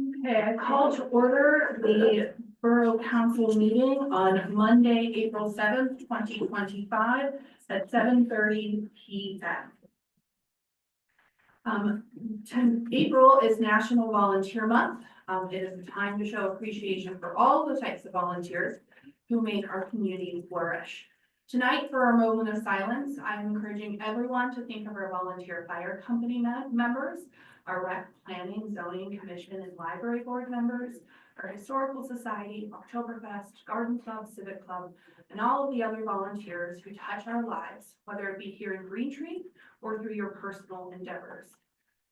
Okay, I call to order the Borough Council meeting on Monday, April 7th, 2025 at 7:30 p.m. April is National Volunteer Month. It is a time to show appreciation for all the types of volunteers who make our community flourish. Tonight, for our moment of silence, I'm encouraging everyone to think of our volunteer fire company members, our rec, planning, zoning, commission, and library board members, our historical society, Oktoberfest, garden club, civic club, and all of the other volunteers who touch our lives, whether it be here in Green Tree or through your personal endeavors.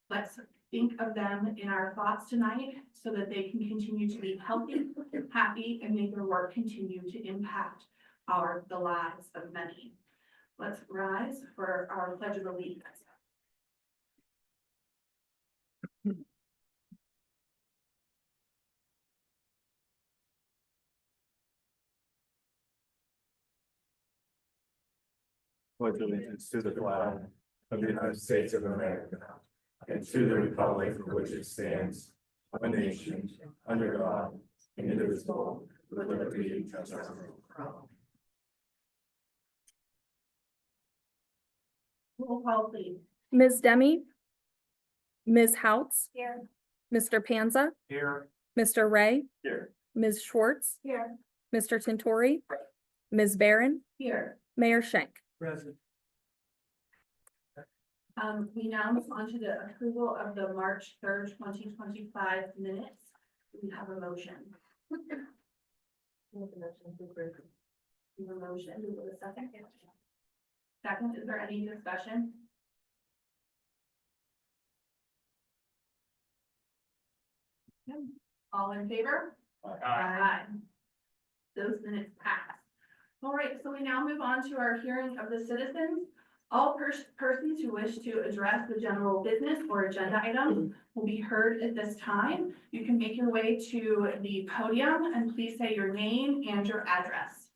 Let's think of them in our thoughts tonight so that they can continue to be healthy, happy, and make their work continue to impact the lives of many. Let's rise for our Pledge of Allegiance. Pledge allegiance to the flag of the United States of America and to the republic for which it stands, one nation, under God, indivisible, with liberty and justice for all. Roll call, please. Ms. Demi, Ms. Houts, Here. Mr. Panza, Here. Mr. Ray, Here. Ms. Schwartz, Here. Mr. Tintori, Ms. Barron, Here. Mayor Schenk. Present. We now move on to the approval of the March 3rd, 2025 minutes. We have a motion. We have a motion. We have a motion. We have a second. Second, is there any discussion? All in favor? Aye. Those minutes pass. All right, so we now move on to our hearing of the citizens. All persons who wish to address the general business or agenda items will be heard at this time. You can make your way to the podium and please say your name and your address.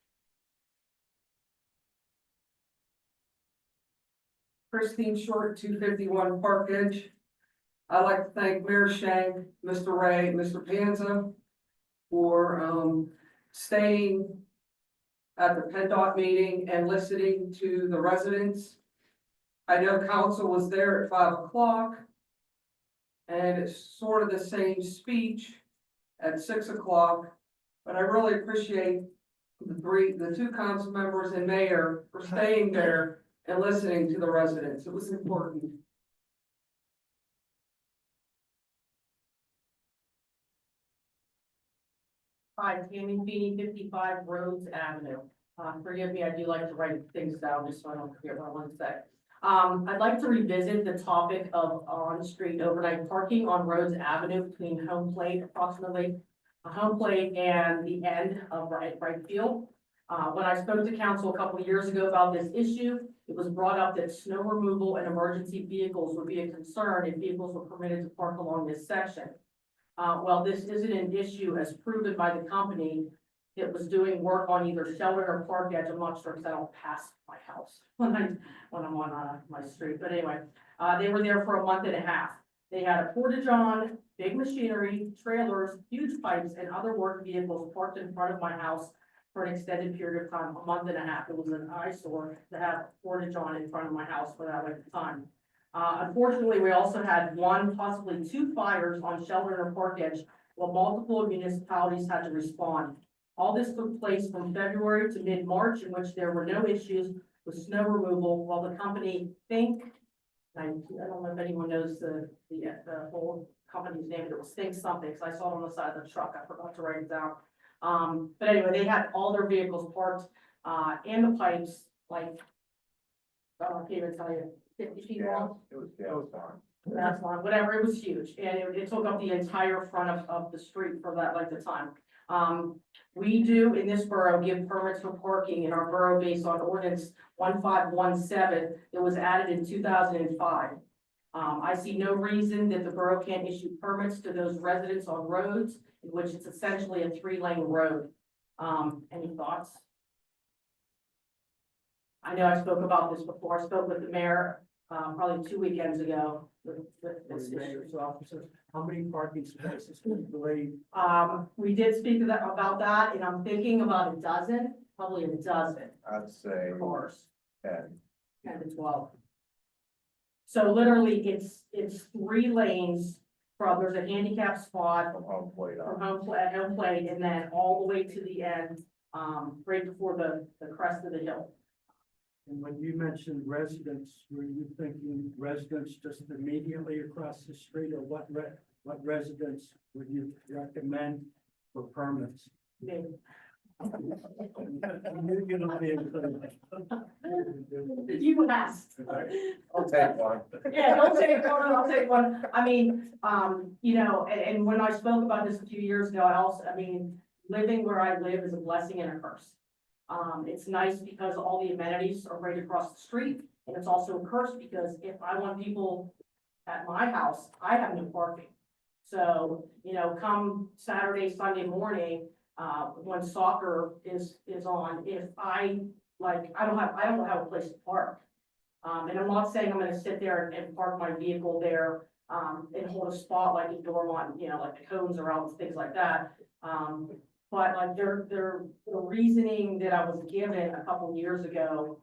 Christine Short, 251 Park Edge. I'd like to thank Mayor Schenk, Mr. Ray, Mr. Panza for staying at the PennDOT meeting and listening to the residents. I know council was there at 5 o'clock, and it's sort of the same speech at 6 o'clock, but I really appreciate the two council members and mayor for staying there and listening to the residents. It was important. Hi, Tammy Feeney, 55 Rhodes Avenue. Forgive me, I do like to write things down just so I don't forget what I want to say. I'd like to revisit the topic of on-street overnight parking on Rhodes Avenue between Home Plate, approximately Home Plate and the end of right field. When I spoke to council a couple of years ago about this issue, it was brought up that snow removal and emergency vehicles would be a concern if vehicles were permitted to park along this section. Well, this isn't an issue as proven by the company that was doing work on either Sheldon or Park Edge. I'm not sure because I don't pass my house when I'm on my street. But anyway, they were there for a month and a half. They had a porta-john, big machinery, trailers, huge pipes, and other work vehicles parked in front of my house for an extended period of time, a month and a half. It was an eyesore to have a porta-john in front of my house for that length of time. Unfortunately, we also had one, possibly two fires on Sheldon or Park Edge, while multiple municipalities had to respond. All this took place from February to mid-March, in which there were no issues with snow removal, while the company I don't know if anyone knows the whole company's name, but it was Think Something, because I saw it on the side of the truck. I forgot to write it down. But anyway, they had all their vehicles parked, and the pipes, like, I can't even tell you, 50 feet long. It was fine. That's long, whatever, it was huge, and it took up the entire front of the street for that length of time. We do in this borough give permits for parking in our borough based on ordinance 1517 that was added in 2005. I see no reason that the borough can't issue permits to those residents on roads in which it's essentially a 3-lane road. Any thoughts? I know I spoke about this before. I spoke with the mayor probably 2 weekends ago, with this issue. Mayor's officer, how many parking spaces do you believe? We did speak to that, about that, and I'm thinking about a dozen, probably a dozen I'd say cars, 10. 10 to 12. So literally, it's 3 lanes from, there's a handicap spot From home plate from on. home plate, and then all the way to the end, right before the crest of the hill. And when you mentioned residents, were you thinking residents just immediately across the street, or what residents would you recommend for permits? Maybe. You're not being clear. You asked. I'll take one. Yeah, I'll take one, I'll take one. I mean, you know, and when I spoke about this a few years ago, I mean, living where I live is a blessing and a curse. It's nice because all the amenities are right across the street, and it's also a curse because if I want people at my house, I have no parking. So, you know, come Saturday, Sunday morning, when soccer is on, if I don't have a place to park. And I'm not saying I'm gonna sit there and park my vehicle there, and hold a spot like in Dormont, you know, like the cones are out and things like that. But like the reasoning that I was given a couple years ago,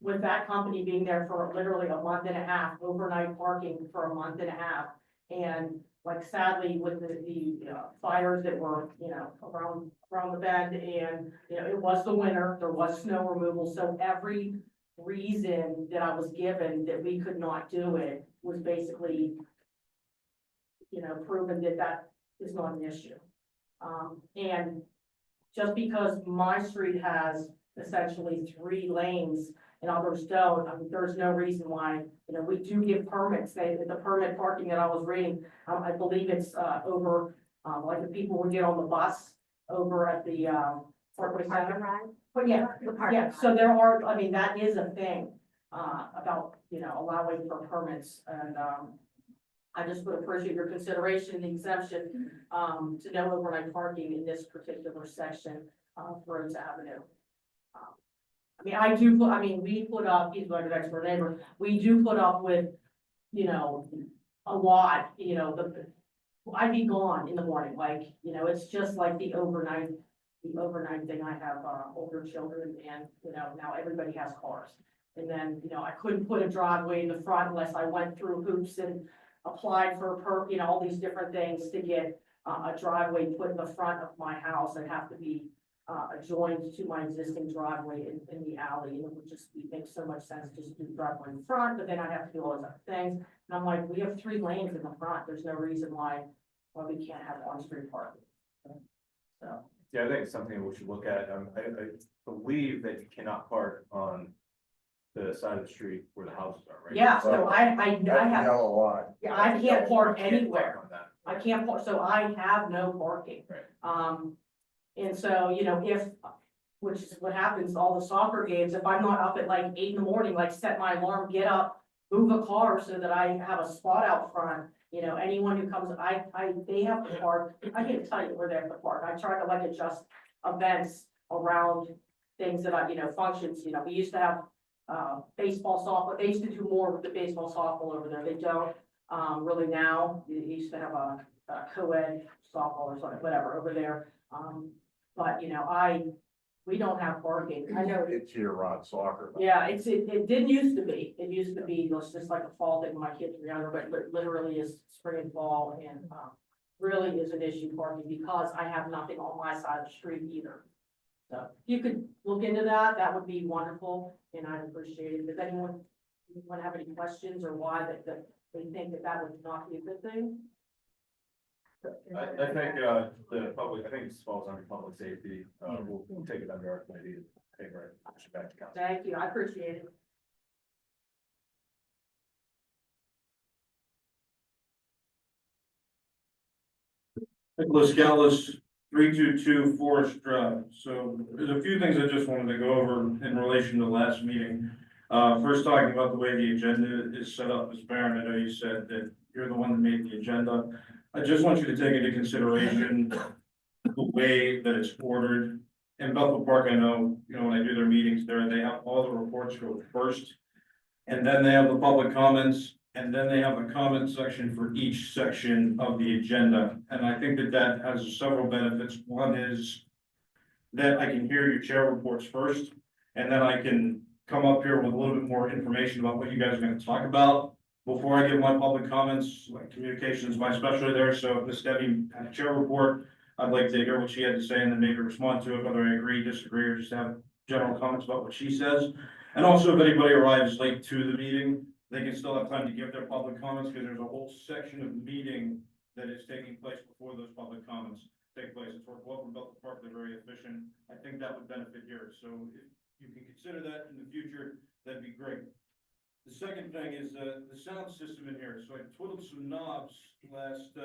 with that company being there for literally a month and a half, overnight parking for a month and a half. And like sadly with the fires that were, you know, around the bend, and, you know, it was the winter, there was snow removal, so every reason that I was given that we could not do it was basically, you know, proven that that is not an issue. And just because my street has essentially 3 lanes and others don't, I mean, there's no reason why, you know, we do give permits. The permit parking that I was reading, I believe it's, over, like the people would get on the bus over at the, Parkway Center. But yeah, so there are, I mean, that is a thing, about, you know, allowing for permits, and, I just would appreciate your consideration and exemption, to no overnight parking in this particular section of Rhodes Avenue. We put up, he's like an expert neighbor, we do put up with, you know, a lot, you know, I'd be gone in the morning, like, you know, it's just like the overnight thing. I have, older children, and, you know, now everybody has cars. And then, you know, I couldn't put a driveway in the front unless I went through hoops and applied for you know, all these different things to get a driveway put in the front of my house. I'd have to be adjoined to my existing driveway in the alley, and it would just make so much sense just to do the driveway in the front, but then I'd have to do all those other things. And I'm like, we have 3 lanes in the front, there's no reason why we can't have on-street parking. So, Yeah, I think it's something we should look at. I believe that you cannot park on the side of the street where the houses are, right? yeah, so I have, Yellow line. yeah, I can't park You can't anywhere. park on that. I can't park, so I have no parking. Right. And so, you know, which is what happens, all the soccer games, if I'm not up at like 8 in the morning, like set my alarm, get up, move a car so that I have a spot out front, you know, anyone who comes, they have to park, I can't tell you where they have to park. I try to like adjust events around things that you know, functions, you know, we used to have baseball, softball, they used to do more with the baseball, softball over there, they don't, really now, they used to have a co-ed softball or something, whatever, over there, but, you know, we don't have parking, I know. It's year-round soccer. Yeah, it didn't used to be, it was just like a fall thing when my kids were younger, but literally is spring and fall, and, really is an issue parking, because I have nothing on my side of the street either. So, if you could look into that, that would be wonderful, and I'd appreciate it. Does anyone have any questions, or why that they think that would not be a good thing? I think, the public, I think this falls under public safety, we'll take it under our committee and take our action back to council. Thank you, I appreciate it. Nicholas Gallis, 322 Forest Drive. So there's a few things I just wanted to go over in relation to last meeting. First, talking about the way the agenda is set up. Ms. Barron, I know you said that you're the one that made the agenda. I just want you to take into consideration the way that it's ordered. In Bethel Park, I know, you know, when I do their meetings there, they have all the reports go first. And then they have the public comments, And then they have a comment section for each section of the agenda. And I think that that has several benefits. One is that I can hear your chair reports first, and then I can come up here with a little bit more information about what you guys are gonna talk about before I give my public comments, like communications, my specialty there. So if Ms. Debbie had a chair report, I'd like to hear what she had to say and then maybe respond to it, whether I agree, disagree, or just have general comments about what she says. And also, if anybody arrives late to the meeting, they can still have time to give their public comments, because there's a whole section of the meeting that is taking place before those public comments take place. It's worked well for Belt Park, they're very efficient. I think that would benefit here, so if you can consider that in the future, that'd be great. The second thing is, the sound system in here, so I twiddled some knobs last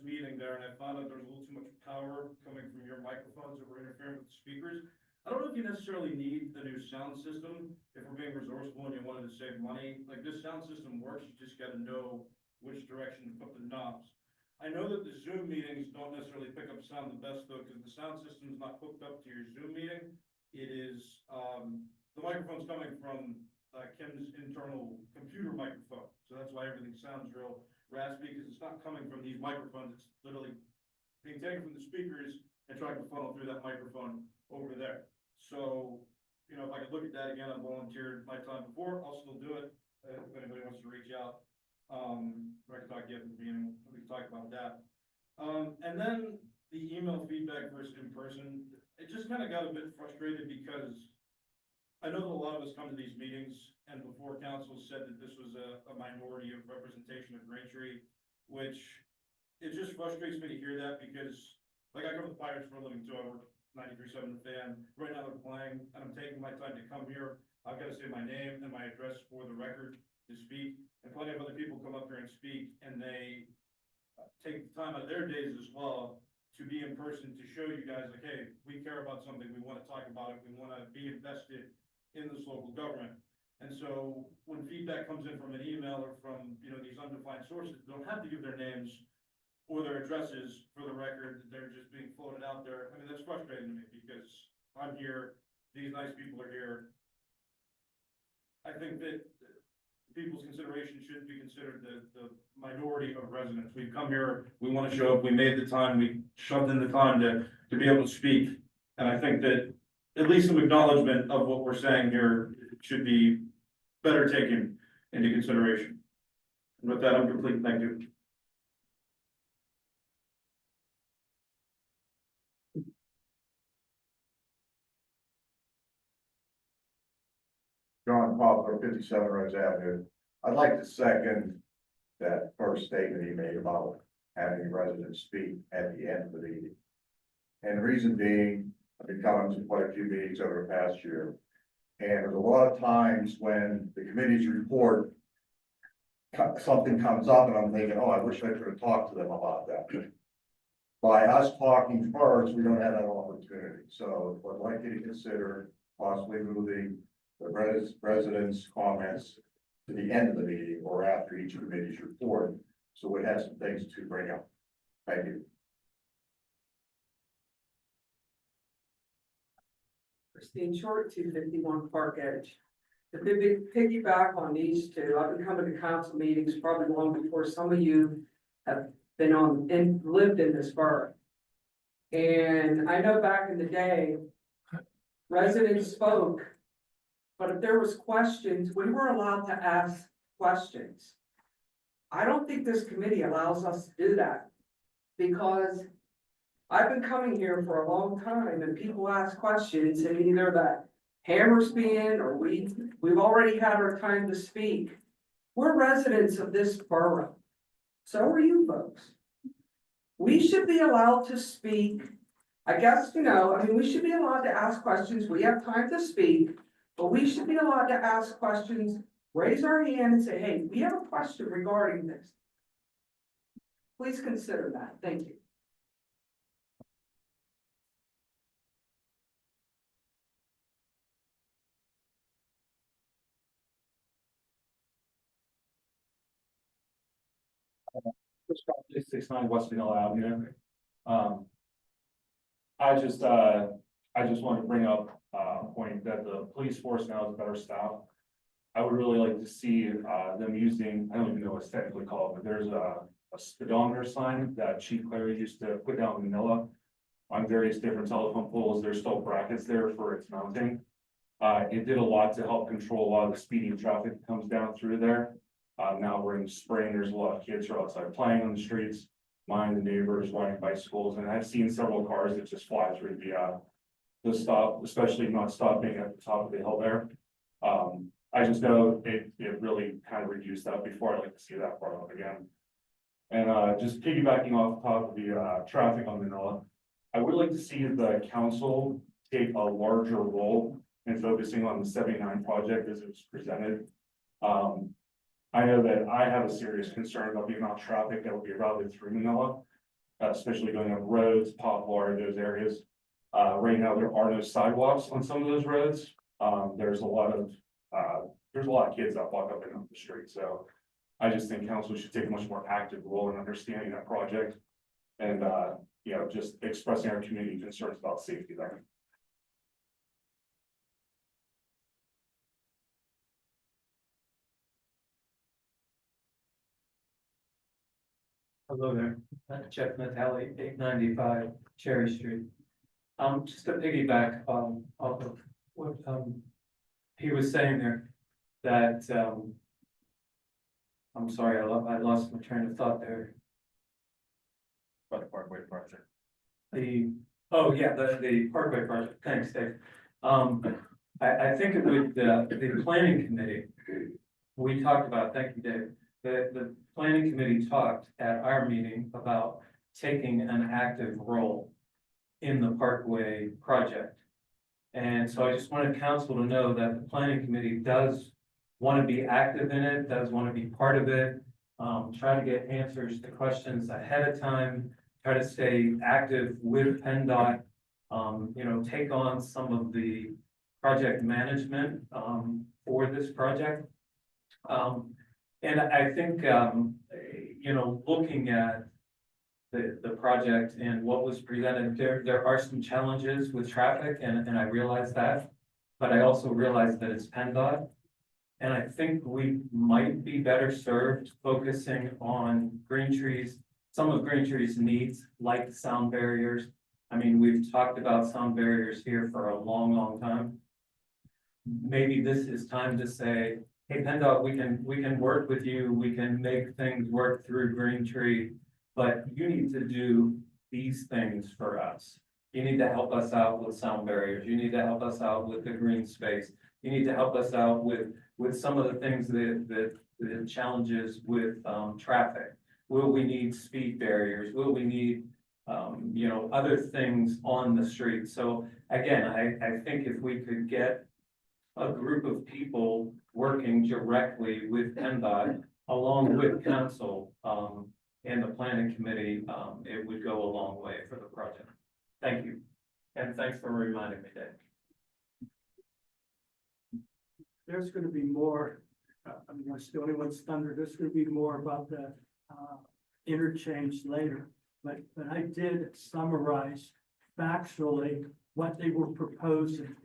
meeting there, and I found out there was a little too much power coming from your microphones that were interfering with the speakers. I don't know if you necessarily need the new sound system, if we're being resourceful and you wanted to save money. Like, this sound system works, you just gotta know which direction to put the knobs. I know that the Zoom meetings don't necessarily pick up sound the best though, because the sound system is not hooked up to your Zoom meeting. It is, the microphone's coming from Kim's internal computer microphone. So that's why everything sounds real raspy, because it's not coming from these microphones. It's literally being taken from the speakers and trying to funnel through that microphone over there. So, you know, if I could look at that again, I volunteered my time before, I'll still do it. If anybody wants to reach out, I can talk to you after the meeting, we can talk about that. And then the email feedback versus in person, it just kind of got a bit frustrated, because I know that a lot of us come to these meetings, and before council said that this was a minority of representation of Green Tree, which it just frustrates me to hear that, because like I go to the Pirates for a living too. I work 93.7 The Fan. Right now they're playing, and I'm taking my time to come here. I've got to say my name and my address for the record to speak, and plenty of other people come up here and speak, and they take time out of their days as well to be in person, to show you guys like, hey, we care about something, we want to talk about it, we want to be invested in this local government. And so when feedback comes in from an email or from, you know, these undefined sources, they don't have to give their names or their addresses for the record, they're just being floated out there. I mean, that's frustrating to me, because I'm here, these nice people are here. I think that people's consideration should be considered the minority of residents. We've come here, we want to show up, we made the time, we shoved in the time to be able to speak. And I think that at least some acknowledgement of what we're saying here should be better taken into consideration. And with that, I'm complete. Thank you. John Poplar, 57 Rose Avenue. I'd like to second that first statement he made about having residents speak at the end of the meeting. And the reason being, I've been coming to quite a few meetings over the past year. And there's a lot of times when the committees report, something comes up and I'm thinking, oh, I wish I could have talked to them about that. By us talking first, we don't have that opportunity. So I'd like you to consider possibly moving the residents' comments to the end of the meeting or after each committee's report, so we have some things to bring up. Thank you. Christine Short, 251 Park Edge. To piggyback on these two, I've been coming to council meetings probably long before some of you have been on and lived in this borough. And I know back in the day, residents spoke, but if there was questions, we were allowed to ask questions. I don't think this committee allows us to do that, because I've been coming here for a long time and people ask questions, and either that hammer's being, or we've already had our time to speak. We're residents of this borough. So are you folks. We should be allowed to speak. I guess, you know, I mean, we should be allowed to ask questions. We have time to speak, but we should be allowed to ask questions, raise our hand and say, hey, we have a question regarding this. Please consider that. Thank you. Chris Scott, 669 West Vanilla Avenue. I just wanted to bring up a point that the police force now is better staffed. I would really like to see, them using, I don't even know what it's technically called, but there's a speedometer sign that Chief Clary used to put down in Manila on various different telephone poles. There's still brackets there for its mounting. It did a lot to help control a lot of the speeding traffic that comes down through there. Now we're in spring, there's a lot of kids who are outside playing on the streets, mind the neighbors, riding bicycles, and I've seen several cars that just fly through the stop, especially not stopping at the top of the hill there. I just know it really kind of reduced that before. I'd like to see that part up again. And just piggybacking off the top of the traffic on Manila, I would like to see the council take a larger role in focusing on the 79 project as it was presented. I know that I have a serious concern about the amount of traffic that will be routed through Manila, especially going up roads, Poplar, those areas. Right now, there are no sidewalks on some of those roads. There's a lot of kids that walk up and down the street, so I just think council should take a much more active role in understanding that project. And you know, just expressing our community concerns about safety there. Hello there, Jeff Natale, 895 Cherry Street. Just to piggyback off of what he was saying there, that I'm sorry, I lost my train of thought there. By the Parkway project. The Parkway project, thanks, Dave. I think it would, the planning committee, we talked about, thank you, Dave. The planning committee talked at our meeting about taking an active role in the Parkway project. And so I just wanted council to know that the planning committee does want to be active in it, does want to be part of it. Try to get answers to questions ahead of time, try to stay active with PennDOT, you know, take on some of the project management for this project. And I think, you know, looking at the project and what was presented, there are some challenges with traffic, and I realize that, but I also realize that it's PennDOT. And I think we might be better served focusing on Green Tree's, some of Green Tree's needs, like sound barriers. I mean, we've talked about sound barriers here for a long, long time. Maybe this is time to say, hey, PennDOT, we can work with you, we can make things work through Green Tree, but you need to do these things for us. You need to help us out with sound barriers. You need to help us out with the green space. You need to help us out with some of the things that the challenges with traffic. Will we need speed barriers? Will we need you know, other things on the street? So again, I think if we could get a group of people working directly with PennDOT along with council and the planning committee, it would go a long way for the project. Thank you. And thanks for reminding me, Dave. There's gonna be more, I'm gonna steal anyone's thunder, there's gonna be more about the interchange later. But I did summarize factually what they were proposing.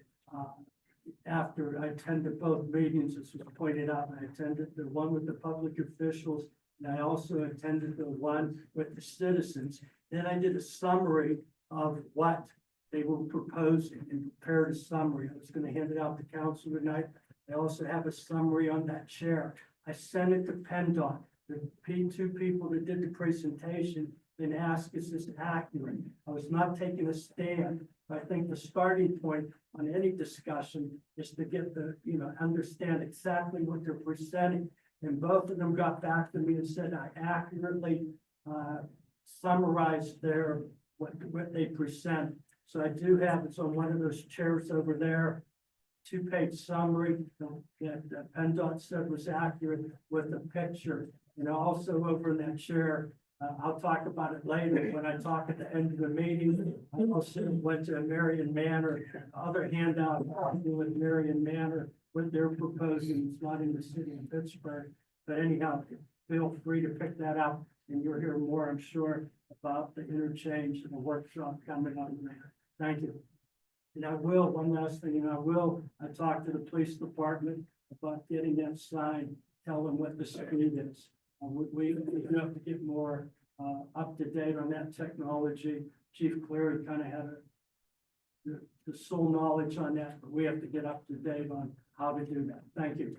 After I attended both meetings, as was pointed out, I attended the one with the public officials, and I also attended the one with the citizens. Then I did a summary of what they were proposing and prepared a summary. I was gonna hand it out to council tonight. I also have a summary on that chair. I sent it to PennDOT. The two people that did the presentation then asked, is this accurate? I was not taking a stand. I think the starting point on any discussion is to get the, you know, understand exactly what they're presenting. And both of them got back to me and said I accurately summarized what they present. So I do have, it's on one of those chairs over there, 2-page summary that PennDOT said was accurate with a picture. And also over in that chair, I'll talk about it later when I talk at the end of the meeting. I also went to Marion Manor, other handout with Marion Manor, what they're proposing. It's not in the city of Pittsburgh, but anyhow, feel free to pick that up, and you'll hear more, I'm sure, about the interchange and the workshop coming on there. Thank you. And I will, one last thing, and I talked to the police department about getting that sign, tell them what the speed is. We do have to get more, up to date on that technology. Chief Cleary kind of had the sole knowledge on that, but we have to get up to date on how to do that. Thank you.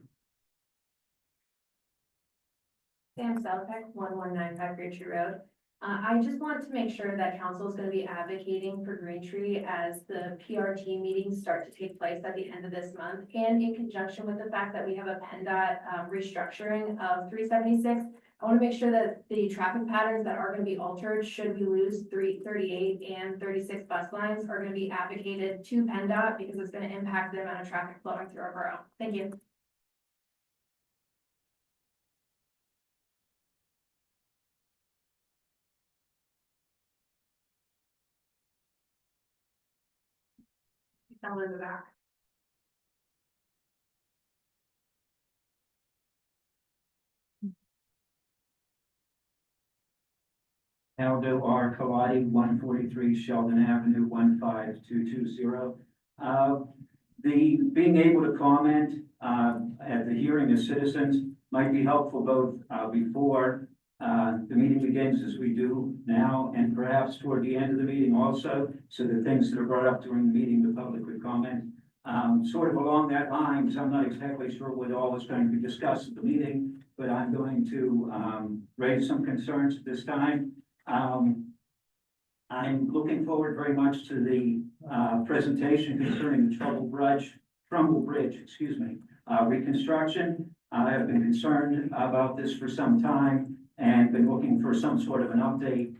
Sam Southwick, 1195 Green Tree Road. I just want to make sure that council is going to be advocating for Green Tree as the PRT meetings start to take place at the end of this month, and in conjunction with the fact that we have a PennDOT restructuring of 376. I want to make sure that the traffic patterns that are going to be altered should we lose 338 and 36 bus lines are going to be advocated to PennDOT because it's going to impact the amount of traffic flowing through our borough. Thank you. Down in the back. Aldo R. Kaladi, 143 Sheldon Avenue, 15220. The being able to comment at the hearing of citizens might be helpful both before the meeting begins, as we do now, and perhaps toward the end of the meeting also, so that things that are brought up during the meeting, the public would comment. Sort of along that line, because I'm not exactly sure what all is going to be discussed at the meeting, but I'm going to raise some concerns at this time. I'm looking forward very much to the presentation concerning the Trumbull Bridge, reconstruction. I have been concerned about this for some time and been looking for some sort of an update,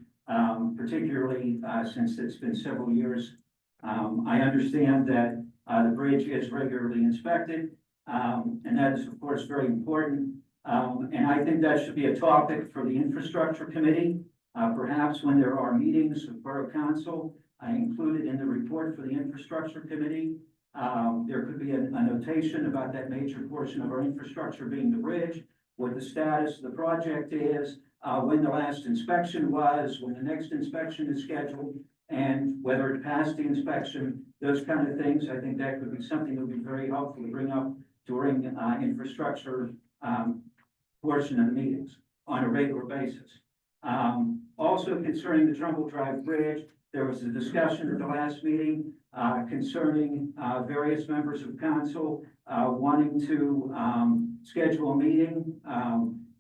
particularly since it's been several years. I understand that the bridge is regularly inspected, and that is, of course, very important. And I think that should be a topic for the infrastructure committee. Perhaps when there are meetings of Borough Council, I included in the report for the infrastructure committee, there could be a notation about that major portion of our infrastructure being the bridge, what the status of the project is, when the last inspection was, when the next inspection is scheduled, and whether it passed the inspection, those kind of things. I think that could be something that would be very helpful to bring up during infrastructure portion of the meetings on a regular basis. Also concerning the Trumbull Drive Bridge, there was a discussion at the last meeting concerning various members of council wanting to schedule a meeting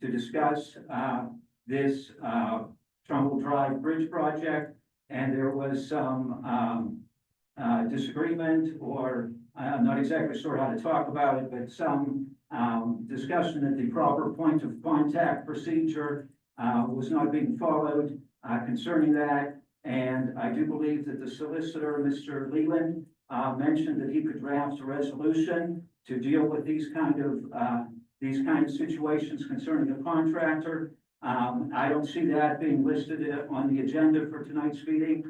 to discuss this Trumbull Drive Bridge project, and there was some disagreement, or I'm not exactly sure how to talk about it, but some discussion that the proper point of contact procedure was not being followed concerning that. And I do believe that the solicitor, Mr. Leland, mentioned that he could draft a resolution to deal with these kind of situations concerning the contractor. I don't see that being listed on the agenda for tonight's meeting.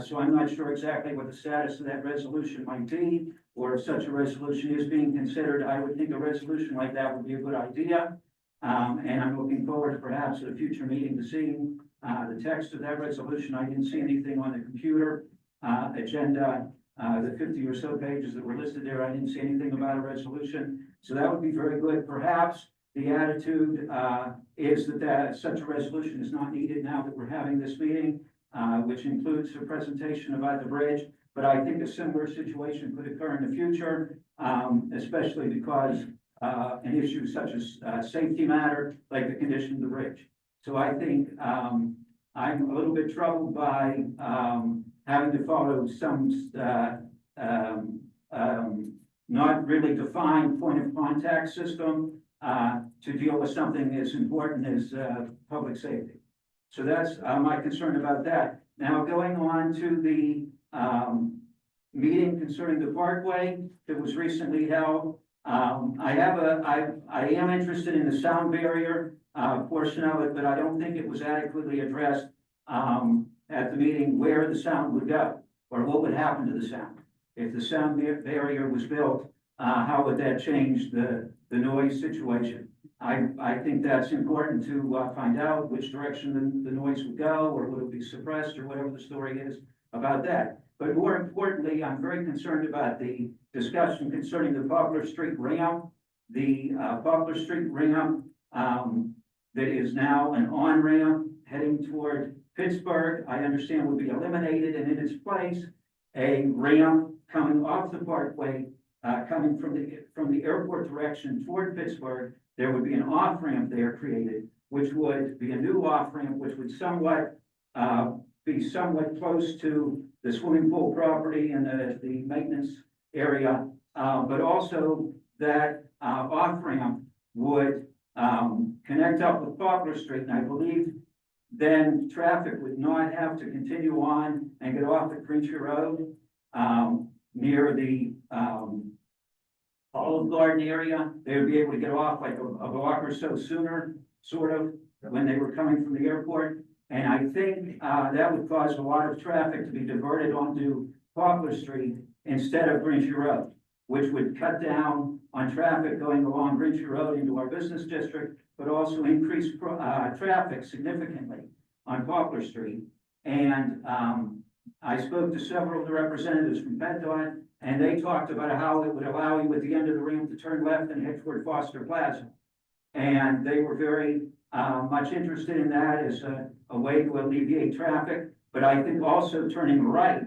So I'm not sure exactly what the status of that resolution might be, or if such a resolution is being considered. I would think a resolution like that would be a good idea. And I'm looking forward to perhaps at a future meeting to seeing the text of that resolution. I didn't see anything on the computer agenda, the 50 or so pages that were listed there. I didn't see anything about a resolution. So that would be very good. Perhaps the attitude is that such a resolution is not needed now that we're having this meeting, which includes a presentation about the bridge. But I think a similar situation could occur in the future, especially because an issue such as safety matter, like the condition of the bridge. So I think I'm a little bit troubled by having to follow some not really defined point of contact system to deal with something as important as public safety. So that's my concern about that. Now, going on to the meeting concerning the parkway that was recently held. I am interested in the sound barrier portion of it, but I don't think it was adequately addressed at the meeting where the sound would go, or what would happen to the sound. If the sound barrier was built, how would that change the noise situation? I think that's important to find out which direction the noise would go, or would it be suppressed, or whatever the story is about that. But more importantly, I'm very concerned about the discussion concerning the Poplar Street ramp the Butler Street ramp, that is now an on-ramp heading toward Pittsburgh, I understand will be eliminated, and in its place, a ramp coming off the parkway, coming from the airport direction toward Pittsburgh. There would be an off-ramp there created, which would be a new off-ramp, which would somewhat, be somewhat close to the swimming pool property and the maintenance area. But also that, off-ramp would, connect up with Poplar Street, and I believe then traffic would not have to continue on and get off at Green Tree Road, near the, Olive Garden area. They would be able to get off like a block or so sooner, sort of, when they were coming from the airport. And I think, that would cause a lot of traffic to be diverted onto Poplar Street instead of Green Tree Road, which would cut down on traffic going along Green Tree Road into our business district, but also increase, traffic significantly on Poplar Street. And, I spoke to several of the representatives from PennDOT, and they talked about how it would allow you at the end of the ramp to turn left and head toward Foster Plaza. And they were very, much interested in that as a way to alleviate traffic, but I think also turning right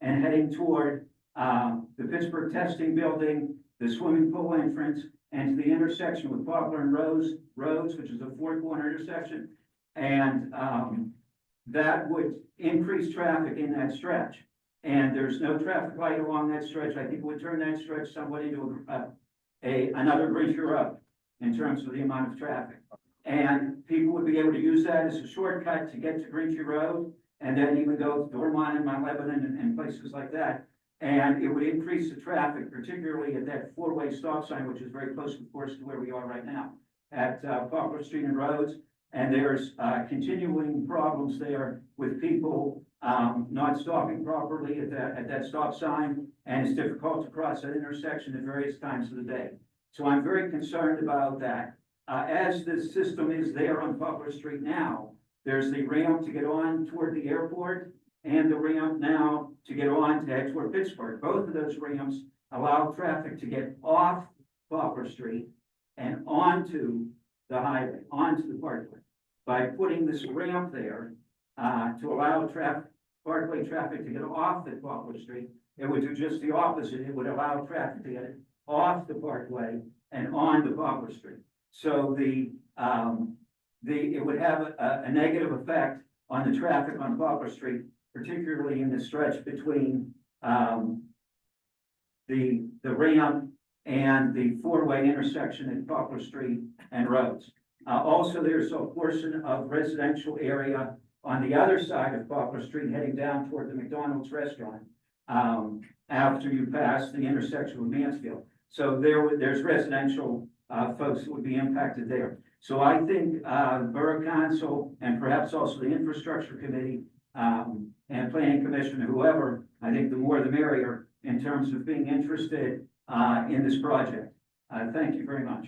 and heading toward, the Pittsburgh Testing Building, the swimming pool entrance, and to the intersection with Poplar and Roads, which is a four-corner intersection. And, that would increase traffic in that stretch. And there's no traffic light along that stretch. I think it would turn that stretch somewhat into another Green Tree Road in terms of the amount of traffic. And people would be able to use that as a shortcut to get to Green Tree Road, and then even go to Dormont and Mount Lebanon and places like that. And it would increase the traffic, particularly at that four-way stop sign, which is very close, of course, to where we are right now at Poplar Street and Roads. And there's continuing problems there with people not stopping properly at that stop sign, and it's difficult to cross that intersection at various times of the day. So I'm very concerned about that. As the system is there on Poplar Street now, there's the ramp to get on toward the airport and the ramp now to get on to head toward Pittsburgh. Both of those ramps allow traffic to get off Poplar Street and onto the highway, onto the parkway. By putting this ramp there, to allow parkway traffic to get off the Poplar Street, it would do just the opposite. It would allow traffic to get off the parkway and on the Poplar Street. So it would have a negative effect on the traffic on Poplar Street, particularly in the stretch between, the ramp and the four-way intersection at Poplar Street and Roads. Also, there's a portion of residential area on the other side of Poplar Street heading down toward the McDonald's restaurant, after you pass the intersection with Mansfield. So there's residential, folks that would be impacted there. So I think, Borough Council and perhaps also the Infrastructure Committee, and Planning Commission, whoever, I think the more the merrier in terms of being interested, in this project. Thank you very much.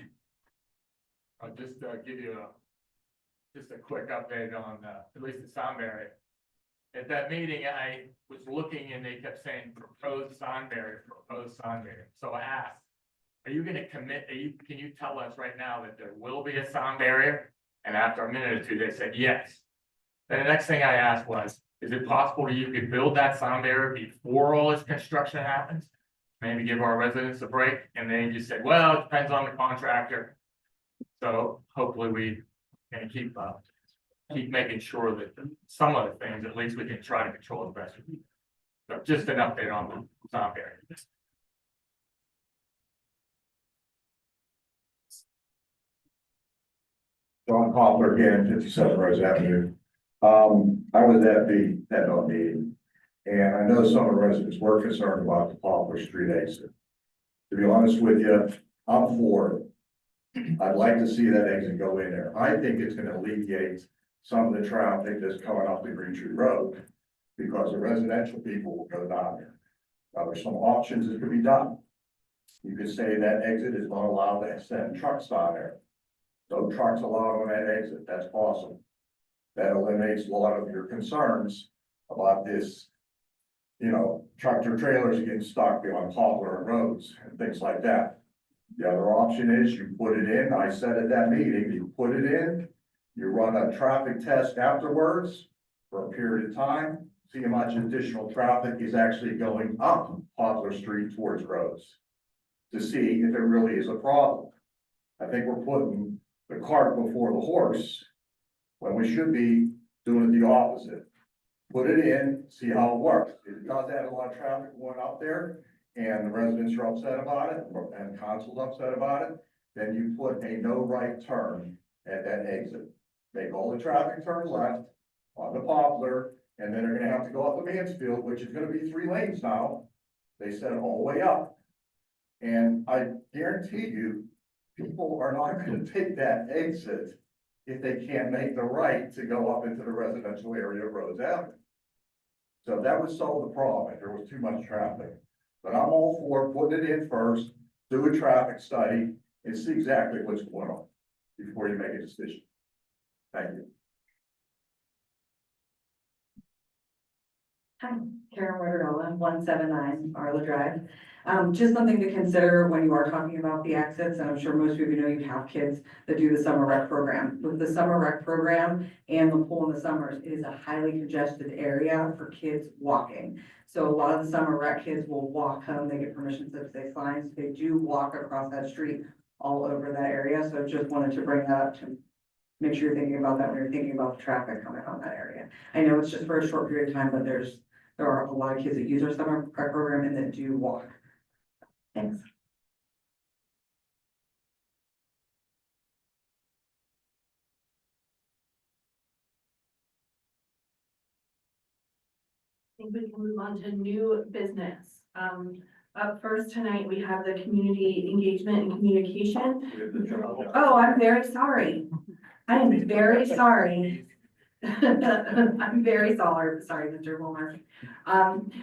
I'll just give you just a quick update on at least the sound barrier. At that meeting, I was looking and they kept saying proposed sound barrier, proposed sound barrier. So I asked, are you gonna commit, can you tell us right now that there will be a sound barrier? And after a minute or two, they said yes. Then the next thing I asked was, is it possible you could build that sound barrier before all this construction happens? Maybe give our residents a break? And they just said, well, it depends on the contractor. So hopefully we can keep making sure that some of the things, at least we can try to control the best. So just an update on the sound barrier. John Poplar again, 57 Rose Avenue. I was at the PennDOT meeting, and I know some of the residents were concerned about the Poplar Street exit. To be honest with you, I'm for it. I'd like to see that exit go in there. I think it's gonna alleviate some of the traffic that's coming up the Green Tree Road, because the residential people will go down there. Now, there's some options that could be done. You could say that exit is not allowed to send trucks down there. No trucks allowed on that exit, that's awesome. That eliminates a lot of your concerns about this, tractor trailers getting stuck beyond Poplar and roads and things like that. The other option is you put it in, I said at that meeting, you put it in, you run a traffic test afterwards for a period of time, see how much additional traffic is actually going up Poplar Street towards Rose, to see if it really is a problem. I think we're putting the cart before the horse, when we should be doing it the opposite. Put it in, see how it works. If it does add a lot of traffic going up there, and the residents are upset about it, and council's upset about it, then you put a no right turn at that exit. Make all the traffic turn left on the Poplar, and then they're gonna have to go up the Mansfield, which is gonna be 3 lanes now. They set it all the way up. And I guarantee you, people are not gonna take that exit if they can't make the right to go up into the residential area of Rose Avenue. So that would solve the problem if there was too much traffic. But I'm all for putting it in first, do a traffic study, and see exactly what's going on before you make a decision. Thank you. Hi, Karen Rotorola, 179 Arla Drive. Just something to consider when you are talking about the exits, and I'm sure most of you know you have kids that do the summer rec program. With the summer rec program and the pool in the summers, it is a highly congested area for kids walking. So a lot of the summer rec kids will walk home, they get permission slips, they sign, they do walk across that street all over that area. So just wanted to bring that up to make sure you're thinking about that when you're thinking about the traffic coming on that area. I know it's just for a short period of time, but there are a lot of kids that use our summer rec program and that do walk. Thanks. I think we can move on to new business. Up first tonight, we have the community engagement and communication. Oh, I'm very sorry. I am very sorry. I'm very sorry, Mr. Wilmer.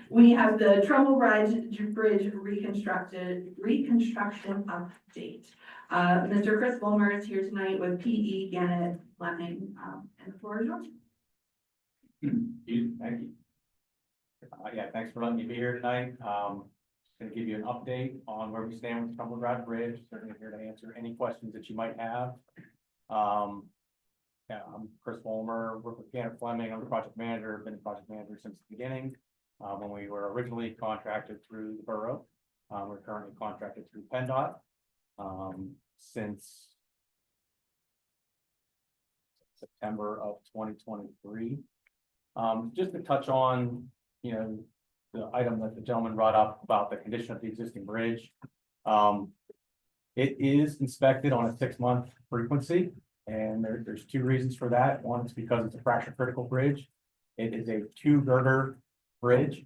We have the Trumbull Bridge reconstruction update. Mr. Chris Wilmer is here tonight with PE Gannett Fleming, and the floor is yours. Thank you. Yeah, thanks for letting me be here tonight. Gonna give you an update on where we stand with the Trumbull Drive Bridge. Certainly here to answer any questions that you might have. Yeah, I'm Chris Wolmer, work with Gannett Fleming. I'm the project manager, been a project manager since the beginning. When we were originally contracted through the borough, we're currently contracted through PennDOT. Since September of 2023. Just to touch on, the item that the gentleman brought up about the condition of the existing bridge. It is inspected on a 6-month frequency, and there's 2 reasons for that. One is because it's a fracture critical bridge. It is a 2 girder bridge,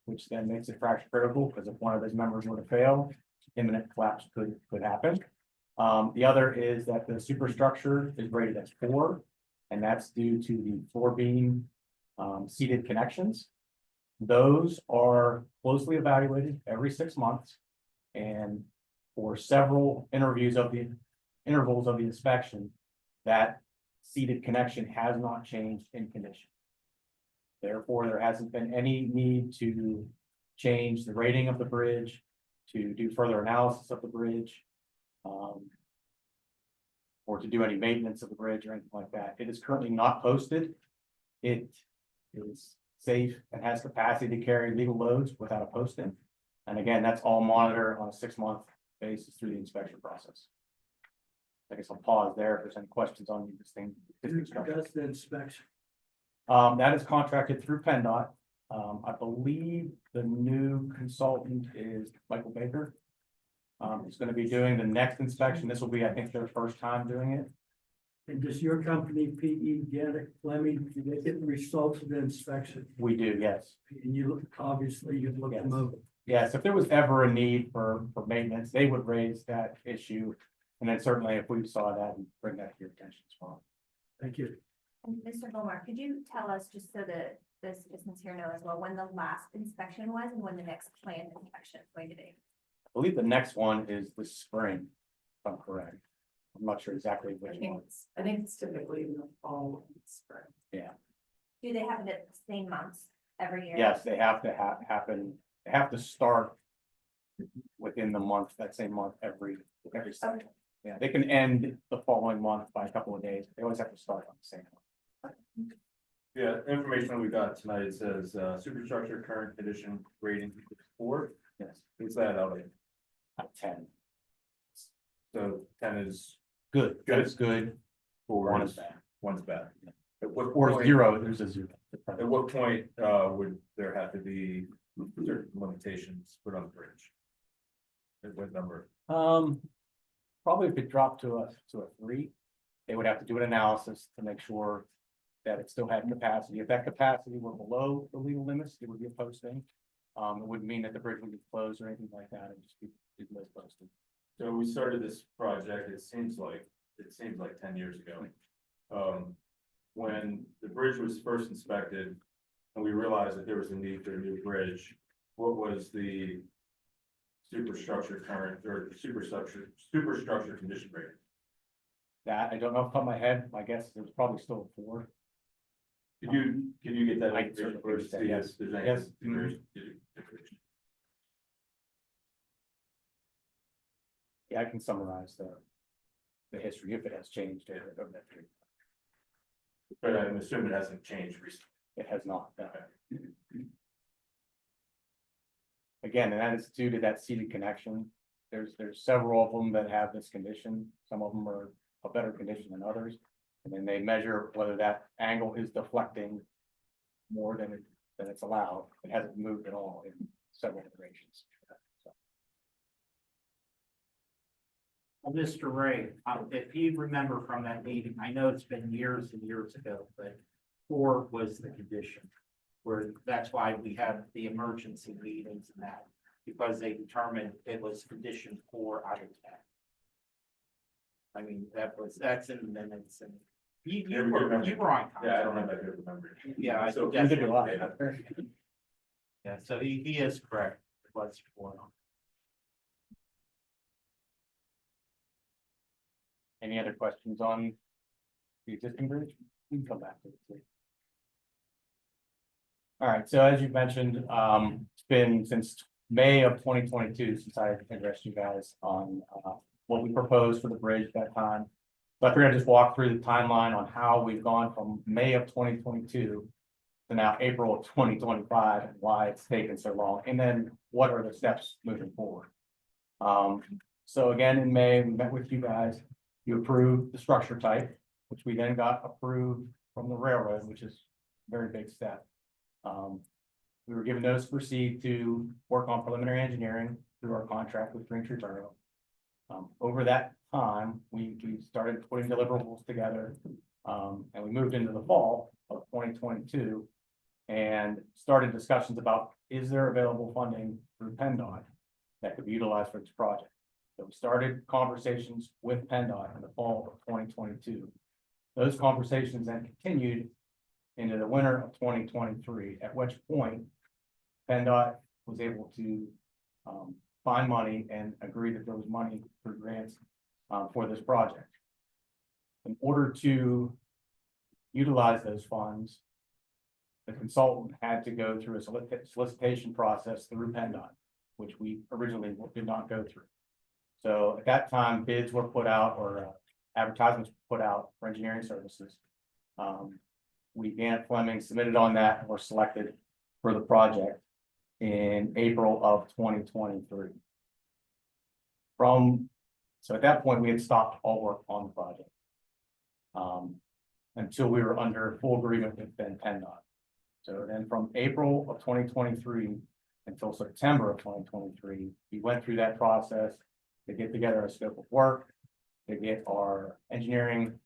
which then makes it fracture critical, because if one of those members were to fail, imminent collapse could happen. The other is that the superstructure is rated as 4, and that's due to the 4 beam seated connections. Those are closely evaluated every 6 months, and for several intervals of the inspection, that seated connection has not changed in condition. Therefore, there hasn't been any need to change the rating of the bridge, to do further analysis of the bridge, or to do any maintenance of the bridge or anything like that. It is currently not posted. It is safe and has capacity to carry legal loads without a posting. And again, that's all monitored on a 6-month basis through the inspection process. I guess I'll pause there if there's any questions on this thing. That's the inspection. That is contracted through PennDOT. I believe the new consultant is Michael Baker. He's going to be doing the next inspection. This will be, I think, their first time doing it. And does your company, PE Gannett Fleming, do they get the results of the inspection? We do, yes. And you look, obviously, you'd look them over. Yes, if there was ever a need for maintenance, they would raise that issue. And then certainly if we saw that, we'd bring that to your attention as well. Thank you. And Mr. Bomar, could you tell us, just so that the citizens here know as well, when the last inspection was and when the next planned inspection is going to be? I believe the next one is this spring, if I'm correct. I'm not sure exactly which one. I think it's typically in the fall and spring. Yeah. Do they have it at the same months every year? Yes, they have to happen. They have to start within within the month, that same month, every cycle. Yeah, they can end the following month by a couple of days. They always have to start on the same month. Yeah, information we got tonight says, superstructure current condition rating 4. Yes, Is that out of, at 10. so 10 is Good, that's good. 4 One is bad. One's bad. At what Or point, 0, there's a 0. at what point, would there have to be certain limitations put on the bridge? At what number? Probably if it dropped to a 3, they would have to do an analysis to make sure that it still had capacity. If that capacity were below the legal limits, it would be a posting. It wouldn't mean that the bridge would be closed or anything like that. It would just be posted. So we started this project, it seems like 10 years ago. When the bridge was first inspected and we realized that there was a need for a new bridge, what was the superstructure current or superstructure condition rating? That, I don't know off the top of my head. My guess is it was probably still a 4. Can you get that I information certainly for us? can, See yes. if there's any Yes. information? Yeah, I can summarize the history if it has changed over that period. But I'm assuming it hasn't changed recently. It has not. Again, and that is due to that seated connection. There's several of them that have this condition. Some of them are a better condition than others. And then they measure whether that angle is deflecting more than it's allowed. It hasn't moved at all in several iterations. Mr. Ray, if you remember from that meeting, I know it's been years and years ago, but 4 was the condition. Where that's why we have the emergency meetings and that, because they determined it was condition 4 out of 10. I mean, that's in the minutes and you were on. Yeah, I don't have that good memory. Yeah, I So think did a lot. yeah, so he is correct. It was 4. Any other questions on the existing bridge? We can come back to it too. All right, so as you mentioned, it's been since May of 2022 since I addressed you guys on what we proposed for the bridge at that time. So I figured I'd just walk through the timeline on how we've gone from May of 2022 to now April of 2025 and why it's taken so long, and then what are the steps moving forward. So again, in May, we met with you guys. You approved the structure type, which we then got approved from the railroad, which is a very big step. We were given notice to proceed to work on preliminary engineering through our contract with Green Tree Borough. Over that time, we started putting deliverables together, and we moved into the fall of 2022 and started discussions about, is there available funding through PennDOT that could be utilized for this project? So we started conversations with PennDOT in the fall of 2022. Those conversations then continued into the winter of 2023, at which point PennDOT was able to find money and agree that there was money for grants for this project. In order to utilize those funds, the consultant had to go through a solicitation process through PennDOT, which we originally did not go through. So at that time, bids were put out or advertisements were put out for engineering services. We, Gannett Fleming, submitted on that and were selected for the project in April of 2023. So at that point, we had stopped all work on the project until we were under full agreement with PennDOT. So then from April of 2023 until September of 2023, we went through that process to get together a scope of work, to get our engineering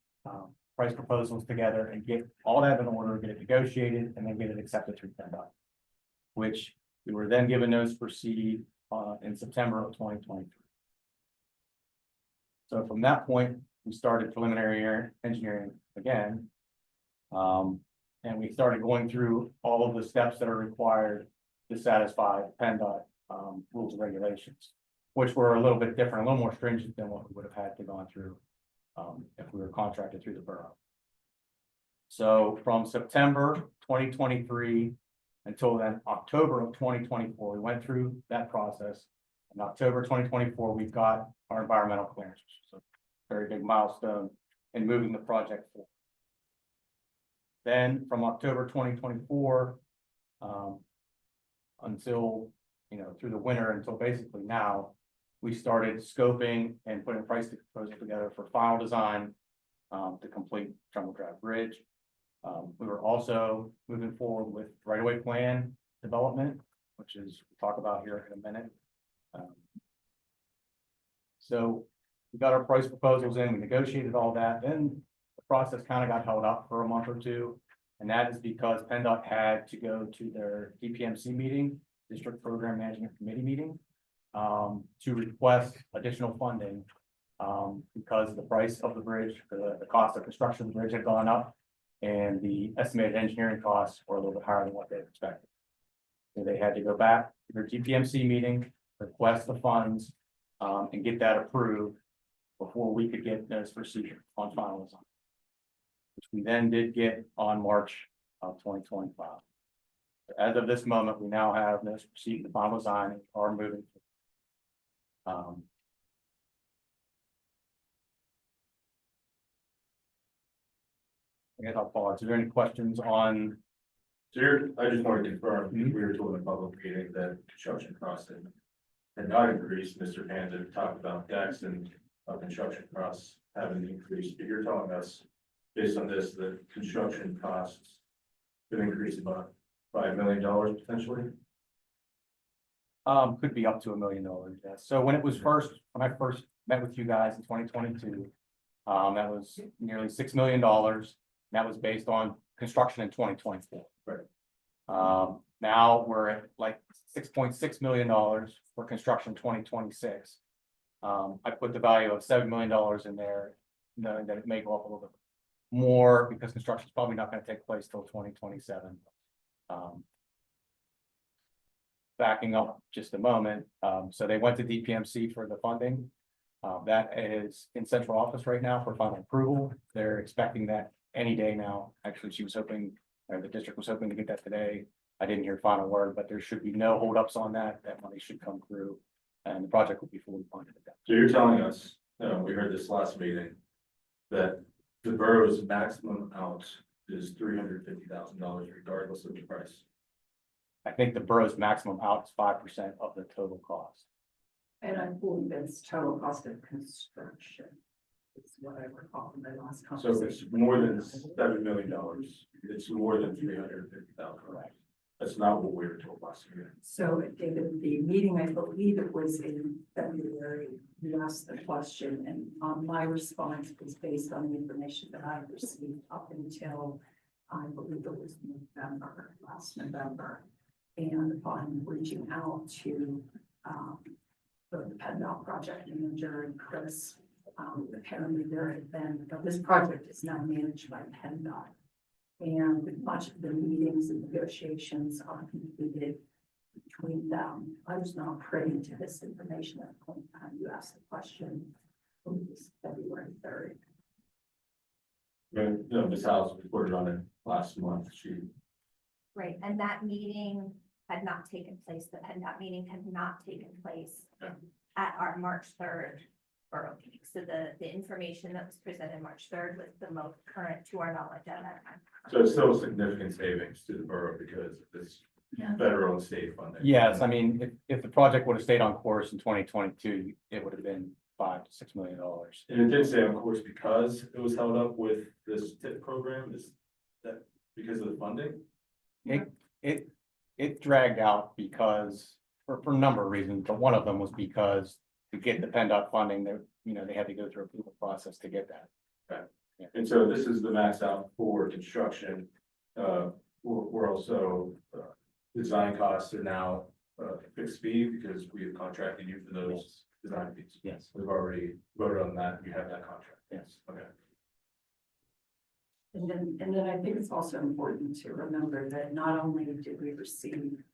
price proposals together and get all that in order, get it negotiated, and then get it accepted through PennDOT, which we were then given notice to proceed in September of 2023. So from that point, we started preliminary engineering again. And we started going through all of the steps that are required to satisfy PennDOT rules and regulations, which were a little bit different, a little more stringent than what we would have had to go through if we were contracted through the borough. So from September 2023 until then October of 2024, we went through that process In October 2024, we got our environmental clearance, which is a very big milestone in moving the project forward. Then from October 2024 until, through the winter until basically now, we started scoping and putting a price proposal together for final design to complete Trumbull Drive Bridge. We were also moving forward with right-of-way plan development, which is we'll talk about here in a minute. So we got our price proposals in, we negotiated all that, then the process kind of got held up for a month or two. And that is because PennDOT had to go to their DPMC meeting, District Program Management Committee meeting, to request additional funding because the price of the bridge, the cost of construction of the bridge had gone up, and the estimated engineering costs were a little bit higher than what they expected. So they had to go back to their DPMC meeting, request the funds, and get that approved before we could get notice procedure on final design, which we then did get on March of 2025. As of this moment, we now have notice procedure, the final design, and are moving. I guess I'll pause. Is there any questions on? I just want to confirm, we were told in a public meeting that construction costs had not increased. Mr. Panda talked about decks and construction costs having increased, but you're telling us based on this, that construction costs could increase about $5 million potentially? Could be up to $1 million, yes. So when I first met with you guys in 2022, that was nearly $6 million. That was based on construction in 2024. Right. Now we're at like $6.6 million for construction 2026. I put the value of $7 million in there, knowing that it may go up a little bit more because construction is probably not going to take place till 2027. Backing up just a moment, so they went to DPMC for the funding. That is in central office right now for final approval. They're expecting that any day now. Actually, she was hoping, or the district was hoping to get that today. I didn't hear final word, but there should be no holdups on that. That money should come through and the project will be fully funded at that. So you're telling us, we heard this last meeting, that the borough's maximum amount is $350,000 regardless of the price. I think the borough's maximum out is 5% of the total cost. And I believe it's total cost of construction. Is what I recall from the last So conversation. it's more than $7 million. It's more than $350,000. Correct. That's not what we were told last year. So David, the meeting, I believe it was in February, you asked the question, and my response was based on the information that I received up until I believe it was last November. And upon reaching out to the PennDOT project manager and Chris, apparently there had been, this project is now managed by PennDOT. And much of the meetings and negotiations are completed between them. I was not privy to this information at the point in time you asked the question. It was February 3rd. Ms. House reported on it last month. Right, and that meeting had not taken place, the PennDOT meeting had not taken place at our March 3rd borough meeting. So the information that was presented March 3rd was the most current to our knowledge at that time. So it's still significant savings to the borough because of this federal and state funding. Yes, I mean, if the project would have stayed on course in 2022, it would have been $5 to $6 million. And it did stay on course because it was held up with this TIP program. Is that because of the funding? It dragged out because for a number of reasons, but one of them was because to get the PennDOT funding, they had to go through a approval process to get that. Okay. Yeah. And so this is the max out for construction. We're also design costs are now fixed fee because we have contracted you for those design fees. Yes. We've already voted on that. You have that contract. Yes. Okay. And then I think it's also important to remember that not only did we receive,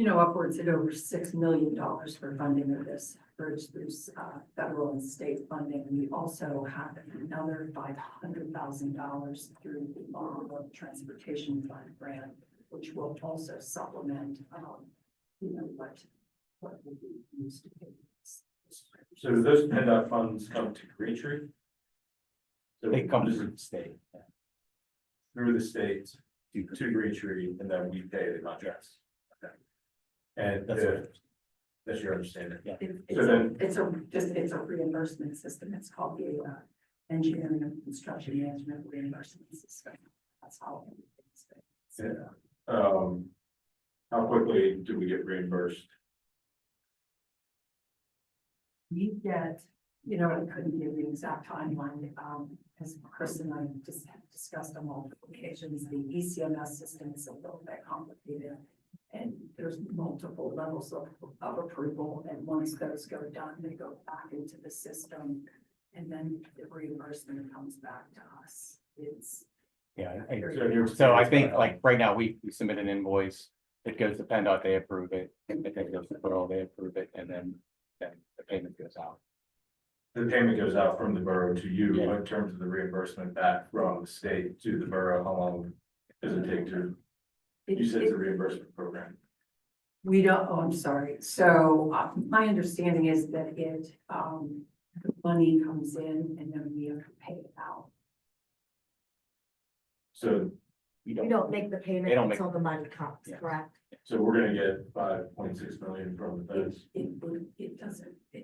upwards of over $6 million for funding of this bridge through federal and state funding, we also have another $500,000 through the Borough Transportation Fund grant, which will also supplement, what will be used to pay this. So do those PennDOT funds come to Green Tree? So They come this through is the state. through the state to Green Tree, and then we pay the contracts. Okay. And that's your understanding? Yeah. So then, It's a reimbursement system. It's called the engineering and construction management reimbursement system. That's how. how quickly do we get reimbursed? We get, I couldn't give you the exact timeline, as Chris and I just have discussed on multiple occasions, the ECMS system is a little bit complicated. And there's multiple levels of approval, and once those go done, they go back into the system. And then the reimbursement comes back to us. It's. Yeah, so I think like right now, we submit an invoice, it goes to PennDOT, they approve it, and then it goes to Borough, they approve it, and then the payment goes out. The payment goes out from the borough to you Yeah. in terms of the reimbursement back from the state to the borough. How long does it take to? You said it's a reimbursement program. We don't, I'm sorry. So my understanding is that the money comes in and then we have to pay it out. So, We We don't make the They payment don't make- until the money comes, Yeah. correct? so we're gonna get 5.6 million from the feds. It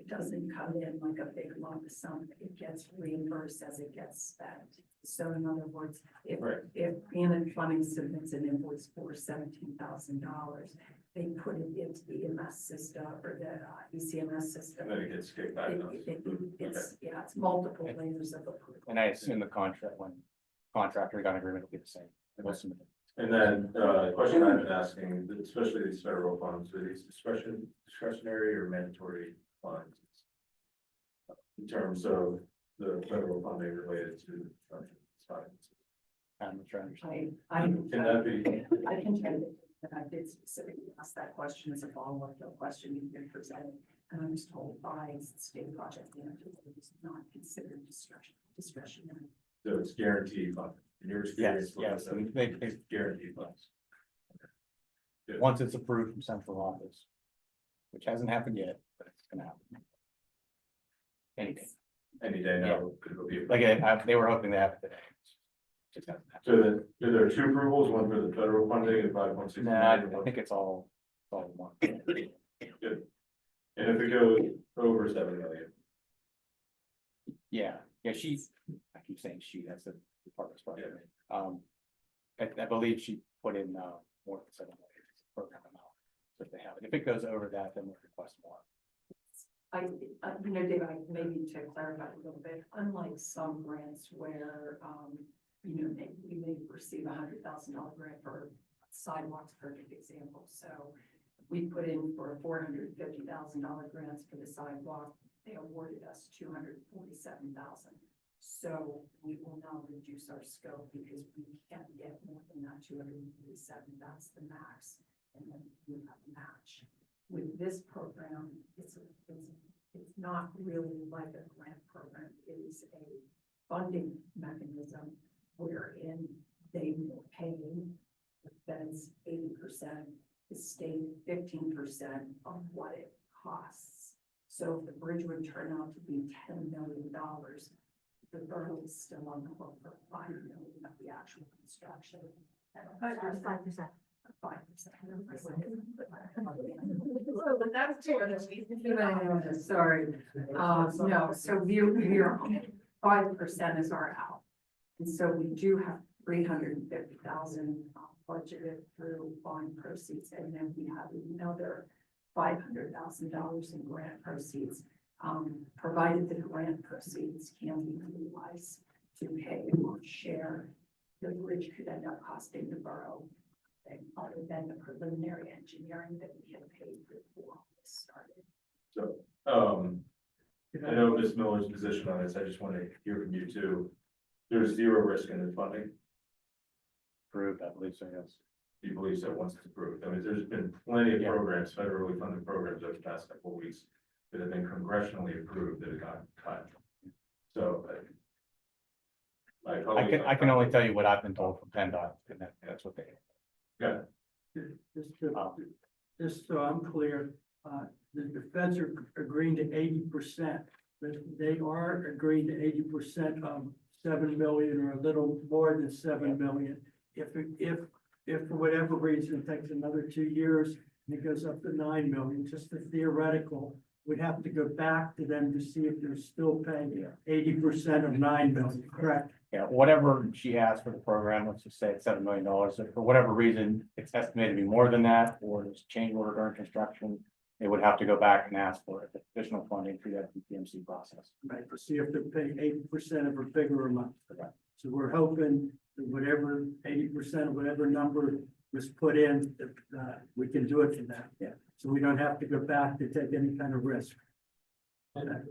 doesn't come in like a big lump sum. It gets reimbursed as it gets spent. So in other words, Right. if Bannon Plumbing submits an invoice for $17,000, they put it into the EMS system or the ECMS system. And then it gets kicked back. to us. It's multiple layers of approval. And I assume the contract, when contractor got agreement will be the same. They will submit it. And then, the question I've been asking, especially these federal funds, are these discretionary or mandatory funds? In terms of the federal funding related to construction sites. I'm not sure I understand. Can that be? I can tell you that I did specifically ask that question as a follow-up to a question you've been presented. And I was told by state project manager that it was not considered discretionary. So it's guaranteed funding. In your experience. Yes, it's guaranteed funds. Once it's approved from central office, which hasn't happened yet, but it's gonna happen. Any day. Any day now, it will be. Like, they were hoping to have it today. Just hasn't happened. So then, there are two approvals, one for the federal funding and 5.6. Nah, I think it's all one. Good. And if it goes over 7 million, Yeah, I keep saying she, that's the department's project. I believe she put in, more than 7 million program amount. So if they have it, if it goes over that, then we'll request more. Dave, maybe to clarify a little bit, unlike some grants where, we may receive $100,000 grant for sidewalks, perfect example. So we put in for $450,000 grants for the sidewalk. They awarded us $247,000. So we will now reduce our scope because we can't get more than that 247. That's the max. And then we have a match. With this program, it's not really like a grant program. It is a funding mechanism wherein they will pay the feds 80%, the state 15% of what it costs. So if the bridge would turn out to be $10 million, the borough is still on the hook for $5 million of the actual construction. 5%. 5%. But that's two of those. Sorry, no, so we're 5% is our out. And so we do have 350,000 budgeted through bond proceeds, and then we have another $500,000 in grant proceeds. Provided the grant proceeds can be utilized to pay or share, the bridge could end up costing the borough, other than the preliminary engineering that we had paid before this started. so, I know Ms. Miller's position on this, I just want to hear from you too. There's zero risk in the funding. Approved, I believe so, yes. Do you believe so once it's approved? I mean, there's been plenty of programs, federally funded programs over the past couple of weeks that have been congressionally approved that have gotten cut. So. I can only tell you what I've been told from PennDOT, and that's what they. Yeah. Just so I'm clear, the feds are agreeing to 80%, but they are agreeing to 80% of 7 million or a little more than 7 million. If for whatever reason it takes another 2 years and it goes up to 9 million, just a theoretical, we'd have to go back to them to see if they're still paying 80% of 9 million, correct? Yeah, whatever she asked for the program, let's just say it's $7 million. If for whatever reason, it's estimated to be more than that, or there's a change order during construction, they would have to go back and ask for additional funding through that PMC process. Right, to see if they're paying 80% of a bigger amount. So we're hoping that whatever 80% of whatever number was put in, that we can do it for that. Yeah. So we don't have to go back to take any kind of risk.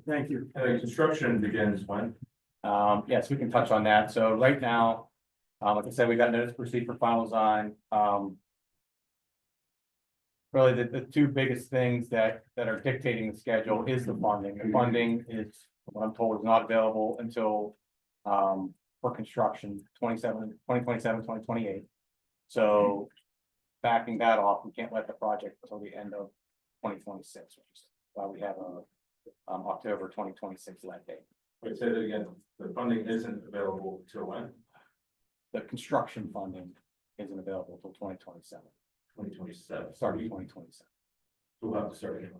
Thank you. Construction begins when? Yes, we can touch on that. So right now, like I said, we got notice to proceed for final design. Really, the two biggest things that are dictating the schedule is the funding. The funding is, what I'm told, is not available until for construction 2027, 2028. So backing that off, we can't let the project until the end of 2026, which is why we have a October 2026 let date. Wait, say that again, the funding isn't available till when? The construction funding isn't available until 2027. 2027. Starting 2027. We'll have to start in.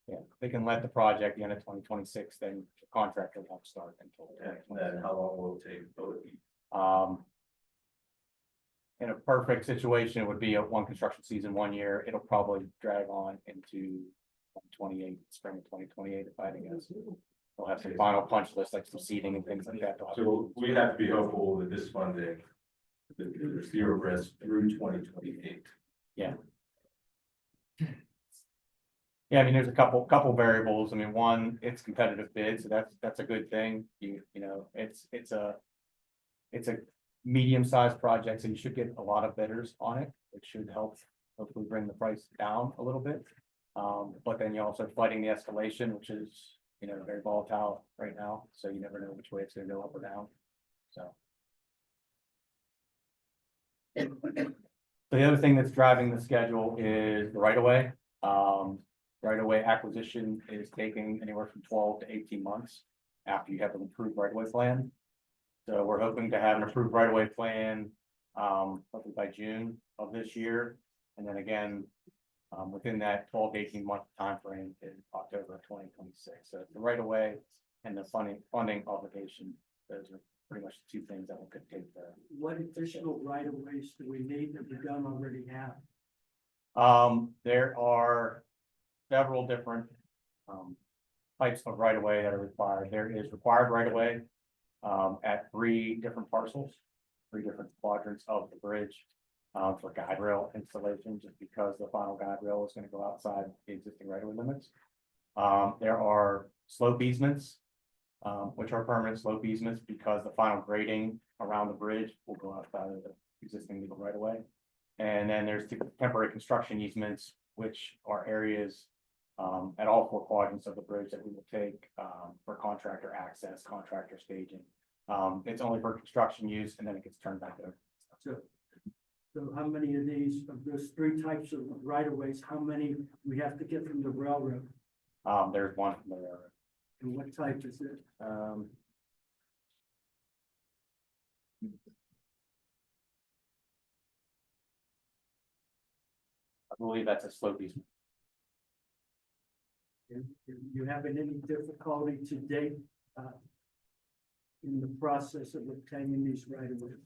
Yeah, they can let the project the end of 2026, then the contractor won't start until. Then how long will it take? In a perfect situation, it would be a one construction season, 1 year. It'll probably drag on into 2028, spring of 2028, if I had to guess. We'll have some final punch lists, like some seating and things like that. So we have to be hopeful that this funding, that there's zero risk through 2028. Yeah. Yeah, I mean, there's a couple variables. I mean, one, it's competitive bid, so that's a good thing. You know, it's a medium-sized project, so you should get a lot of bidders on it. It should help hopefully bring the price down a little bit. But then you're also fighting the escalation, which is, you know, very volatile right now. So you never know which way it's gonna go, up or down. So. The other thing that's driving the schedule is the right of way. Right of way acquisition is taking anywhere from 12 to 18 months after you have an approved right of way plan. So we're hoping to have an approved right of way plan, hopefully by June of this year. And then again, within that 12 to 18 month timeframe in October of 2026. So the right of way and the funding obligation, those are pretty much the two things that will dictate the. What additional right of ways do we need that we don't already have? There are several different types of right of way that are required. There is required right of way at 3 different parcels, 3 different quadrants of the bridge for guide rail installation, just because the final guide rail is going to go outside the existing right of way limits. There are slope easements, which are permanent slope easements because the final grading around the bridge will go outside of the existing legal right of way. And then there's temporary construction easements, which are areas at all 4 quadrants of the bridge that we will take for contractor access, contractor staging. It's only for construction use, and then it gets turned back over. So how many of those 3 types of right of ways, how many we have to get from the railroad? There's one from the railroad. And what type is it? I believe that's a slope easement. You having any difficulty to date in the process of obtaining these right of ways?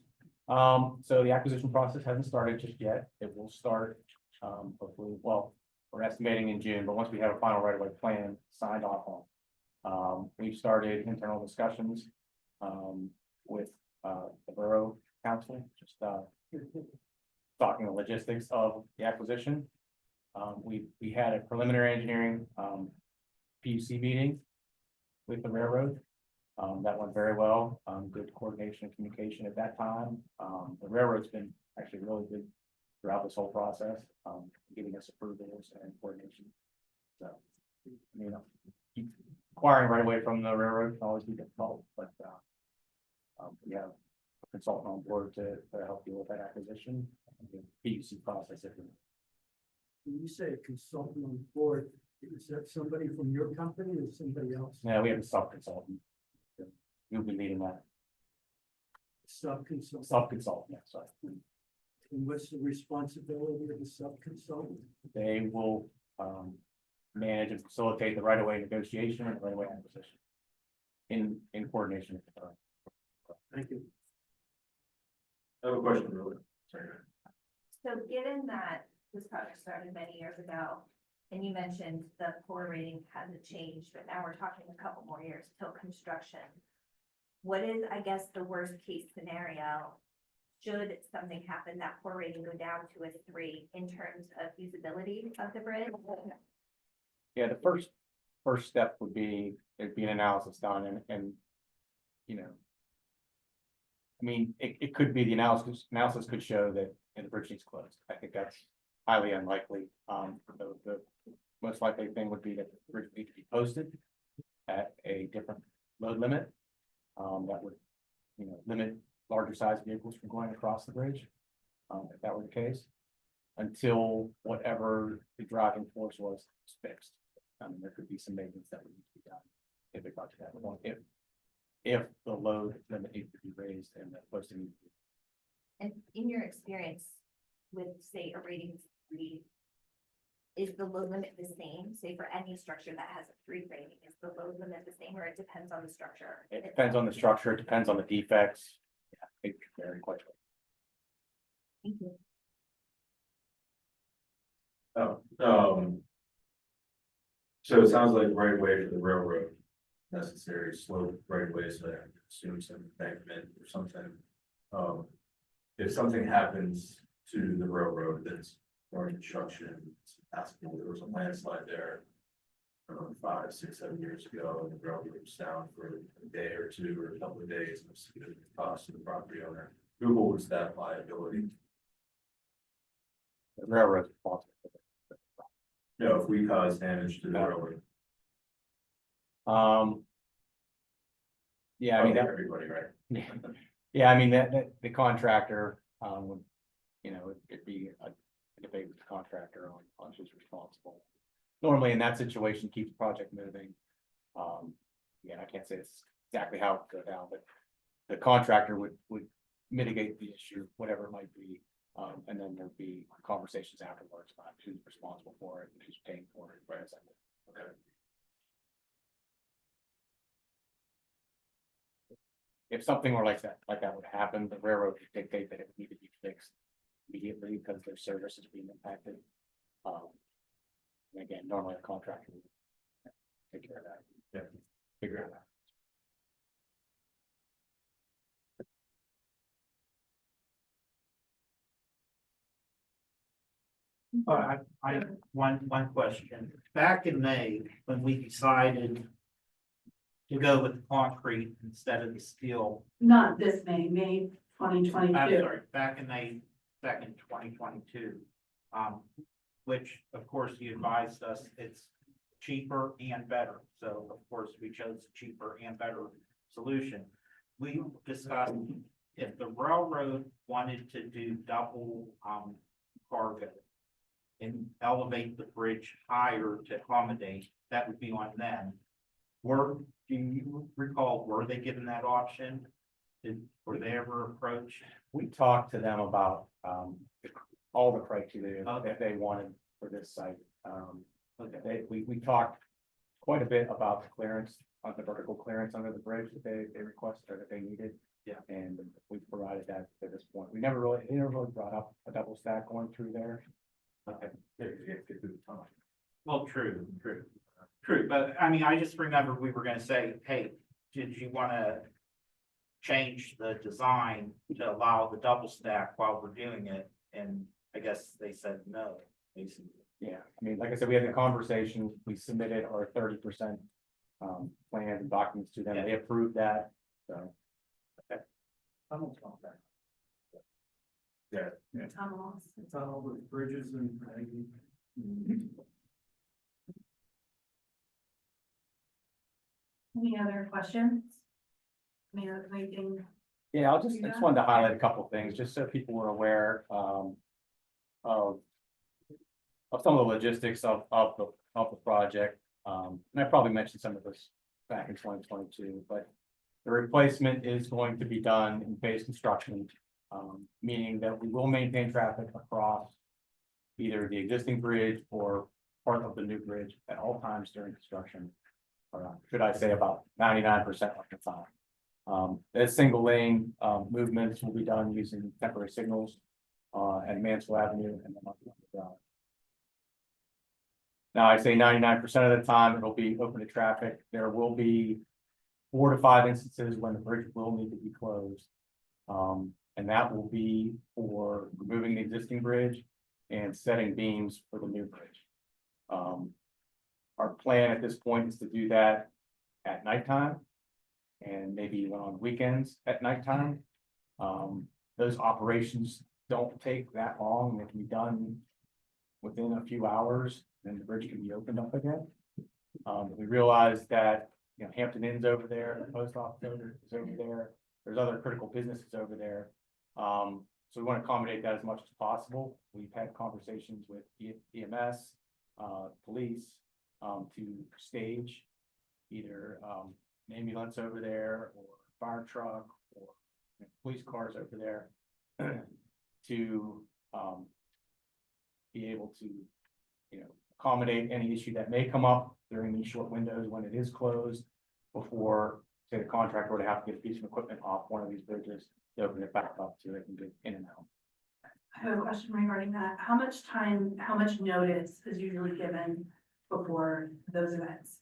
So the acquisition process hasn't started just yet. It will start, hopefully, well, we're estimating in June, but once we have a final right of way plan signed off on, we've started internal discussions, with, the Borough Council, just, talking the logistics of the acquisition. We had a preliminary engineering, PUC meeting with the railroad. That went very well, good coordination and communication at that time. The railroad's been actually really good throughout this whole process, giving us approvals and coordination. So, you know, acquiring right away from the railroad can always be difficult, but we have a consultant on board to help deal with that acquisition. The PUC process. When you say a consultant on board, Is that somebody from your company or somebody else? Yeah, we have a sub-consultant. You'll be leading that, Sub-consultant? sub-consultant, yeah, sorry. And what's the responsibility of the sub-consultant? They will, manage and facilitate the right-of-way negotiation and right-of-way acquisition. In coordination with the borough. Thank you. I have a question, really. Sorry. So given that this project started many years ago, and you mentioned the core rating hasn't changed, but now we're talking a couple more years till construction. What is, I guess, the worst case scenario? Should something happen, that core rating go down to a 3 in terms of feasibility of the bridge? Yeah, the first step would be, it'd be an analysis done and, you know. I mean, it could be the analysis could show that the bridge needs closed. I think that's highly unlikely. The most likely thing would be that the bridge needs to be posted at a different load limit. That would, you know, limit larger size vehicles from going across the bridge, if that were the case. Until whatever the driving force was fixed. There could be some maintenance that would need to be done if it got to that point, if the load limit needs to be raised and the posting needs to be. And in your experience with, say, a rating 3, is the load limit the same? Say for any structure that has a 3 rating, is the load limit the same, or it depends on the structure? It depends on the structure, it depends on the defects. Yeah, it could vary quite a bit. Thank you. So it sounds like right way for the railroad, necessary slope right away, so I assume some embankment or something. If something happens to the railroad that's during construction, it's possible there was a landslide there. 5, 6, 7 years ago, and the railroad was down for a day or two or a couple of days, and it's significant cost to the property owner. Who holds that liability? The railroad's responsible. No, if we cause damage to the railroad. Yeah, I mean, that, Everybody, right? yeah, I mean, that the contractor, would, you know, it'd be a debate with the contractor on who's responsible. Normally in that situation, keep the project moving. Yeah, I can't say it's exactly how it would go down, but the contractor would mitigate the issue, whatever it might be. And then there'd be conversations afterwards about who's responsible for it, and who's paying for it, right? Okay. If something were like that would happen, the railroad could dictate that it would need to be fixed immediately because their service is being impacted. And again, normally a contractor would take care of that. Yeah, figure it out. One question. Back in May, when we decided to go with concrete instead of the steel, Not this May 2022. I'm sorry, back in May 2nd, 2022. Which of course you advised us it's cheaper and better. So of course we chose the cheaper and better solution. We discussed if the railroad wanted to do double cargo and elevate the bridge higher to accommodate, that would be on them. Do you recall, were they given that option? Were they ever approached? We talked to them about all the criteria that they wanted for this site. We talked quite a bit about the clearance, on the vertical clearance under the bridge that they requested or that they needed. Yeah. And we provided that to this point. They never really brought up a double stack going through there. Okay. Well, true, but I mean, I just remember we were gonna say, hey, did you wanna change the design to allow the double stack while we're doing it? And I guess they said no, basically. Yeah, I mean, like I said, we had the conversation, we submitted our 30% plans and documents to them, they approved that, so. Okay. Yeah. Tunnels. It's all with bridges and. Any other questions? Any other anything? Yeah, I just wanted to highlight a couple of things, just so people were aware, of some of the logistics of the project. And I probably mentioned some of this back in 2022, but the replacement is going to be done in phase construction, meaning that we will maintain traffic across either the existing bridge or part of the new bridge at all times during construction. Should I say about 99% of the time. As single lane movements will be done using temporary signals at Mansell Avenue and then up the drive. Now, I say 99% of the time it'll be open to traffic. There will be 4 to 5 instances when the bridge will need to be closed. And that will be for removing the existing bridge and setting beams for the new bridge. Our plan at this point is to do that at nighttime and maybe even on weekends at nighttime. Those operations don't take that long. They can be done within a few hours, and the bridge can be opened up again. We realize that, you know, Hampton Inn's over there, the post office is over there. There's other critical businesses over there. So we want to accommodate that as much as possible. We've had conversations with EMS, police, to stage either an ambulance over there or a fire truck or police cars over there to be able to, you know, accommodate any issue that may come up during these short windows when it is closed before, say, the contractor were to have to get a piece of equipment off one of these bridges to open it back up so they can get in and out. I have a question regarding that. How much time, how much notice is usually given before those events?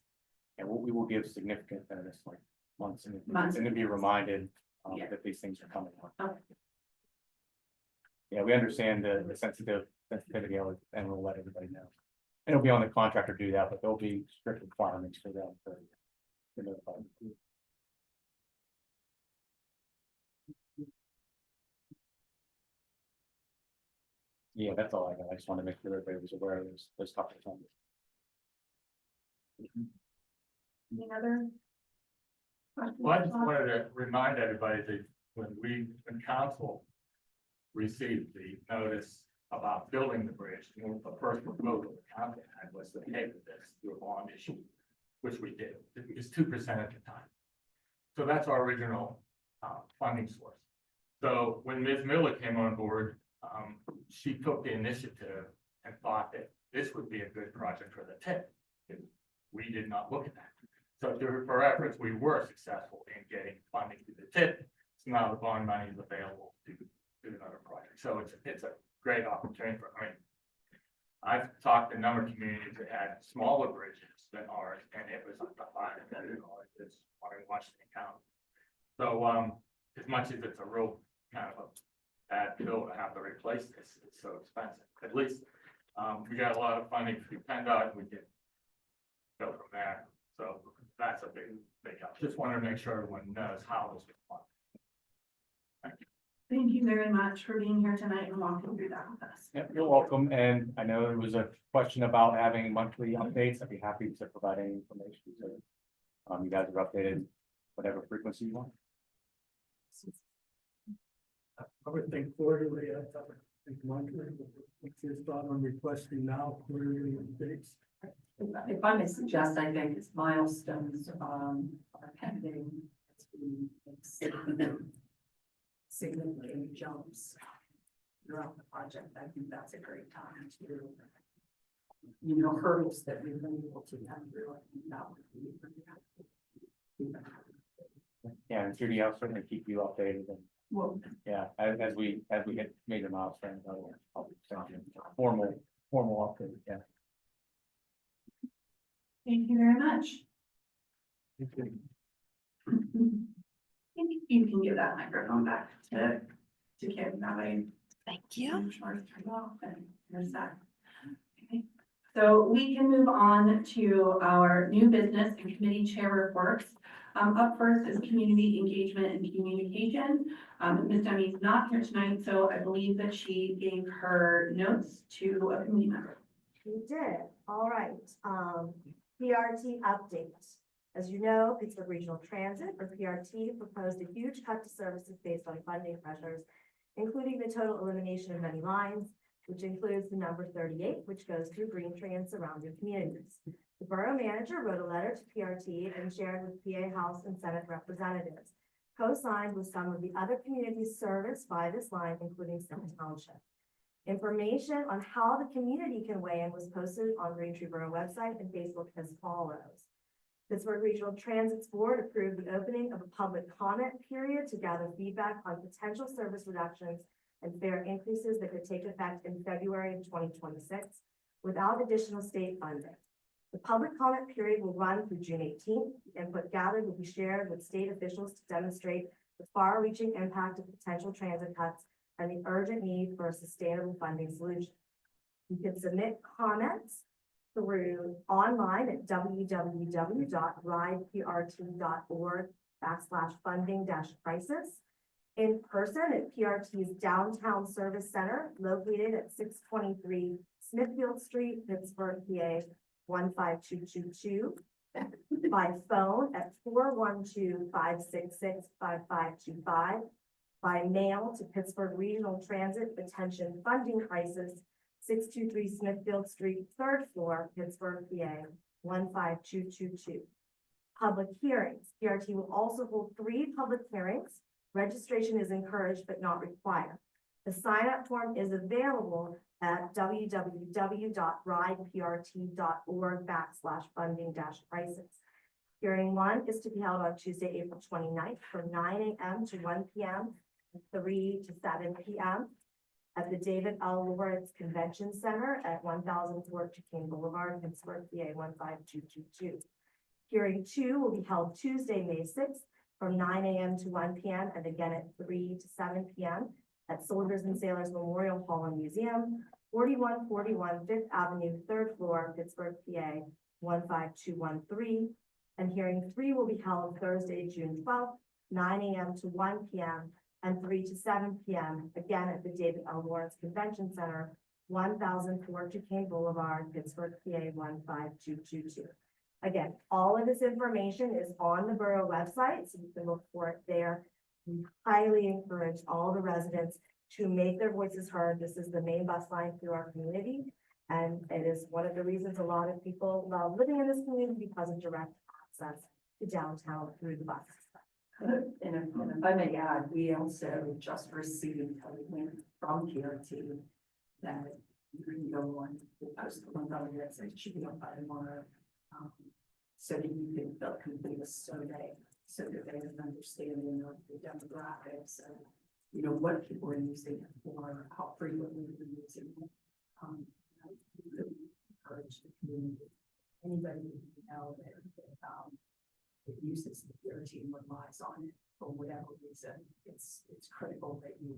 And we will give significant notice, like months Months. and to be reminded Yeah. that these things are coming up. Okay. Yeah, we understand the sensitivity of it, and we'll let everybody know. And it'll be on the contractor to do that, but there'll be strict requirements for them to notify. Yeah, that's all I got. I just want to make sure everybody was aware of those topics. Any other? questions? Well, I just wanted to remind everybody that when council received the notice about building the bridge, the first proposal the council had was to pay for this through a bond issue, which we did. It was 2% at the time. So that's our original funding source. So when Ms. Miller came on board, she took the initiative and thought that this would be a good project for the tip. We did not look at that. So through her efforts, we were successful in getting funding through the tip. So now the bond money is available to do another project. So it's a great opportunity for, I mean, I've talked to a number of communities that had smaller bridges than ours, and it was like $5 million. It's in Washington County. So as much as it's a real kind of a bad pill to have to replace this, it's so expensive. At least we got a lot of funding through PennDOT, we can go from there. So that's a big help. Just wanted to make sure everyone knows how this is funded. Thank you. Thank you very much for being here tonight and walking through that with us. Yep, you're welcome. And I know there was a question about having monthly updates. I'd be happy to provide any information. So you guys are updated whatever frequency you want. I would think quarterly, I think monthly, what's your thought on requesting now quarterly updates? If I may suggest, I think it's milestones, are pending. Significant jumps throughout the project. I think that's a great time to, hurdles that we've been able to get through. That would be Yeah, and Judy, I'll certainly keep you updated. And well, yeah, as we hit major milestones, I'll send you a formal update. Yeah. Thank you very much. You can give that microphone back to Kim, that way. Thank you. I'm sure it's turned off and there's that. Okay. So we can move on to our new business and committee chair reports. Up first is community engagement and communication. Ms. Demi's not here tonight, so I believe that she gave her notes to a committee member. We did, all right. PRT update. As you know, Pittsburgh Regional Transit, or PRT, proposed a huge cut to services based on funding pressures, including the total elimination of many lines, which includes the number 38, which goes through Green Tree and surrounding communities. The borough manager wrote a letter to PRT and shared with PA House and Senate representatives, co-signed with some of the other communities serviced by this line, including Center Township. Information on how the community can weigh in was posted on Green Tree Borough website and Facebook as follows. Pittsburgh Regional Transit's Board approved the opening of a public comment period to gather feedback on potential service reductions and fare increases that could take effect in February of 2026 without additional state funding. The public comment period will run through June 18th. Input gathered will be shared with state officials to demonstrate the far-reaching impact of potential transit cuts and the urgent need for a sustainable funding solution. You can submit comments through online at www.rideprt.org/funding-crisis, in person at PRT's Downtown Service Center located at 623 Smithfield Street, Pittsburgh, PA 15222, by phone at 412-566-5525, by mail to Pittsburgh Regional Transit Attention Funding Crisis, 623 Smithfield Street, 3rd floor, Pittsburgh, PA 15222. Public hearings. PRT will also hold 3 public hearings. Registration is encouraged but not required. The sign-up form is available at www.rideprt.org/funding-crisis. Hearing 1 is to be held on Tuesday, April 29th from 9 a.m. to 1 p.m. and 3 to 7 p.m. at the David L. Lawrence Convention Center at 1000 Fort Duquesne Boulevard, Pittsburgh, PA 15222. Hearing 2 will be held Tuesday, May 6th from 9 a.m. to 1 p.m. and again at 3 to 7 p.m. at Soldiers and Sailors Memorial Hall and Museum, 4141 5th Avenue, 3rd floor, Pittsburgh, PA 15213. And hearing 3 will be held Thursday, June 12th, 9 a.m. to 1 p.m. and 3 to 7 p.m. again at the David L. Lawrence Convention Center, 1000 Fort Duquesne Boulevard, Pittsburgh, PA 15222. Again, all of this information is on the borough website, so you can look for it there. We highly encourage all the residents to make their voices heard. This is the main bus line through our community, and it is one of the reasons a lot of people love living in this community because of direct access to downtown through the bus. And if I may add, we also just received a link from PRT that you can go on, post the link on the website, should be up by tomorrow. So that you can complete a survey so that they have an understanding of the demographics and, you know, what people are using it for, how frequently they're using it. We really encourage the community, anybody who know that uses the PRT and relies on it for whatever reason, it's critical that you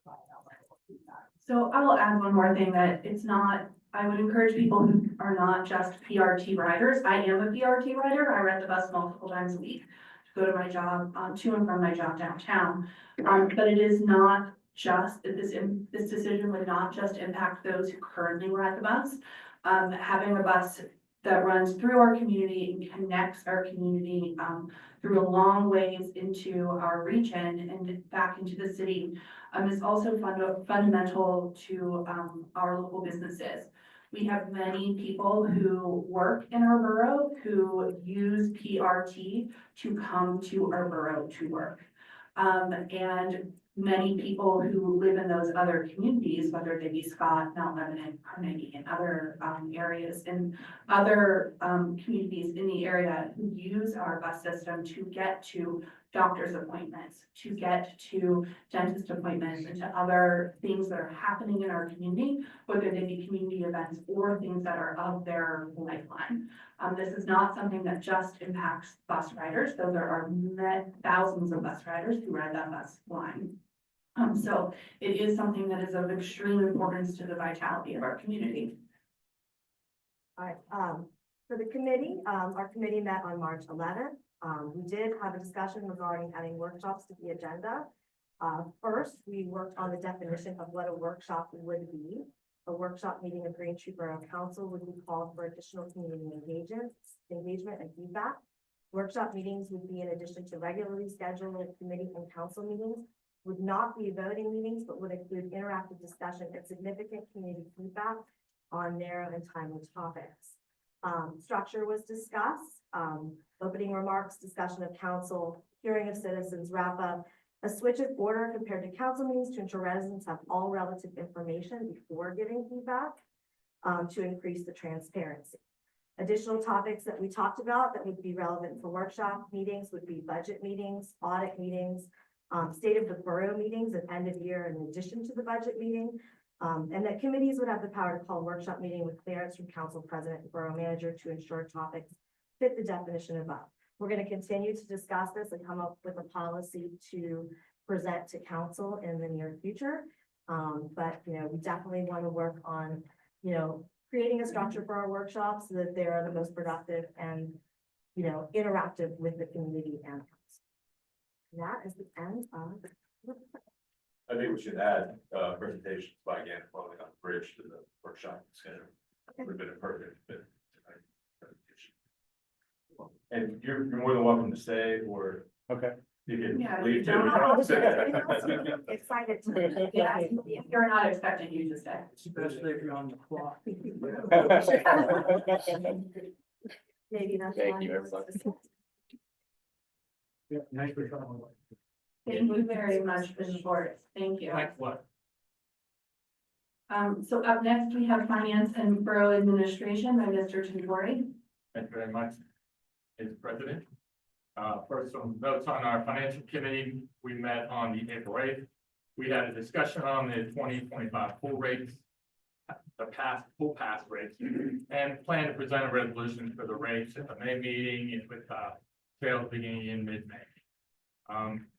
provide that level of feedback. So I will add one more thing, that it's not, I would encourage people who are not just PRT riders. I am a PRT rider. I ride the bus multiple times a week to go to my job, to and from my job downtown. But it is not just, this decision would not just impact those who currently ride the bus. Having a bus that runs through our community and connects our community through a long ways into our region and back into the city is also fundamental to our local businesses. We have many people who work in our borough who use PRT to come to our borough to work. And many people who live in those other communities, whether they be Scott, Mount Lebanon, Carnegie, and other areas, and other communities in the area who use our bus system to get to doctor's appointments, to get to dentist appointments, and to other things that are happening in our community, whether they be community events or things that are of their lifeline. This is not something that just impacts bus riders, though there are thousands of bus riders who ride that bus line. So it is something that is of extreme importance to the vitality of our community. All right, for the committee, our committee met on March 11th. We did have a discussion regarding adding workshops to the agenda. First, we worked on the definition of what a workshop would be. A workshop meeting of Green Tree Borough Council would be called for additional community engagement and feedback. Workshop meetings would be in addition to regularly scheduled committee and council meetings would not be voting meetings, but would include interactive discussion and significant community feedback on narrow and timely topics. Structure was discussed, opening remarks, discussion of council, hearing of citizens, wrap up, a switch of order compared to council meetings to ensure residents have all relative information before giving feedback, to increase the transparency. Additional topics that we talked about that would be relevant for workshop meetings would be budget meetings, audit meetings, state of the borough meetings at end of year in addition to the budget meeting. And that committees would have the power to call a workshop meeting with clearance from council president and borough manager to ensure topics fit the definition above. We're going to continue to discuss this and come up with a policy to present to council in the near future. But, you know, we definitely want to work on, you know, creating a structure for our workshops so that they are the most productive and, you know, interactive with the community and council. That is the end of. I think we should add, presentations by again, following on the bridge to the workshop schedule. Would have been a perfect fit tonight. And you're more than welcome to stay, or Okay. you can Yeah, leave too. Excited. Yeah, you're not expecting you to stay. Especially if you're on the clock. Maybe that's. Thank why you, it was everybody. discussed. Yeah, nice for coming. Thank you very much, Mr. Schwartz. Thank you. Thanks a lot. So up next, we have Finance and Borough Administration by Mr. Tintori. Thank you very much, Mr. President. First, some notes on our financial committee. We met on the April 8th. We had a discussion on the 2025 pool rates, the pool pass rates, and plan to present a resolution for the rates at the May meeting and with sales beginning in mid-May.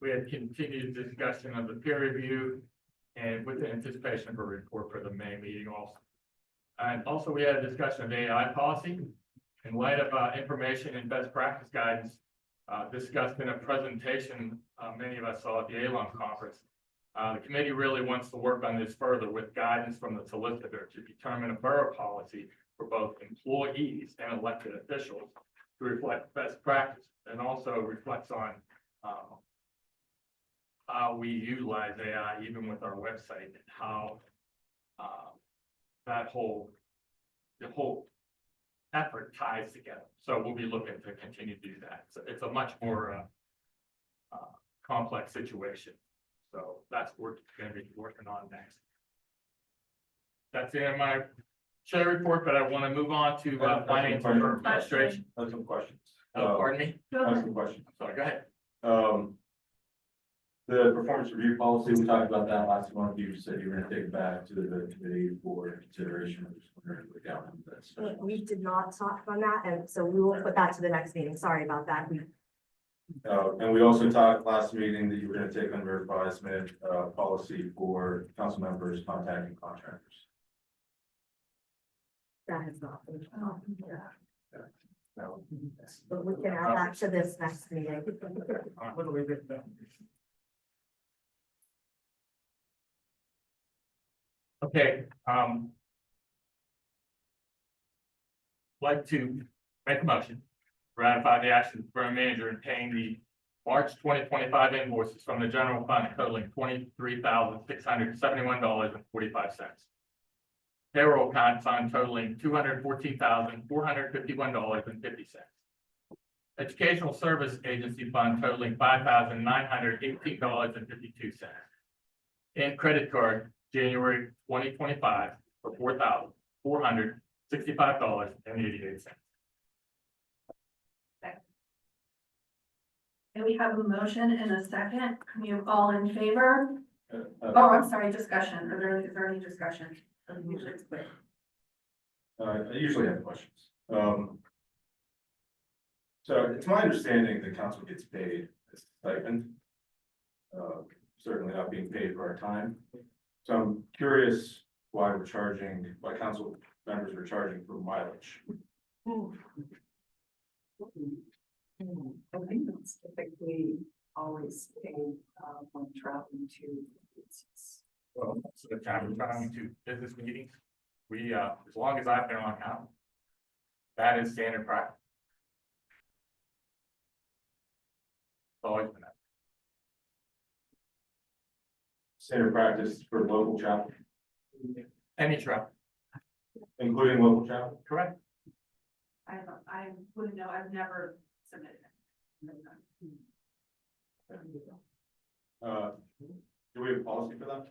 We had continued discussion of the peer review and with the anticipation of a report for the May meeting also. And also we had a discussion of AI policy in light of information and best practice guidance discussed in a presentation many of us saw at the ALOM conference. The committee really wants to work on this further with guidance from the solicitor to determine a borough policy for both employees and elected officials to reflect best practice and also reflects on how we utilize AI even with our website and how the whole effort ties together. So we'll be looking to continue to do that. So it's a much more complex situation. So that's what we're going to be working on next. That's it in my chair report, but I want to move on to finance and administration. I have some questions. Pardon me? I have some questions. Sorry, go ahead. The performance review policy, we talked about that last month. You said you were gonna take it back to the committee for consideration. I'm just wondering what down on that. We did not talk on that, and so we will put that to the next meeting. Sorry about that. And we also talked last meeting that you were gonna take under advisement, policy for council members contacting contractors. That has not been. No. But we can add that to this next meeting. What do we get done? Okay, like to make a motion, ratify the action of the borough manager in paying the March 2025 invoices from the general fund totaling $23,671.45. Payroll consigned totaling $214,451.50. Educational service agency fund totaling $5,918.52. And credit card January 2025 for $4,465.88. And we have a motion and a second. We have all in favor? Oh, I'm sorry, discussion. Is there any discussion? Usually it's quick. I usually have questions. So it's my understanding the council gets paid a stipend. Certainly not being paid for our time. So I'm curious why council members are charging for mileage. I think that's typically always paid when traveling to. Well, so the time we're traveling to business meetings, we, as long as I've been on council, that is standard practice. It's always been that. standard practice for local chapel, Any travel, including local chapel? correct? I wouldn't know, I've never submitted it. Do we have a policy for that?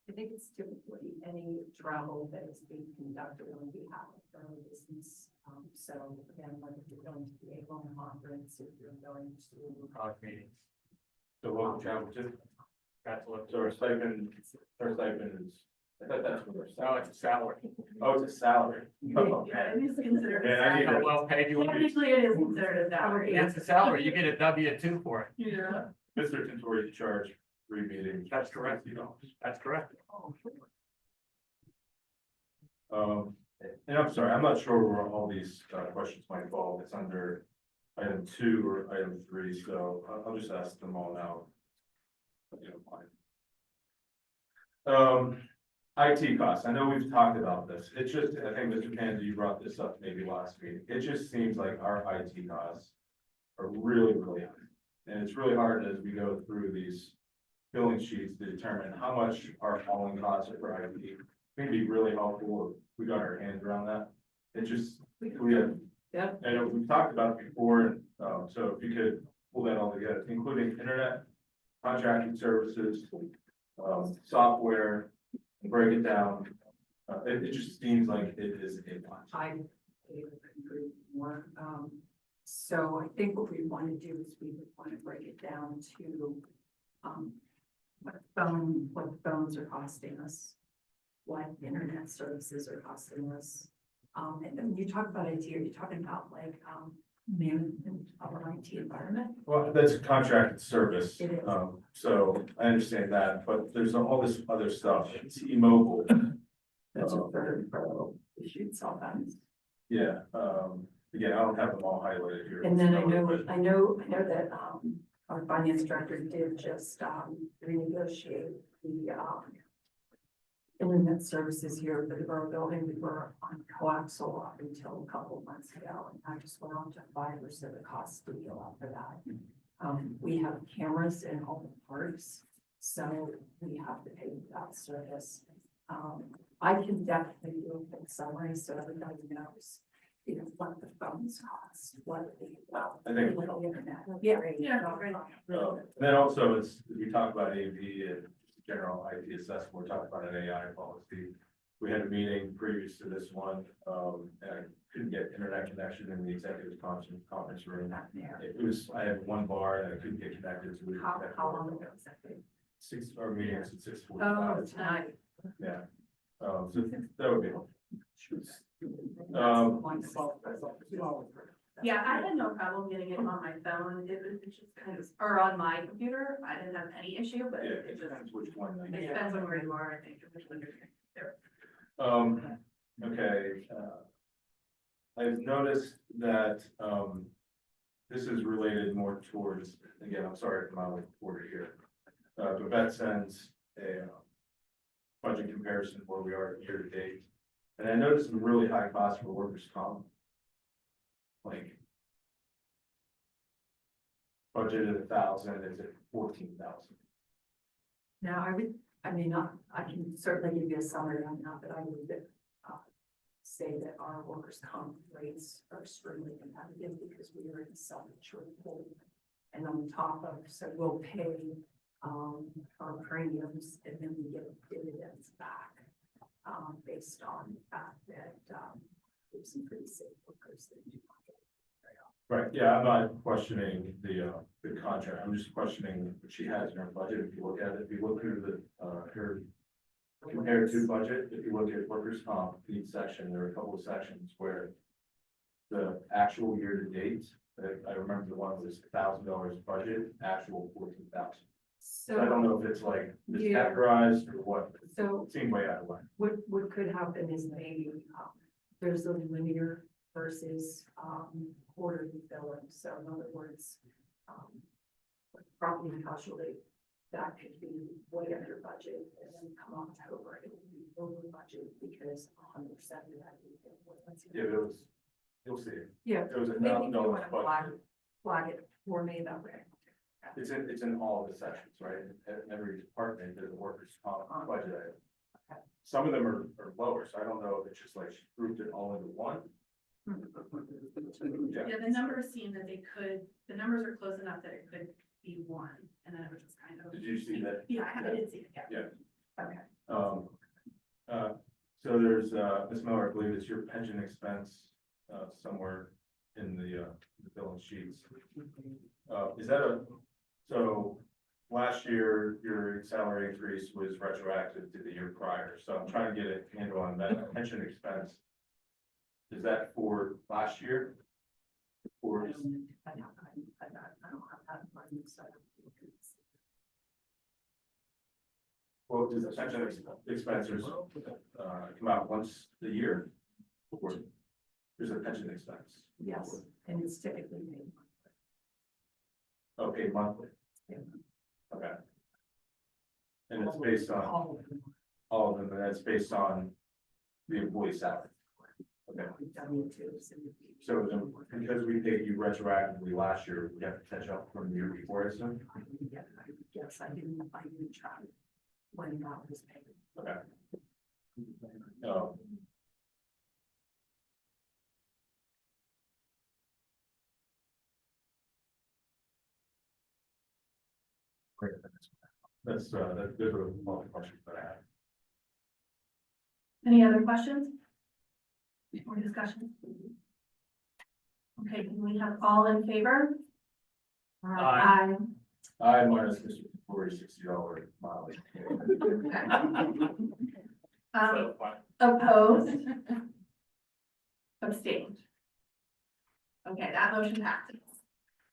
I think it's typically any travel that is being conducted on behalf of their own business. So again, whether you're going to the Avon conference, if you're going to. Meetings. So local chapel too? That's what. So our stipend is, I thought that's what No, it's a salary. oh, it's a salary. Oh, Yeah, it is considered Man, a I need salary. to- Well paid you want to be. Technically, it is considered a salary, yes. It's a salary, you get a W-2 for it. Yeah. Mr. Tintori charge 3 meetings. That's correct. $60. That's correct. And I'm sorry, I'm not sure where all these questions might fall. It's under item 2 or item 3, so I'll just ask them all now. If you don't mind. IT costs, I know we've talked about this. It's just, I think Mr. Panza, you brought this up maybe last meeting. It just seems like our IT costs are really, really high. And it's really hard as we go through these billing sheets to determine how much our falling costs are for IT. I think it'd be really helpful if we got our hands around that. It just, we have, Yeah. I know we've talked about it before, and so if you could pull that all together, including internet, contracting services, software, break it down. It just seems like it is a lot. I agree more. So I think what we want to do is we would want to break it down to what phones are costing us, what internet services are costing us. And then when you talk about IT, are you talking about like management of our IT environment? Well, that's a contracted service. It is. So I understand that, but there's all this other stuff, T-Mobile. That's a third issue, cell phones. Yeah, again, I don't have them all highlighted here. And then I know that, our finance director did just, renegotiate the, internet services here for the borough building. We were on coaxial up until a couple of months ago, and I just went on to fiber, so the cost to deal out for that. We have cameras in all the parks, so we have to pay for that service. I can definitely do a quick summary so everybody knows, you know, what the phones cost, what the, I think- what the internet. Yeah. And then also, as we talk about AV and general IT assessment, we're talking about an AI policy. We had a meeting previous to this one, and I couldn't get internet connection in the executive conference room. It was, I had one bar and I couldn't get connected to it. How long ago was that? Our meetings at 6:45. Oh, tonight. Yeah, so that would be helpful. Yeah, I had no problem getting it on my phone, it was just kind of, or on my computer, I didn't have any issue, but Yeah, it it just, depends which one. it depends on where you are, I think. Which one you're there. Okay, I've noticed that, this is related more towards, again, I'm sorry if I'm out of order here. But that sends a budget comparison where we are year to date. And I noticed some really high costs for workers' comp. Like. Budgeted 1,000, it's at 14,000. Now, I can certainly give you a summary on that, but I would say that our workers' comp rates are extremely competitive because we are in self-insured pool. And on top of, so we'll pay our premiums and then we get dividends back based on the fact that there's some pretty safe workers that do not get very often. Right, yeah, I'm not questioning the contract, I'm just questioning what she has in her budget. If you look at it, if you look through the, her compared to budget, if you look at workers' comp, each section, there are a couple of sections where the actual year to date, I remember the one was $1,000 budget, actual 14,000. So I don't know if it's like miscategorized or what. So It seemed way out of line. what could happen is maybe there's a linear versus quarterly billing. So in other words, like property and casualty, that could be way under budget, and then come October, it will be over budget because 100% of that. Yeah, but it was, you'll see it. Yeah, It was maybe you $1,000 want to budget. flag it for me that way. It's in all of the sections, right? Every department, there's a workers' comp budget item. Some of them are lower, so I don't know if it's just like she grouped it all into one. Yeah, the numbers seem that the numbers are close enough that it could be one, and then it was just kind of. Did you see that? Yeah, I did see it, yeah. Yeah. Okay. So there's, Ms. Miller, I believe it's your pension expense, somewhere in the billing sheets. Is that so last year, your salary increase was retroactive to the year prior, so I'm trying to get a handle on that pension expense. Is that for last year? Or is, well, does the pension expenses, come out once a year? Or there's a pension expense? Yes, and it's typically paid. Okay, monthly. Okay. And it's based on all of them, and that's based on the employee salary. Okay. So then, because we paid you retroactively last year, we have to catch up from the year before, I assume? Yes, I didn't try when that was paid. Okay. Oh. Great. That's those are all the questions that I have. Any other questions? Or discussion? Okay, can we have all in favor? Aye. I minus Mr. $60 mileage. Opposed? Abstained? Okay, that motion passes.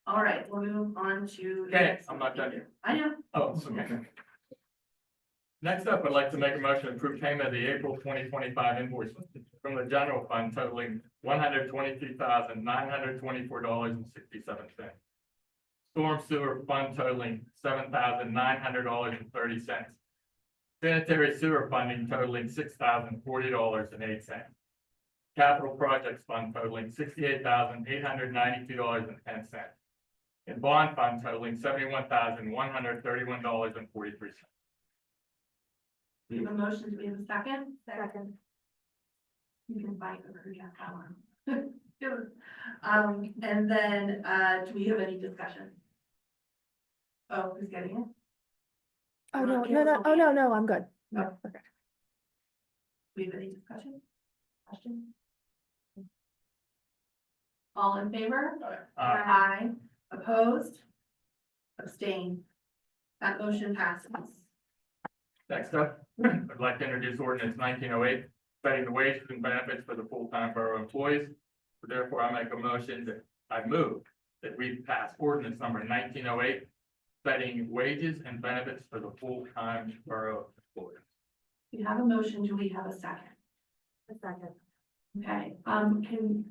All right, we'll move on to. Okay, I'm not done yet. I know. Oh, it's okay. Next up, I'd like to make a motion to approve payment of the April 2025 invoice from the general fund totaling $123,924.67. Storm sewer fund totaling $7,900.30. Sanitary sewer funding totaling $6,040.08. Capital projects fund totaling $68,892.10. And bond fund totaling $71,131.43. We have a motion, do we have a second? Second. You can fight over who has that one. And then, do we have any discussion? Oh, who's getting it? Oh, no, I'm good. No, okay. Do we have any discussion? Question? All in favor? Aye. Opposed? Abstained? That motion passes. Next up, I'd like to introduce ordinance 1908, setting the wages and benefits for the full-time borough employees. Therefore, I make a motion that I move that we pass ordinance number 1908, setting wages and benefits for the full-time borough employees. We have a motion, do we have a second? A second. Okay, can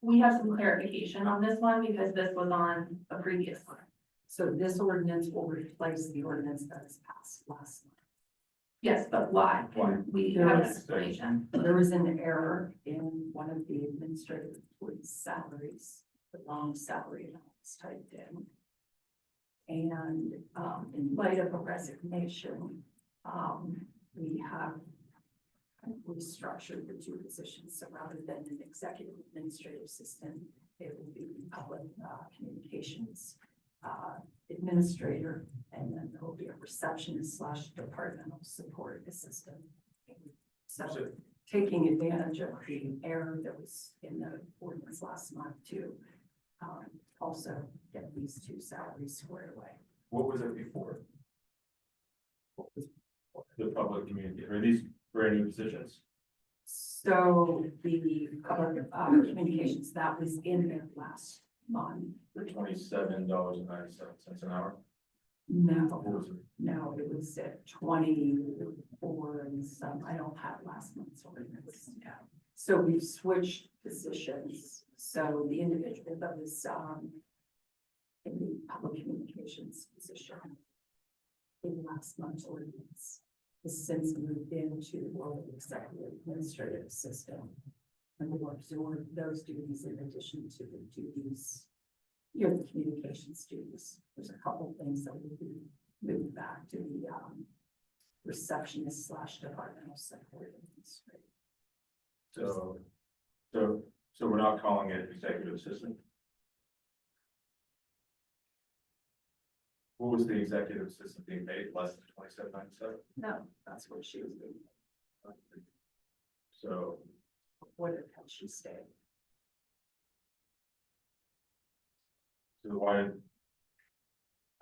we have some clarification on this one because this was on a previous one? So this ordinance will replace the ordinance that was passed last month. Yes, but why? Why? We have an explanation. There was an error in one of the administrative employees' salaries, the wrong salary amount was typed in. And, in light of a resignation, we have restructured the two positions, so rather than an executive administrative assistant, it will be public communications administrator, and then there will be a receptionist / departmental support assistant. So taking advantage of the error that was in the ordinance last month to also get these two salaries squared away. What was it before? The public community, are these brand new positions? So the public communications, that was in there last month. For $27.97 an hour? No, What was it? no, it was at 24 and some, I don't have last month's ordinance. Yeah. So we've switched positions. So the individual that was in the public communications position in last month's ordinance has since moved into the role of executive administrative assistant. And will absorb those duties in addition to the duties You're the communications students. There's a couple of things that will be moved back to the, receptionist / departmental support administrator. So we're not calling it executive assistant? What was the executive assistant being paid, less than 27.97? No, that's what she was doing. So, What had she stayed? so why?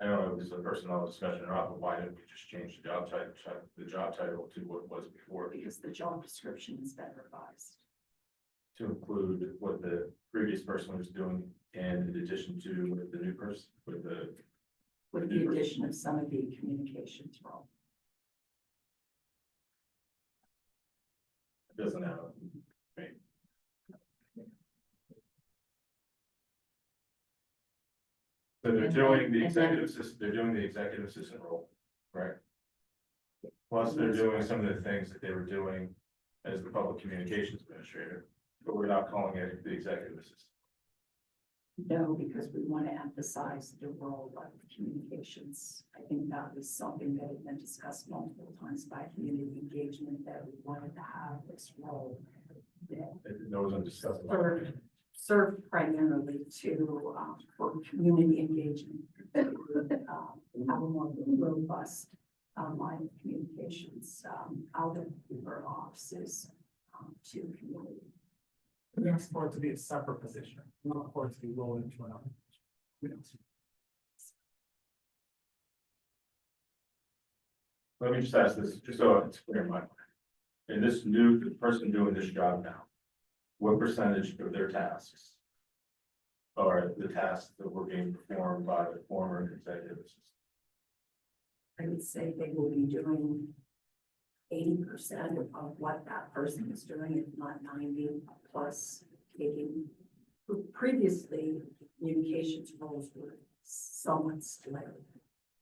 I don't know if this is a personnel discussion or not, but why didn't we just change the job title to what it was before? Because the job description has been revised. To include what the previous person was doing and in addition to with the new person, with the. With the addition of some of the communications role. It doesn't have. So they're doing the executive assistant, they're doing the executive assistant role, right? Plus, they're doing some of the things that they were doing as the public communications administrator, but we're not calling it the executive assistant. No, because we want to emphasize the role of the communications. I think that was something that had been discussed multiple times by community engagement, that we wanted to have this role. That wasn't discussed. Served primarily to, for community engagement. Have a more robust line of communications, out of our offices, to the community. Next for it to be a separate position, not for it to be rolled into another. Let me just ask this, just so it's clear in my mind. And the person doing this job now, what percentage of their tasks are the tasks that were being performed by the former executive assistant? I would say they will be doing 80% of what that person is doing, if not 90 plus, taking. Previously, communications roles were somewhat split.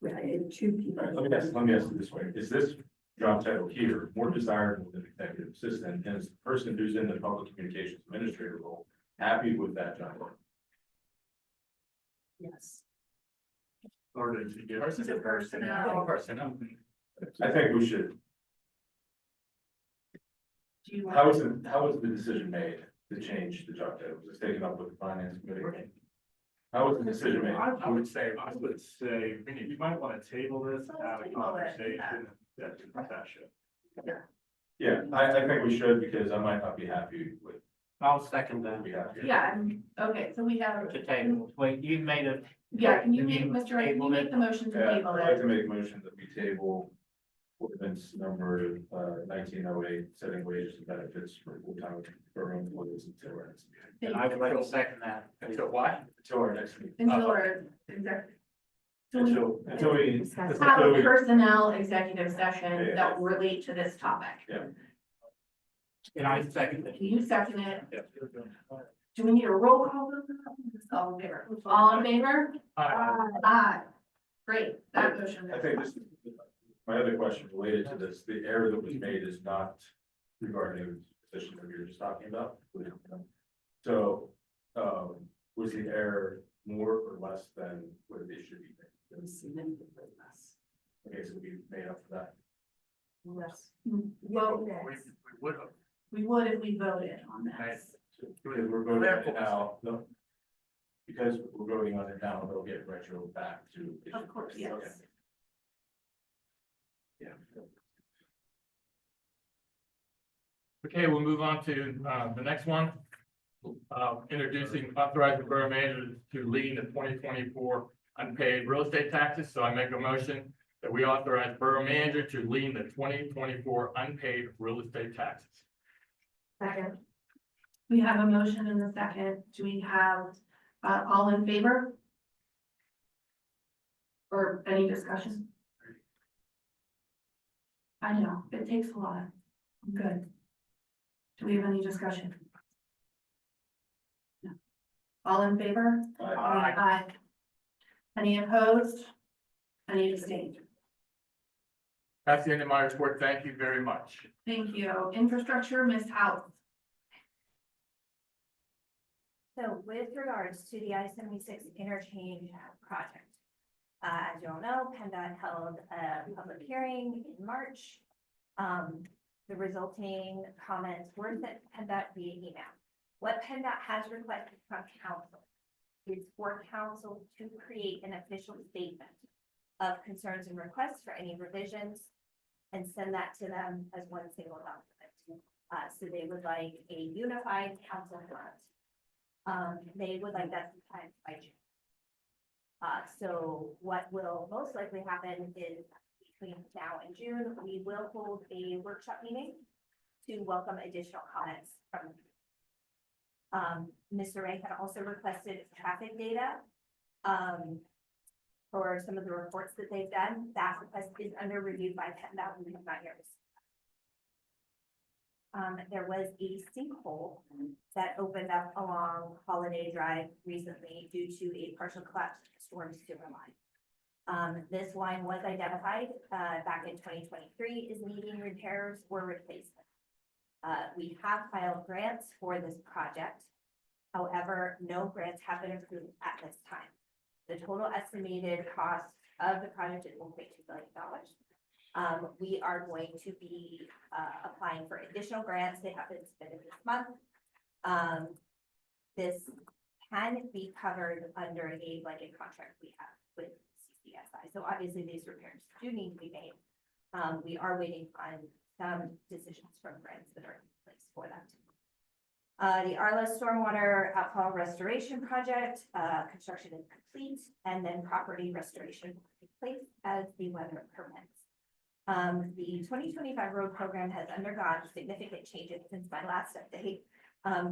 We had two people. Let me ask it this way, is this job title here more desirable than executive assistant, and is the person who's in the public communications administrator role happy with that job title? Yes. Or did you give? Personnel. I think we should. Do you How want, was the decision made to change the job title? Was it taken up with the finance committee? How was the decision made? I would say, you might want to table this and have a conversation that's in session. Yeah, I think we should, because I might not be happy with. I'll second that. We have here. yeah, okay, so we have, To table, wait, you made a. yeah, can you make, You Mr. Wright, can you tabled make it? the motion to Yeah, table I'd like it? to make a motion that we table ordinance number 1908, setting wages and benefits for full-time borough employees until our next meeting. And I would like to second that. So why? Until our next meeting. Until our executive. Until we. Have until a we- personnel executive session Yeah. that will relate to this topic. And I second it. Can you second it? Do we need a roll call? All in favor? All in favor? Aye. Great, that motion. I think this, my other question related to this, the error that was made is not regarding the position that we were just talking about. So, was the error more or less than what it should be? It was significantly less. Okay, so we made up for that. Yes. Well, would have. we would if we voted on this. Because we're voting on it now, no. Because we're voting on it now, they'll get retro back to. Of course, yes. Okay. Yeah. Okay, we'll move on to, the next one. Introducing authorizing borough manager to lead the 2024 unpaid real estate taxes. So I make a motion that we authorize borough manager to lead the 2024 unpaid real estate taxes. Second. We have a motion and a second. Do we have, all in favor? Or any discussion? I know, it takes a lot. I'm good. Do we have any discussion? No. All in favor? Aye. Aye. Any opposed? Any abstained? That's the end of my report. Thank you very much. Thank you. Infrastructure, Ms. House. So with regards to the I-76 interchange project, as you all know, PennDOT held a public hearing in March. The resulting comments were sent to PennDOT via email. What PennDOT has requested from council is for council to create an official statement of concerns and requests for any revisions and send that to them as one single document. So they would like a unified council front. They would like that sometime by June. So what will most likely happen is between now and June, we will hold a workshop meeting to welcome additional comments from. Mr. Ray had also requested traffic data. For some of the reports that they've done, that request is under review by PennDOT. We have not yet received. There was a sinkhole that opened up along Holiday Drive recently due to a partial collapse of the storm sewer line. This line was identified back in 2023 as needing repairs or replacement. We have filed grants for this project. However, no grants have been approved at this time. The total estimated cost of the project is $1.2 billion. We are going to be applying for additional grants. They have been submitted this month. This can be covered under a blanket contract we have with CCSI. So obviously these repairs do need to be made. We are waiting on some decisions from grants that are in place for that. The Arla Stormwater Outfall Restoration Project, construction is complete, and then property restoration will take place as the weather permits. The 2025 road program has undergone significant changes since my last update,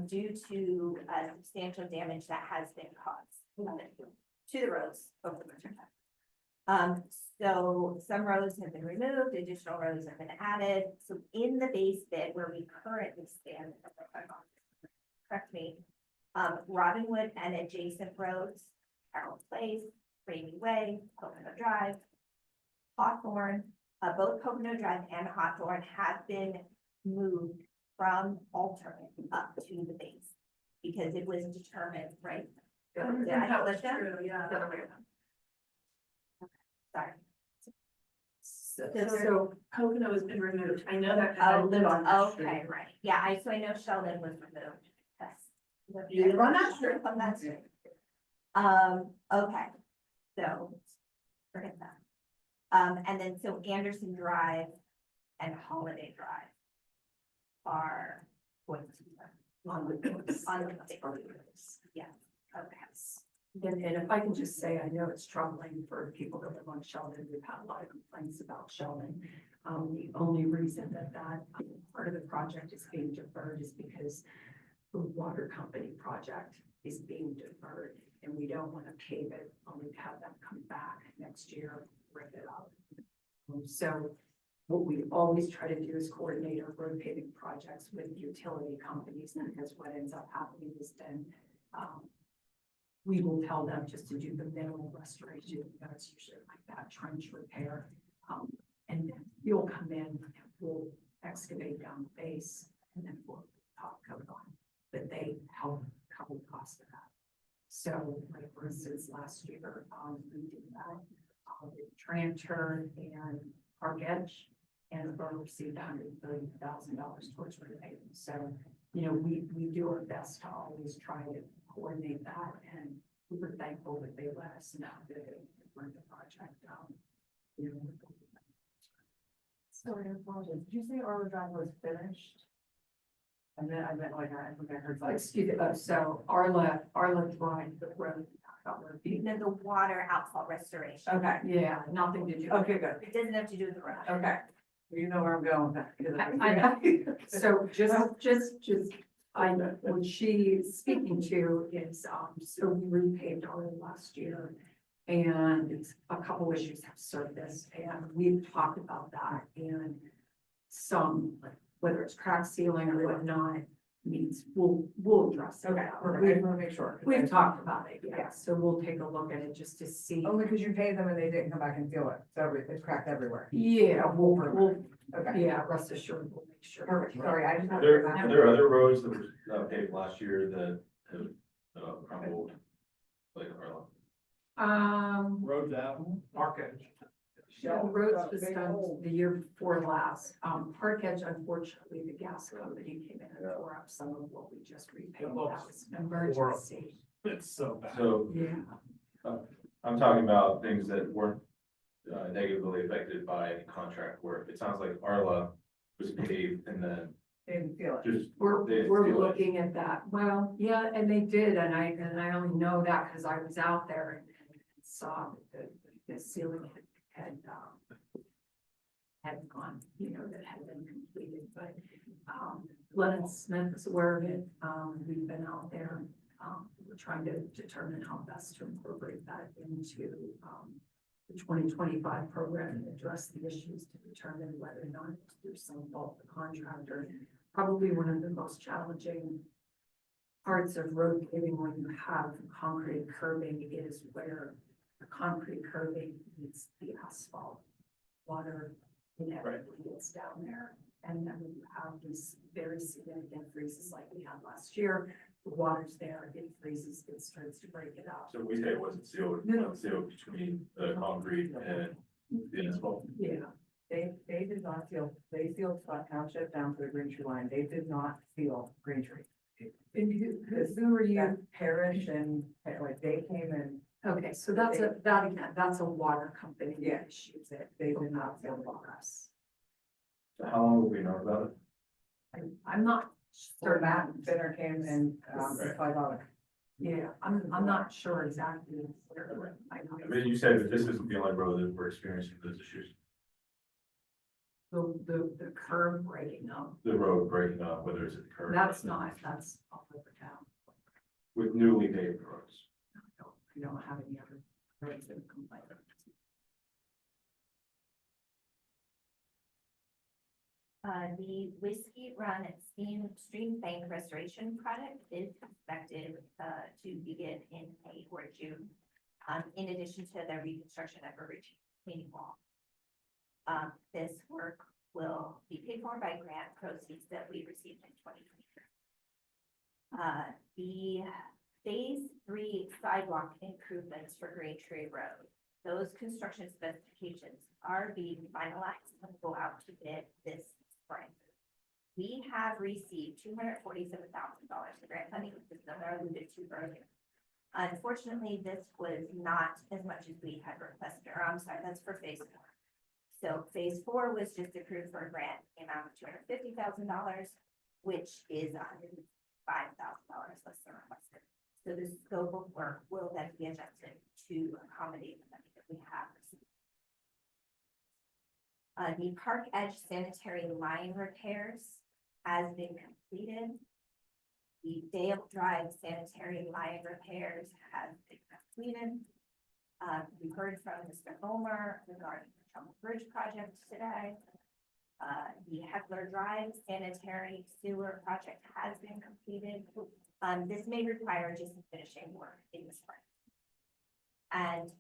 due to substantial damage that has been caused to the roads over the winter time. So some roads have been removed, additional roads have been added. So in the base bid where we currently stand, correct me, Robinwood and adjacent roads, Carroll Place, Rainy Way, Pocono Drive, Hawthorne, both Pocono Drive and Hawthorne have been moved from alternate up to the base because it was determined, right? Did I That was flip them? true, yeah. The other way around. Sorry. So Pocono has been removed. I know that because I live on that street. Okay, right. Yeah, so I know Sheldon was removed. Yes. You live on that street. On that street. Okay, so forget that. And then so Anderson Drive and Holiday Drive are going to be on the base. Yeah, okay. And if I can just say, I know it's troubling for people that live on Sheldon. We've had a lot of complaints about Sheldon. The only reason that part of the project is being deferred is because the water company project is being deferred and we don't want to pave it, only to have them come back next year, rip it up. So what we always try to do is coordinate our road paving projects with utility companies, because what ends up happening is then we will tell them just to do the minimal restoration. That's usually like that trench repair. And then you'll come in and we'll excavate down the base and then we'll top coat on. But they help cover the cost of that. So like for instance, last year, we did that, Tranter and Park Edge, and the borough received $130,000 towards renovating. So, you know, we do our best to always try to coordinate that, and we were thankful that they let us know that they bring the project down. You know. Sorry, I apologize. Did you say Arlo Drive was finished? And then I meant like, I think I heard. Excuse me, so Arla Drive, the road. Then the water outfall restoration. Okay, yeah, nothing to do. Okay, good. It doesn't have to do with the road. Okay. You know where I'm going with that. because So just, I know what she's speaking to is, so we repaved Arla last year. And a couple issues have surfaced and we've talked about that, and some, like, whether it's crack sealing or whatnot, needs, we'll address it. Okay, perfect. I just want to make sure. We've talked about it, yeah, so we'll take a look at it just to see. Only because you paid them and they didn't come back and feel it. So it's cracked everywhere. Yeah, we'll, Okay. yeah, rest assured, we'll make sure. Perfect. Sorry, I just. There are other roads that were paved last year that have crumbled, like Arlo. Roads out, Park Edge. The roads was done the year before last. Park Edge, unfortunately, the gas company came in and tore up some of what we just repaid. That was an emergency. It's so bad. So Yeah. I'm talking about things that weren't negatively affected by any contract work. It sounds like Arla was paved and then Didn't feel it. just. We're they didn't we're feel it. looking at that. Well, yeah, and they did, and I only know that because I was out there and saw that the ceiling had gone, you know, that had been completed, but Lennon Smith is aware of it. We've been out there. We're trying to determine how best to incorporate that into the 2025 program and address the issues to determine whether or not there's some fault of the contractor. Probably one of the most challenging parts of road paving when you have concrete curbing is where the concrete curbing meets the asphalt. Water inevitably gets down there. And then when you have these very significant freezes like we had last year, the water's there, it freezes, it starts to break it up. So we say it wasn't sealed, it wasn't sealed between the concrete and the asphalt. Yeah. They did not feel, they sealed Scott Township down to the Green Tree line. They did not seal Green Tree. And who are you? That parish and like they came in. Okay, so that's a water company. Yeah. Issues that They did not seal for us. So how long have we known about it? I'm not Sir certain. Matt Finner came and $5. Yeah, I'm not sure exactly where. I mean, you said that this isn't the only road that we're experiencing those issues. The curb breaking up, The road breaking up, whether it's at the curb. that's all over town. With newly paved roads. I don't have any other roads that complain. The Whiskey Run Stream Bank Restoration Project is expected to begin in May or June. In addition to the reconstruction of a retaining wall. This work will be paid for by grant proceeds that we received in 2023. The Phase 3 sidewalk improvements for Green Tree Road. Those construction specifications are being finalized and will go out to bid this spring. We have received $247,000 in grant funding, as I alluded to earlier. Unfortunately, this was not as much as we had requested, or I'm sorry, that's for Phase 4. So Phase 4 was just approved for a grant in the amount of $250,000, which is $105,000 less than requested. So the scope of work will then be adjusted to accommodate the money that we have received. The Park Edge sanitary line repairs has been completed. The Dale Drive sanitary line repairs have been completed. We heard from Mr. Homer regarding the Trumbull Bridge project today. The Heckler Drive sanitary sewer project has been completed. This may require just some finishing work in the spring. And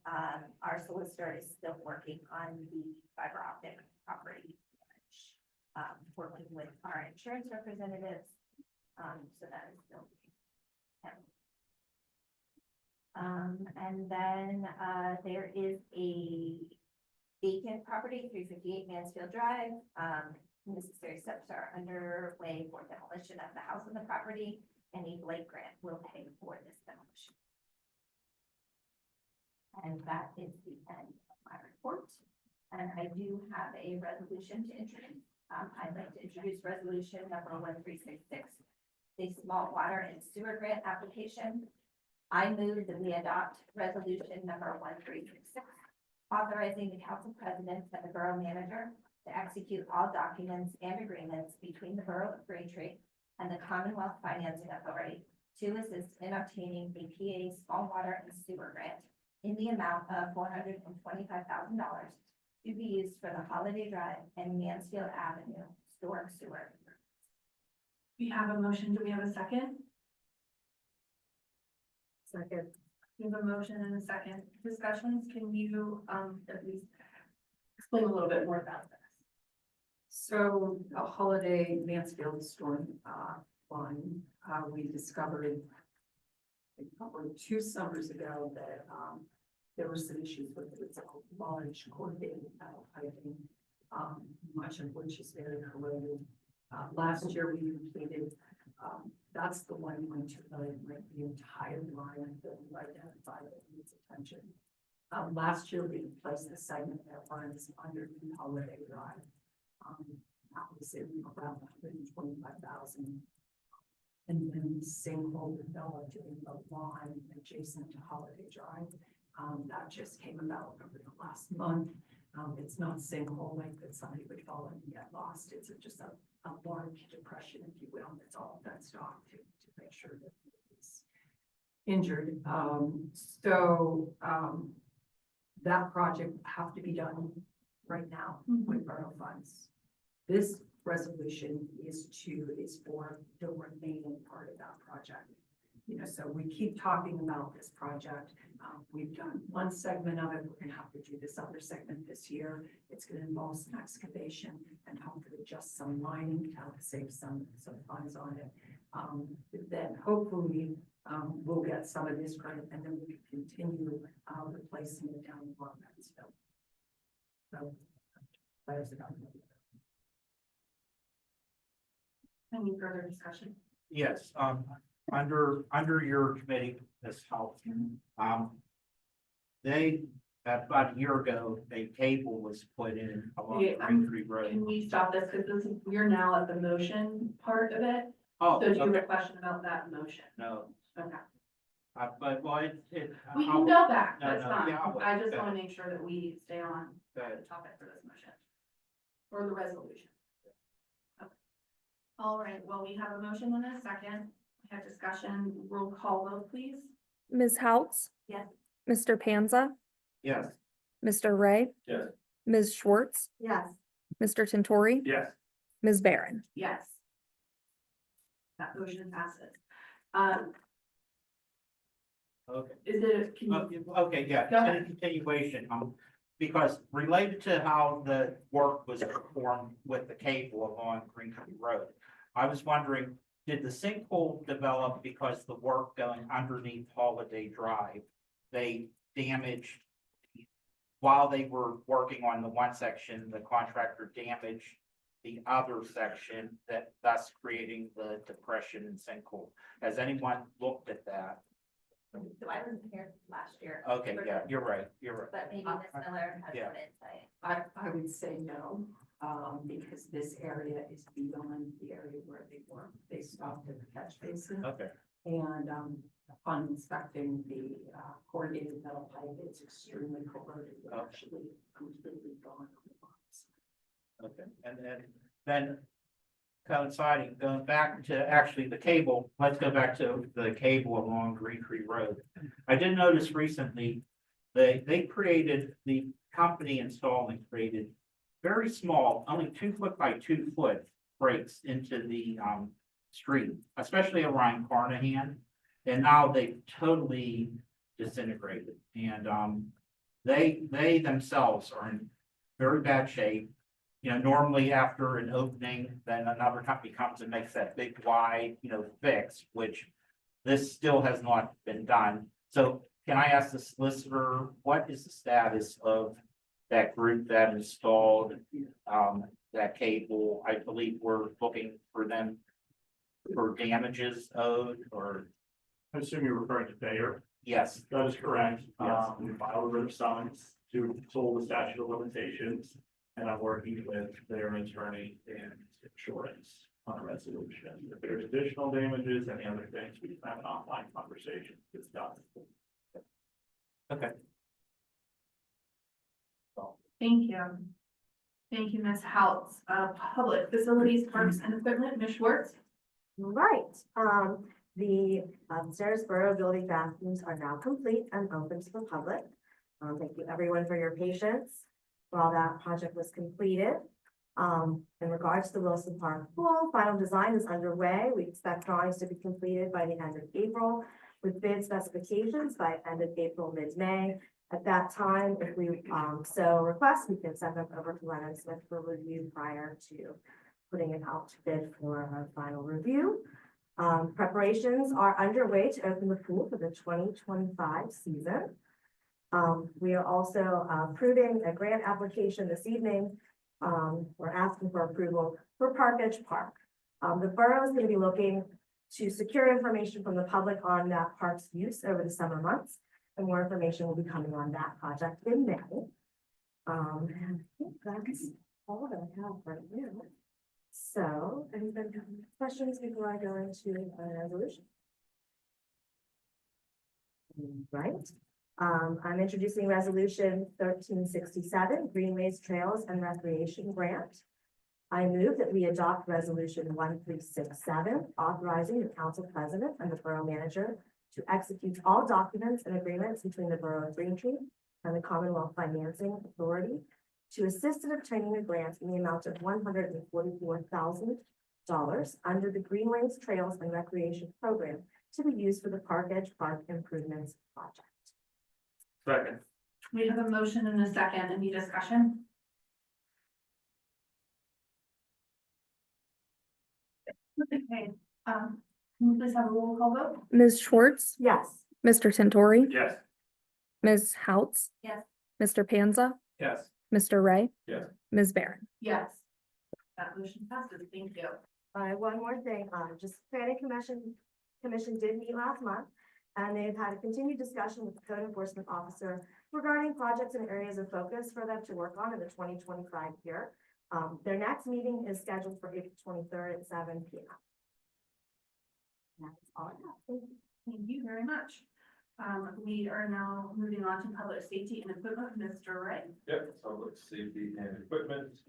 our solicitor is still working on the fiber optic property damage, working with our insurance representatives. So that is still and then there is a vacant property, 358 Mansfield Drive. Necessary steps are underway for demolition of the house and the property, and a Blake grant will pay for this demolition. And that is the end of my report. And I do have a resolution to introduce. I'd like to introduce resolution number 1366, the small water and sewer grant application. I move that we adopt resolution number 1366, authorizing the council president and the borough manager to execute all documents and agreements between the borough of Green Tree and the Commonwealth Financing Authority to assist in obtaining a PA small water and sewer grant in the amount of $425,000 to be used for the Holiday Drive and Mansfield Avenue storm sewer. We have a motion. Do we have a second? Second. We have a motion and a second. Discussions, can you at least explain a little bit more about this? So a Holiday Mansfield storm line, we discovered probably 2 summers ago that, there were some issues with its large corrugated metal piping, much of which is very corroded. Last year we completed, that's the 1.2 million, like the entire line that we identified that needs attention. Last year we replaced the segment that runs under the Holiday Drive. That was in around 125,000. And then the sinkhole developed in the line adjacent to Holiday Drive. That just came about over the last month. It's not sinkhole like that somebody would fall in and get lost. It's just a large depression, if you will, that's all fenced off to make sure that it's injured. That project will have to be done right now with borough funds. This resolution is for the remaining part of that project. You know, so we keep talking about this project. We've done one segment of it. We're gonna have to do this other segment this year. It's gonna involve some excavation and hopefully just some lining to help save some funds on it. Then hopefully, we'll get some of this grant and then we can continue, replacing it down the road. So, there's it. Any further discussion? Yes, under your committee, Ms. Health, they, about a year ago, a cable was put in along Yeah, Green Tree Road. Can we stop this, because we're now at the motion part of it, Oh, so do you have okay. a question about that motion? No, Okay, but, well, we can go back, No, that's no, fine, yeah, I'll- I just okay. wanna make sure that we stay on the Good. topic for this motion. Or the resolution. Okay. All right, well, we have a motion and a second, we have discussion, roll call vote, please. Ms. Haltz? Yes. Mr. Panza? yes. Mr. Ray? Yes. Ms. Schwartz? Yes. Mr. Tintori? Yes. Ms. Barron? Yes. That motion passes. Okay. Is it, can you, Okay, yeah, Go ahead. in continuation, because related to how the work was performed with the cable along Green Tree Road, I was wondering, did the sinkhole develop because the work going underneath Holiday Drive, they damaged, while they were working on the one section, the contractor damaged the other section, that thus creating the depression and sinkhole? Has anyone looked at that? So I wasn't here last year. Okay, yeah, you're right, But maybe Ms. Miller has Yeah. some insight. I would say no, because this area is beyond the area where they were. They stopped at the catch basin. Okay. And, upon inspecting the, corrugated metal pipe, it's extremely corroded, Okay. actually completely gone. Okay, and then coinciding, going back to actually the cable, let's go back to the cable along Green Tree Road. I did notice recently, they created, the company installing created very small, only 2 foot by 2 foot breaks into the street, especially around Carnahan. And now they've totally disintegrated, and they themselves are in very bad shape. You know, normally after an opening, then another company comes and makes that big wide, fix, which this still has not been done. So can I ask the solicitor, what is the status of that group that installed that cable? I believe we're looking for them for damages owed, or? I assume you're referring to Bayer. Yes. That is correct. Yes. We filed a writ of summons to toll the statute of limitations, and I'm working with their attorney and insurance on a resolution. If there's additional damages, any other things, we can have an offline conversation to discuss. Okay. thank you. Thank you, Ms. Haltz. Public Facilities, Parks and Equipment, Ms. Schwartz. Right, the upstairs borough building bathrooms are now complete and open to the public. Thank you everyone for your patience while that project was completed. In regards to the Wilson Park pool, final design is underway. We expect drawings to be completed by the end of April with bid specifications by end of April, mid-May. At that time, if we so request, we can send them over to Lennon Smith for review prior to putting it out to bid for a final review. Preparations are underway to open the pool for the 2025 season. We are also approving a grant application this evening. We're asking for approval for Park Edge Park. The borough is going to be looking to secure information from the public on that park's use over the summer months. And more information will be coming on that project in May. And I think that's all that I have right now. So, anybody have any questions before I go into a resolution? Right. I'm introducing resolution 1367, Greenways, Trails and Recreation Grant. I move that we adopt resolution 1367, authorizing the council president and the borough manager to execute all documents and agreements between the borough of Green Tree and the Commonwealth Financing Authority to assist in obtaining a grant in the amount of $144,000 under the Greenways, Trails and Recreation Program to be used for the Park Edge Park Improvements Project. Second. We have a motion and a second. Any discussion? Okay, can we please have a roll call vote? Ms. Schwartz, Yes. Mr. Tintori, Yes. Ms. Houts, Yes. Mr. Panza, Yes. Mr. Ray, Yes. Ms. Barron. Yes. That motion passes. Thank you. One more thing, just planning commission did meet last month. And they've had a continued discussion with the code enforcement officer regarding projects and areas of focus for them to work on in the 2025 year. Their next meeting is scheduled for April 23rd at 7 p.m. That's all I have. Thank you. Thank you very much. We are now moving on to public safety and equipment, Mr. Ray. Yep, public safety and equipment.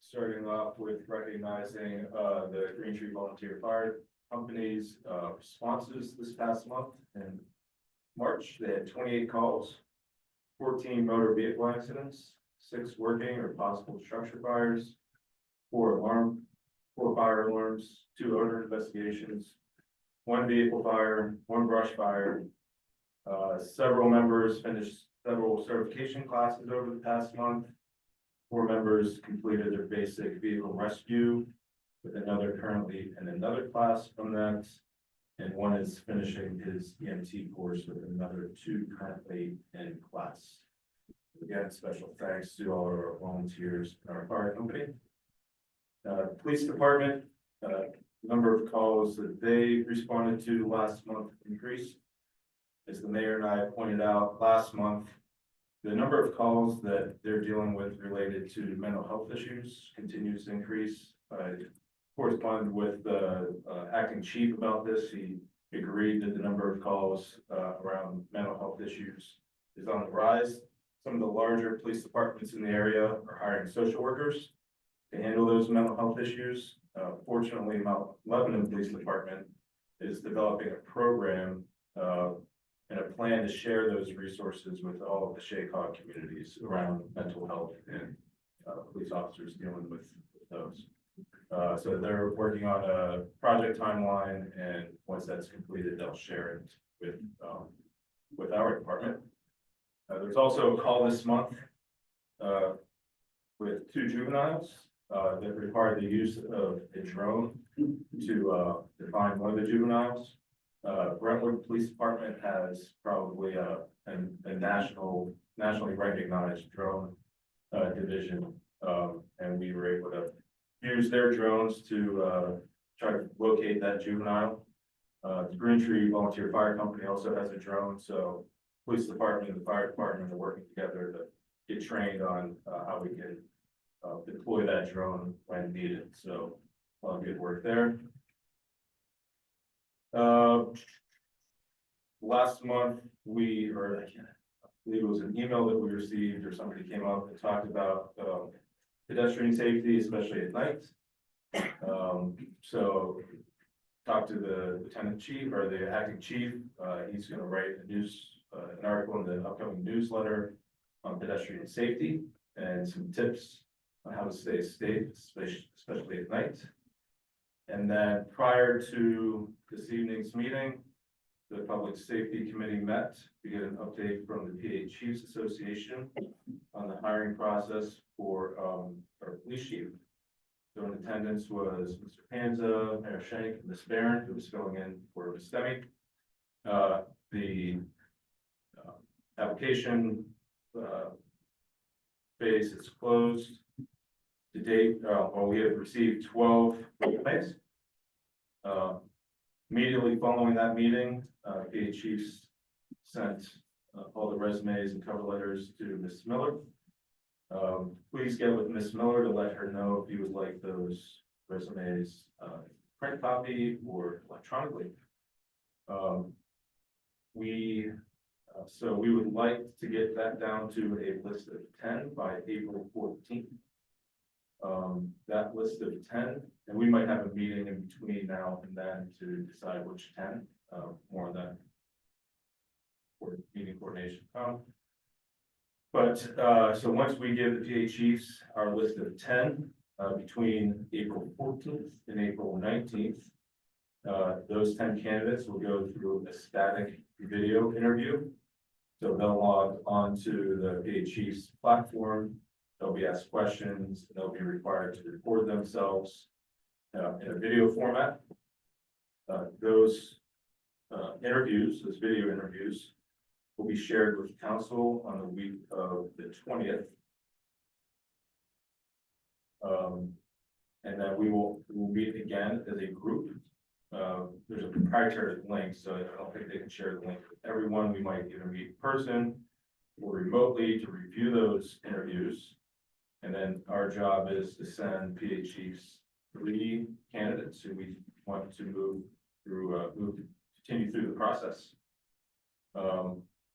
Starting off with recognizing the Green Tree Volunteer Fire Company's responses this past month. In March, they had 28 calls, 14 motor vehicle accidents, 6 working or possible structure fires, 4 fire alarms, 2 odor investigations, 1 vehicle fire, 1 brush fire. Several members finished several certification classes over the past month. 4 members completed their basic vehicle rescue, with another currently in another class from that. And 1 is finishing his EMT course with another 2 currently in class. Again, special thanks to all our volunteers in our fire company. Police department, number of calls that they responded to last month increased. As the mayor and I pointed out last month, the number of calls that they're dealing with related to mental health issues continues to increase. I corresponded with the acting chief about this. He agreed that the number of calls around mental health issues is on the rise. Some of the larger police departments in the area are hiring social workers to handle those mental health issues. Fortunately, Mount Lebanon Police Department is developing a program and a plan to share those resources with all of the Shaycog communities around mental health and police officers dealing with those. So they're working on a project timeline, and once that's completed, they'll share it with our department. There's also a call this month with 2 juveniles that require the use of a drone to find one of the juveniles. Brentwood Police Department has probably a nationally recognized drone division, and we were able to use their drones to try to locate that juvenile. The Green Tree Volunteer Fire Company also has a drone, so police department and the fire department are working together to get trained on how we can deploy that drone when needed. So good work there. Last month, I believe it was an email that we received, or somebody came up and talked about pedestrian safety, especially at night. So talked to the lieutenant chief or the acting chief. He's going to write an article in the upcoming newsletter on pedestrian safety and some tips on how to stay safe, especially at night. And then prior to this evening's meeting, the Public Safety Committee met to get an update from the PA Chiefs Association on the hiring process for our police chief. So in attendance was Mr. Panza, Mayor Shank, and Ms. Barron, who was filling in for Ms. Demi. The application phase is closed. To date, well, we have received 12 resumes. Immediately following that meeting, PA Chiefs sent all the resumes and cover letters to Ms. Miller. Please get with Ms. Miller to let her know if you would like those resumes, print copy or electronically. So we would like to get that down to a list of 10 by April 14th. That list of 10, and we might have a meeting in between now and then to decide which 10, more of that for meeting coordination. But so once we give the PA Chiefs our list of 10, between April 14th and April 19th, those 10 candidates will go through a static video interview. So they'll log onto the PA Chiefs platform, they'll be asked questions, and they'll be required to record themselves in a video format. Those interviews, those video interviews, will be shared with council on the week of the 20th. And then we'll meet again as a group. There's a proprietary link, so I don't think they can share the link with everyone. We might either meet in person or remotely to review those interviews. And then our job is to send PA Chiefs 3 candidates who we want to continue through the process.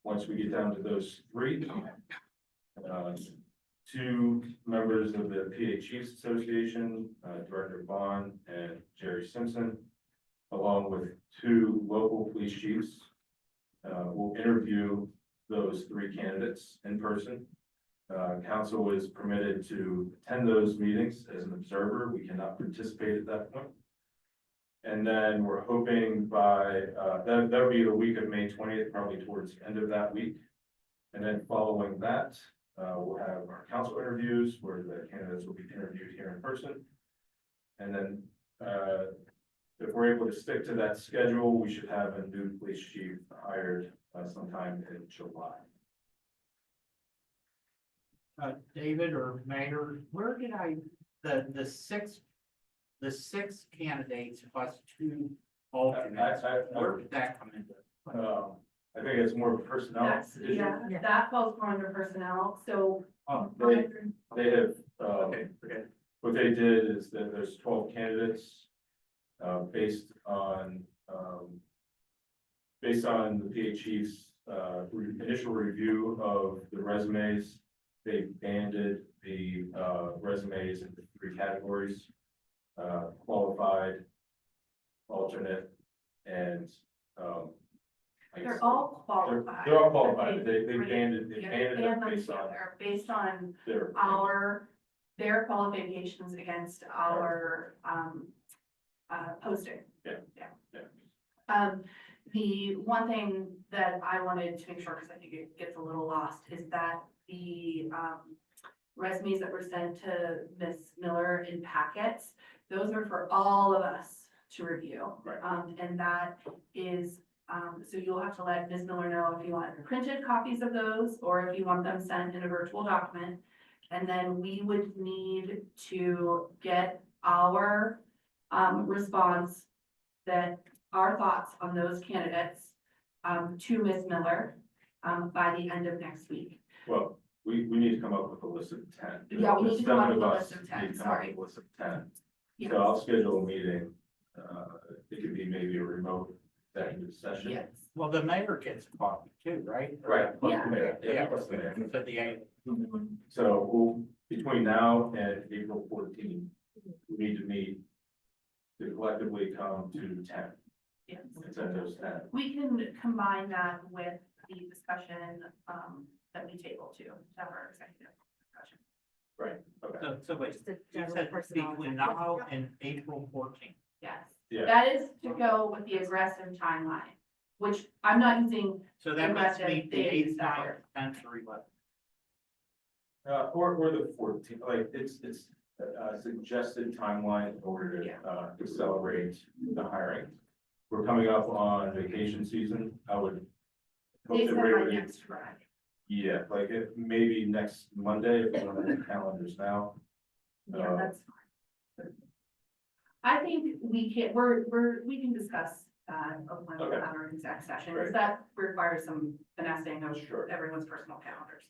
Once we get down to those 3, 2 members of the PA Chiefs Association, Director Vaughn and Jerry Simpson, along with 2 local police chiefs, will interview those 3 candidates in person. Council is permitted to attend those meetings as an observer. We cannot participate at that point. And then we're hoping by, that'll be the week of May 20th, probably towards the end of that week. And then following that, we'll have our council interviews where the candidates will be interviewed here in person. And then, if we're able to stick to that schedule, we should have a new police chief hired sometime in July. David or Mayor, where did the 6 candidates plus 2 alternates, where did that come into? I think it's more of a personnel That's, issue. yeah, that falls more under personnel, so. They have, what they did is that there's 12 candidates, based on the PA Chiefs, initial review of the resumes. They banded the resumes into 3 categories: qualified, alternate, and They're all qualified. They're all qualified. They Right. banded Yeah, them band them based on together, based on their. their qualifications against our posting. The one thing that I wanted to make sure, because I think it gets a little lost, is that the resumes that were sent to Ms. Miller in packets, those are for all of us to review. Right. And that is, so you'll have to let Ms. Miller know if you want printed copies of those or if you want them sent in a virtual document. And then we would need to get our response, that our thoughts on those candidates to Ms. Miller by the end of next week. Well, we need to come up with a list of 10. Yeah, we need to come up with a 7 of list us of 10, need to come up sorry. with a list of 10. Yes. So I'll schedule a meeting. It could be maybe a remote executive session. Yes. Well, the mayor gets a copy too, right? Right. plus Yeah. the mayor. Yeah. Plus the mayor. So the 8. So between now and April 14th, we need to meet to collectively come to 10. Yes. And send those 10. We can combine that with the discussion that we table to have our executive discussion. Right, okay. So wait, Just a you general said personnel. between now and April 14th. Yes. Yeah. That is to go with the aggressive timeline, which I'm not using. So that must aggressive be the days 8th, that 9th, are- 10th, or 11th. Or the 14th, like it's suggested timeline in order to accelerate the hiring. We're coming up on vacation season. I would. hope They that said by everybody- next Friday. Yeah, like it, maybe next Monday, if we're on the calendars now. Yeah, that's fine. I think we can, we can discuss, when we Okay. have our exec session, Great. because that requires some finessing of Sure. everyone's personal calendars.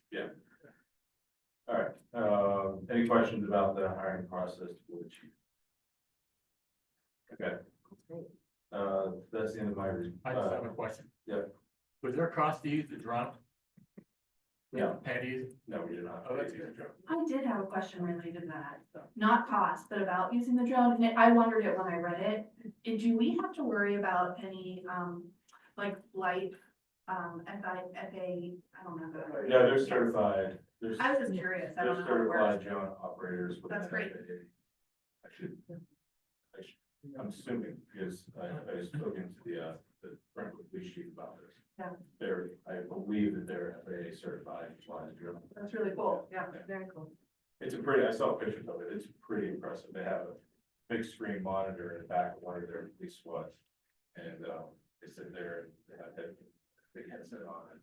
All right, any questions about the hiring process for the chief? Okay. That's the end of my. I just have a question. Yeah. Was there a cost to use the drone? No. Patties? No, we did not. Oh, that's good. I did have a question related to that, not cost, but about using the drone, and I wondered it when I read it. Do we have to worry about any, like, light, I don't know. Yeah, they're certified. There's- I was just curious, I don't know. They're how it certified works. drone operators. with That's great. I should, I'm assuming, because I've spoken to the Brentwood Police Chief about this. Yeah. I believe that they're FAA certified flying drone. That's really cool, yeah, very cool. It's a pretty, I saw pictures of it, it's pretty impressive. They have a big screen monitor in the back of one of their police squads. And, they sit there and they have that big headset on and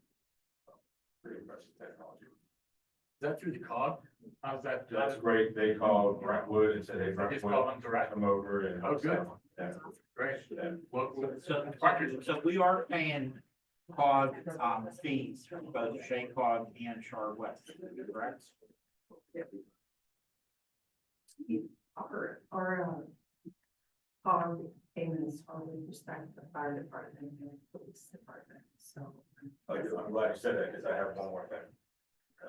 pretty impressive technology. Is that through the cog? How's that? That's great. They called Brentwood and said, hey, Just call them Brentwood, direct. come over and. Oh, good. Yeah. Great. Yeah. So we are paying COG, fees for both Shaycog and Char West, correct? Our payments are with respect to the fire department and the police department, so. I'm glad you said that, because I have one more thing.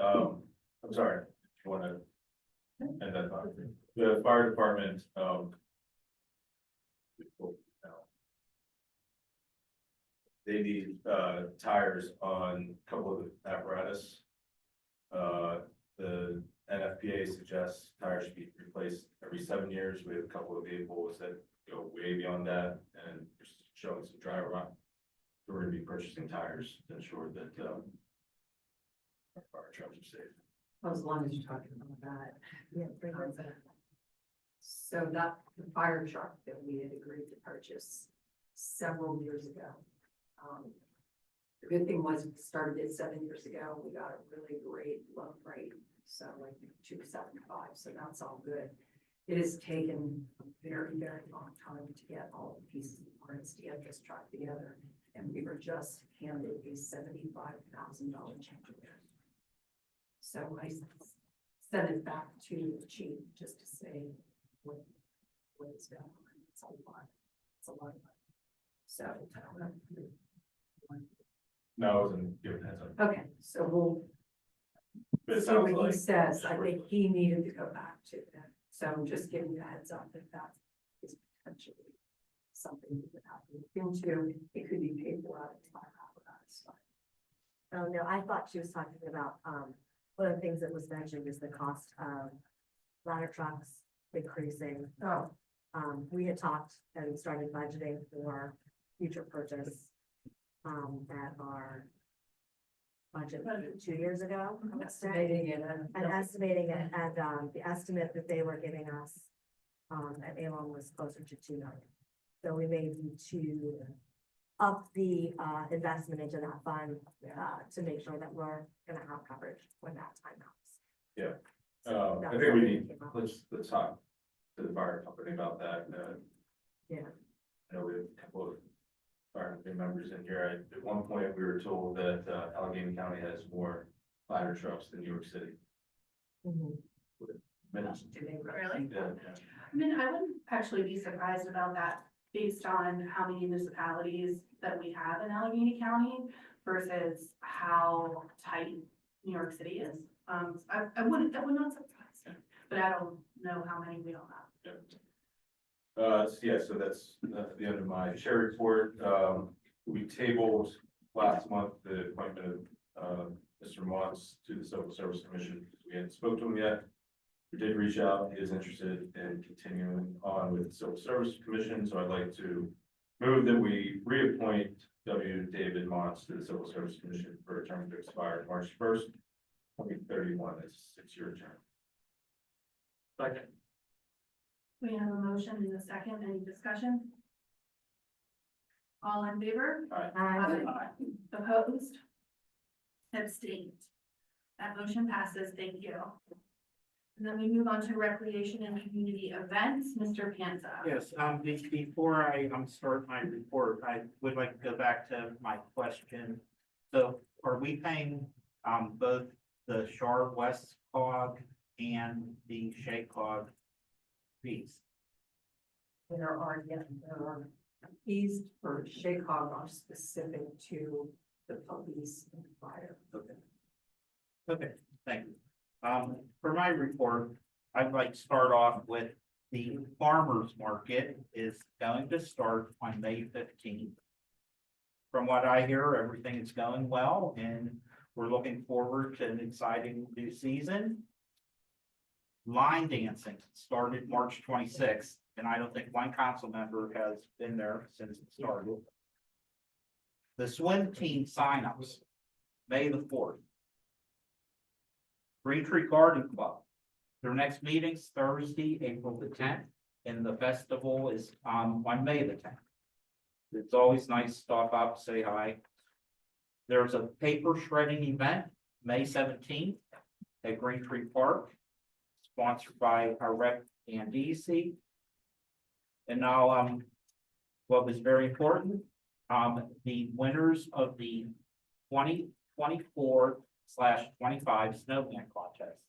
I'm sorry, if you wanna end that thought. The fire department, they need, tires on a couple of the apparatus. The NFPA suggests tires should be replaced every 7 years. We have a couple of vehicles that go way beyond that, and just showing some driver around. So we're gonna be purchasing tires to ensure that, our fire trucks are safe. As long as you're talking about that. Yeah. So that, the fire truck that we had agreed to purchase several years ago. The good thing was we started it 7 years ago. We got a really great loan rate, so like 2.75, so that's all good. It has taken a very, very long time to get all the pieces and parts to get this truck together. And we were just handed a $75,000 change order. So I sent it back to the chief just to say what is going on. It's a lot. It's a lot of money. So. No, I wasn't giving heads up. Okay, so we'll But it see sounds what he like. says. I think he needed to go back to them. So I'm just giving you a heads up that that is potentially something we would have to look into. It could be paid for out of fire apparatus. Oh, no, I thought she was talking about, one of the things that was mentioned is the cost of ladder trucks increasing. Oh, We had talked and started budgeting for future purchase, at our budget 2 years ago. I would say. estimating it And estimating it, and, the estimate that they were giving us, at Alon was closer to 2 million. So we may need to up the, investment into that fund, to make sure that we're gonna have coverage when that time comes. Yeah. So I that's think we something need, to keep up. let's talk to the fire company about that. Yeah. I know we have a couple of fire company members in here. At one point, we were told that, Allegheny County has more ladder trucks than New York City. Mhm. Minutes. Do they really? Yeah, I mean, I wouldn't actually be surprised about that based on how many municipalities that we have in Allegheny County versus how tight New York City is. I would not surprise me, but I don't know how many we all have. Yeah, so that's the end of my share report. We tabled last month the appointment of, Mr. Moss to the Civil Service Commission, because we hadn't spoken to him yet. We did reach out, he is interested in continuing on with the Civil Service Commission, so I'd like to move that we reappoint W. David Mons to the Civil Service Commission for a term to expire March 1st, 2031. That's a 6-year term. Second. We have a motion and a second. Any discussion? All in favor? Aye. Opposed? Abstained. That motion passes. Thank you. And then we move on to recreation and community events. Mr. Panza. Yes, before I, start my report, I would like to go back to my question. So are we paying, both the Shar West cog and the Shea cog fees? There are fees for SHACOG are specific to the police and fire. Okay, thank you. For my report, I'd like to start off with the farmer's market is going to start on May 15th. From what I hear, everything is going well and we're looking forward to an exciting new season. Line dancing started March 26th, and I don't think one council member has been there since it started. The swim team signups, May the 4th. Green Tree Garden Club, their next meeting's Thursday, April the 10th, and the festival is on May the 10th. It's always nice to stop up, say hi. There's a paper shredding event, May 17th at Green Tree Park, sponsored by our rep and DC. And now, what was very important, the winners of the 2024/25 snowman contest.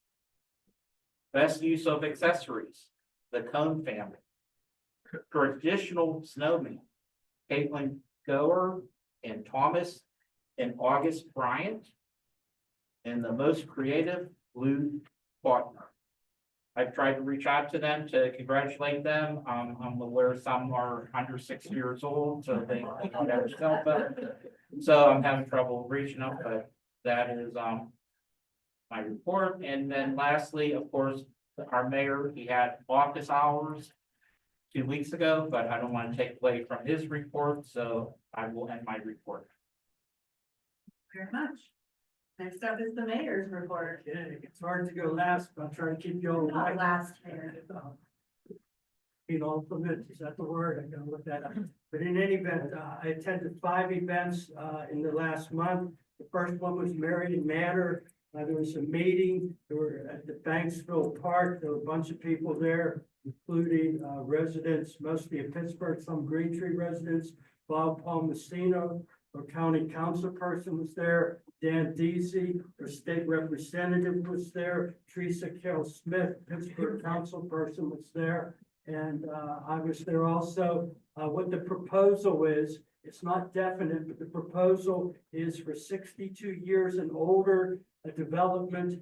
Best use of accessories, the Cone family. Traditional snowman, Caitlin Goer and Thomas and August Bryant. And the most creative, Lou Faulkner. I've tried to reach out to them to congratulate them. I'm aware some are under 6 years old, so they don't have a cell phone. So I'm having trouble reaching them, but that is my report. And then lastly, of course, our mayor, he had office hours 2 weeks ago, but I don't want to take away from his report, so I will end my report. Very much. Next up is the mayor's report. Okay, it's hard to go last, but I'll try to keep you all Not right. last, Mayor. Being all permits, is that the word? I gotta look that up. But in any event, I attended 5 events in the last month. The first one was Marion Manor. There was a meeting. They were at the Banksville Park. There were a bunch of people there, including residents, mostly of Pittsburgh, some Green Tree residents. Bob Palmacino, our county council person, was there. Dan Deasy, our state representative, was there. Teresa Carroll Smith, Pittsburgh council person, was there. And I was there also. What the proposal is, it's not definite, but the proposal is for 62 years and older, a development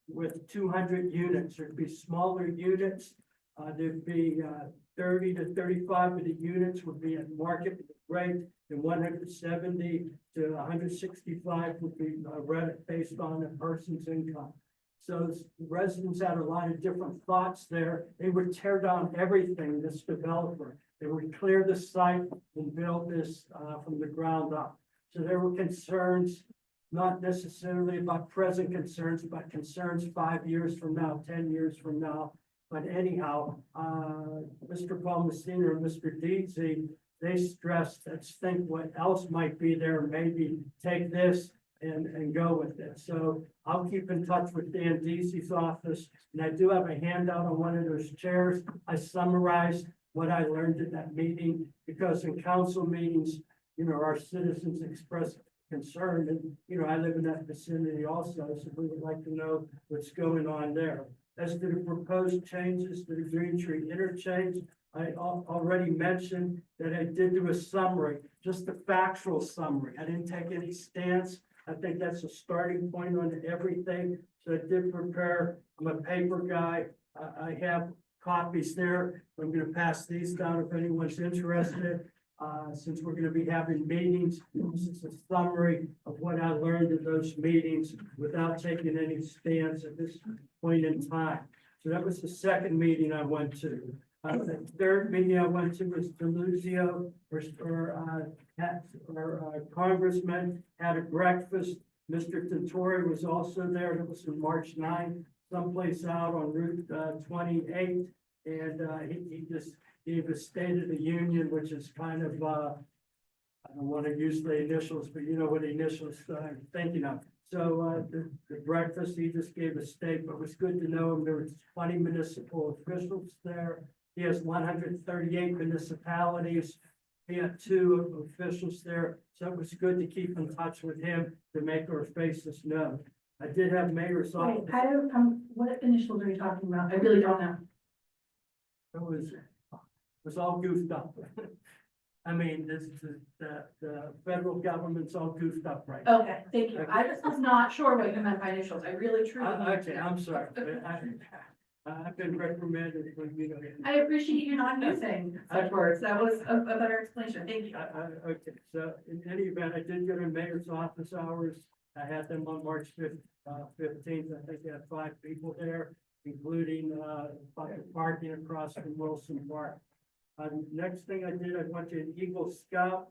with 200 units. There'd be smaller units. There'd be 30 to 35 of the units would be at market rate, and 170 to 165 would be rented based on a person's income. So residents had a lot of different thoughts there. They would tear down everything, this developer. They would clear the site and build this from the ground up. So there were concerns, not necessarily about present concerns, but concerns 5 years from now, 10 years from now. But anyhow, Mr. Palmacino and Mr. Deasy, they stressed, let's think what else might be there, maybe take this and go with it. So I'll keep in touch with Dan Deasy's office, and I do have a handout on one of those chairs. I summarized what I learned at that meeting, because in council meetings, our citizens express concern, and, I live in that vicinity also, so we would like to know what's going on there. As to the proposed changes to the Green Tree interchange, I already mentioned that I did do a summary, just a factual summary. I didn't take any stance. I think that's a starting point on everything. So I did prepare. I'm a paper guy. I have copies there. I'm going to pass these down if anyone's interested. Since we're going to be having meetings, this is a summary of what I learned at those meetings without taking any stance at this point in time. So that was the second meeting I went to. The third meeting I went to was Deluzio, our congressman had a breakfast. Mr. Tintori was also there. It was on March 9th, someplace out on Route 28. And, he just gave a State of the Union, which is kind of, I don't want to use the initials, but you know what initials I'm thinking of. So, the breakfast, he just gave a statement. It was good to know him. There was 20 municipal officials there. He has 138 municipalities. He had 2 officials there, so it was good to keep in touch with him to make our faces known. I did have mayor's Wait, office. I don't, what initials are you talking about? I really don't know. It was all goofed up. I mean, the federal government's all goofed up right now. Okay, thank you. I just was not sure what you meant by initials. I really truly. Okay, I'm sorry, but I've been reprimanded for, you know. I appreciate you not using such words. That was a better explanation. Thank you. Okay, so in any event, I did go to mayor's office hours. I had them on March 15th. I think I had 5 people there, including, parking across from Wilson Park. Next thing I did, I went to an Eagle Scout,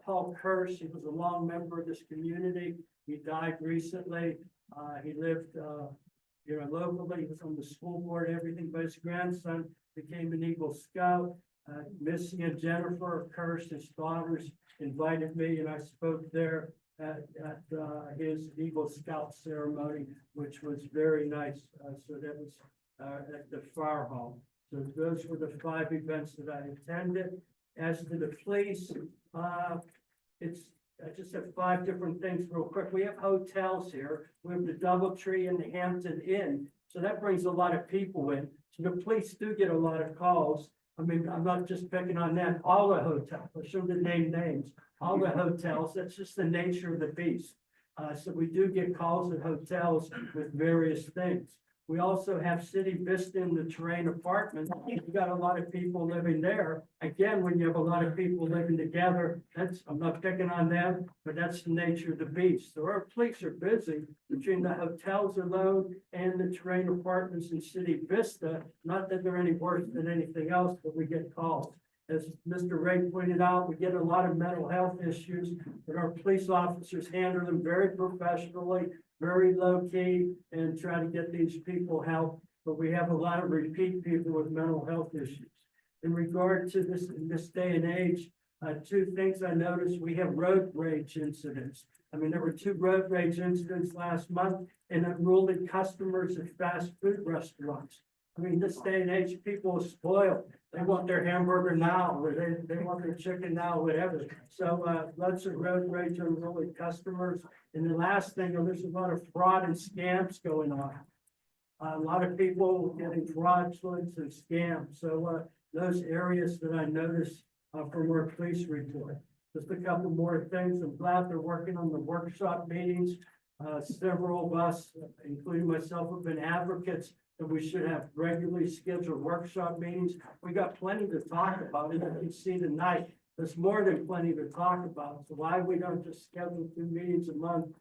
Paul Kirsch. He was a long member of this community. He died recently. He lived, locally. He was on the school board, everything, but his grandson became an Eagle Scout. Missy and Jennifer Kirsch, his daughters, invited me, and I spoke there at his Eagle Scout ceremony, which was very nice. So that was at the fire hall. So those were the 5 events that I attended. As to the police, I just have 5 different things real quick. We have hotels here. We have the DoubleTree and the Hampton Inn. So that brings a lot of people in. So the police do get a lot of calls. I mean, I'm not just picking on them. All the hotels, I shouldn't name names. All the hotels, that's just the nature of the beast. So we do get calls at hotels with various things. We also have City Vista in the Terrain Apartments. We've got a lot of people living there. Again, when you have a lot of people living together, I'm not picking on them, but that's the nature of the beast. So our police are busy between the hotels alone and the Terrain Apartments in City Vista. Not that they're any worse than anything else, but we get calls. As Mr. Ray pointed out, we get a lot of mental health issues, but our police officers handle them very professionally, very low key, and try to get these people help. But we have a lot of repeat people with mental health issues. In regard to this, in this day and age, 2 things I noticed: we have road rage incidents. I mean, there were 2 road rage incidents last month, and unruly customers at fast food restaurants. I mean, this day and age, people are spoiled. They want their hamburger now, or they want their chicken now, whatever. So, lots of road rage unruly customers. And the last thing, there's a lot of fraud and scams going on. A lot of people getting fraudulent and scams. So, those areas that I noticed, from our police report. Just a couple more things. I'm glad they're working on the workshop meetings. Several of us, including myself, have been advocates that we should have regularly scheduled workshop meetings. We got plenty to talk about, and you can see tonight, there's more than plenty to talk about. So why we don't just schedule 2 meetings a month?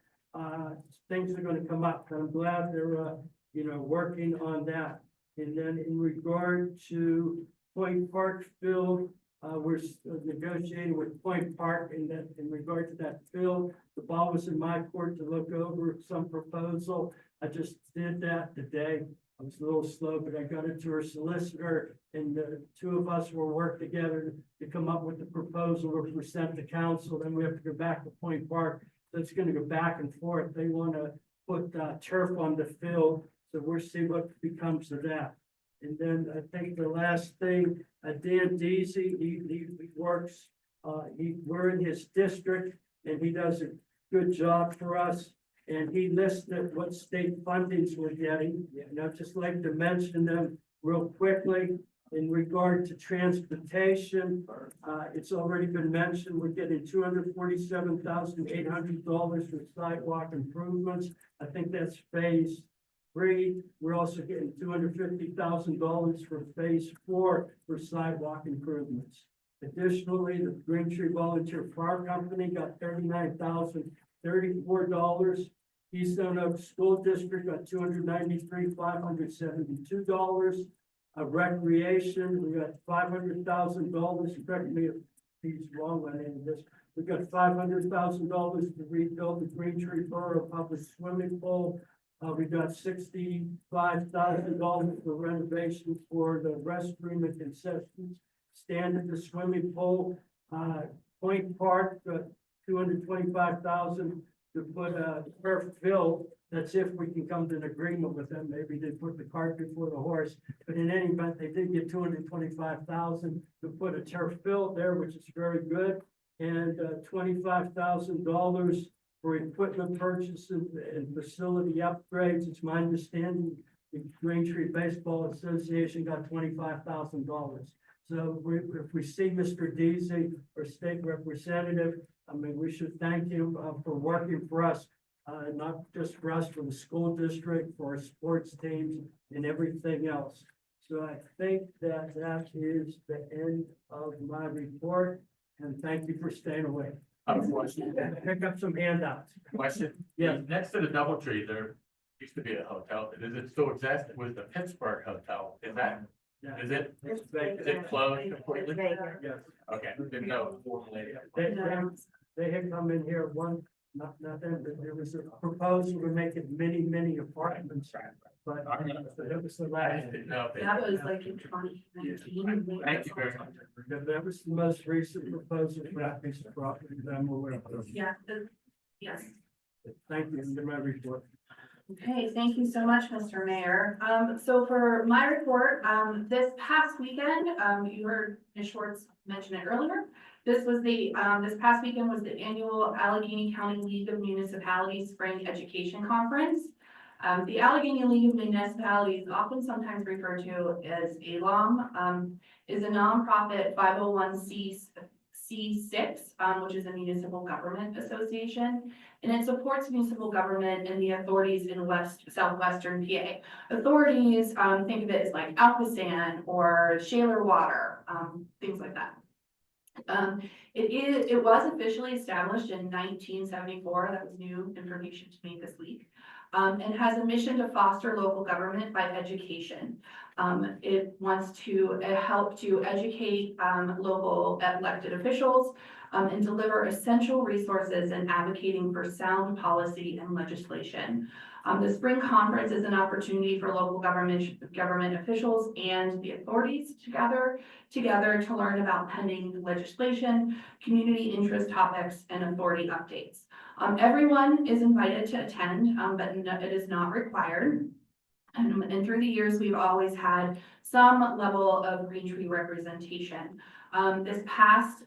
Things are gonna come up, and I'm glad they're, working on that. And then in regard to Point Park field, we're negotiating with Point Park in regard to that field. The ball was in my court to look over some proposal. I just did that today. I was a little slow, but I got it to our solicitor, and the 2 of us will work together to come up with the proposal or present to council. Then we have to go back to Point Park. So it's gonna go back and forth. They wanna put turf on the field, so we'll see what becomes of that. And then I think the last thing, Dan Deasy, he works, we're in his district, and he does a good job for us. And he listed what state fundings we're getting, and I'd just like to mention them real quickly. In regard to transportation, it's already been mentioned, we're getting $247,800 for sidewalk improvements. I think that's phase 3. We're also getting $250,000 for phase 4 for sidewalk improvements. Additionally, the Green Tree Volunteer Fire Company got $39,034. Keystone Oak School District got $293,572. Recreation, we got $500,000. Correct me if he's wrong on any of this. We got $500,000 to rebuild the Green Tree Borough Public Swimming Pool. We got $65,000 for renovation for the restroom and concessions stand at the swimming pool. Point Park, $225,000 to put a turf field. That's if we can come to an agreement with them. Maybe they put the cart before the horse. But in any event, they did get $225,000 to put a turf field there, which is very good. And $25,000 for equipment purchases and facility upgrades. It's my understanding the Green Tree Baseball Association got $25,000. So if we see Mr. Deasy, our state representative, I mean, we should thank him for working for us, not just for us, for the school district, for our sports teams and everything else. So I think that is the end of my report, and thank you for staying away. Question. Pick up some handouts. Question. Yeah. Next to the DoubleTree, there used to be a hotel. Does it still exist? It was the Pittsburgh Hotel. Is that, Yeah. is it closed completely? Yes. Okay, didn't know. They had come in here not them, but there was a proposal to make it many apartments. But that was the I last. just didn't know if it- That was like in 2019. Thank you very much. That was the most recent proposal for that piece of property that I'm aware of. Yeah, yes. Thank you, for my report. Okay, thank you so much, Mr. Mayor. So for my report, this past weekend, you heard Ms. Schwartz mention it earlier. This past weekend was the annual Allegheny County League of Municipalities Spring Education Conference. The Allegheny League of Municipalities, often sometimes referred to as ALOM, is a nonprofit 501c6, which is a municipal government association, and it supports municipal government and the authorities in southwestern PA. Authorities, think of it as like Alcosan or Shaler Water, things like that. It was officially established in 1974. That was new information to me this week. And has a mission to foster local government by education. It wants to help to educate local elected officials and deliver essential resources in advocating for sound policy and legislation. The spring conference is an opportunity for local government officials and the authorities to gather together to learn about pending legislation, community interest topics, and authority updates. Everyone is invited to attend, but it is not required. And through the years, we've always had some level of Green Tree representation. This past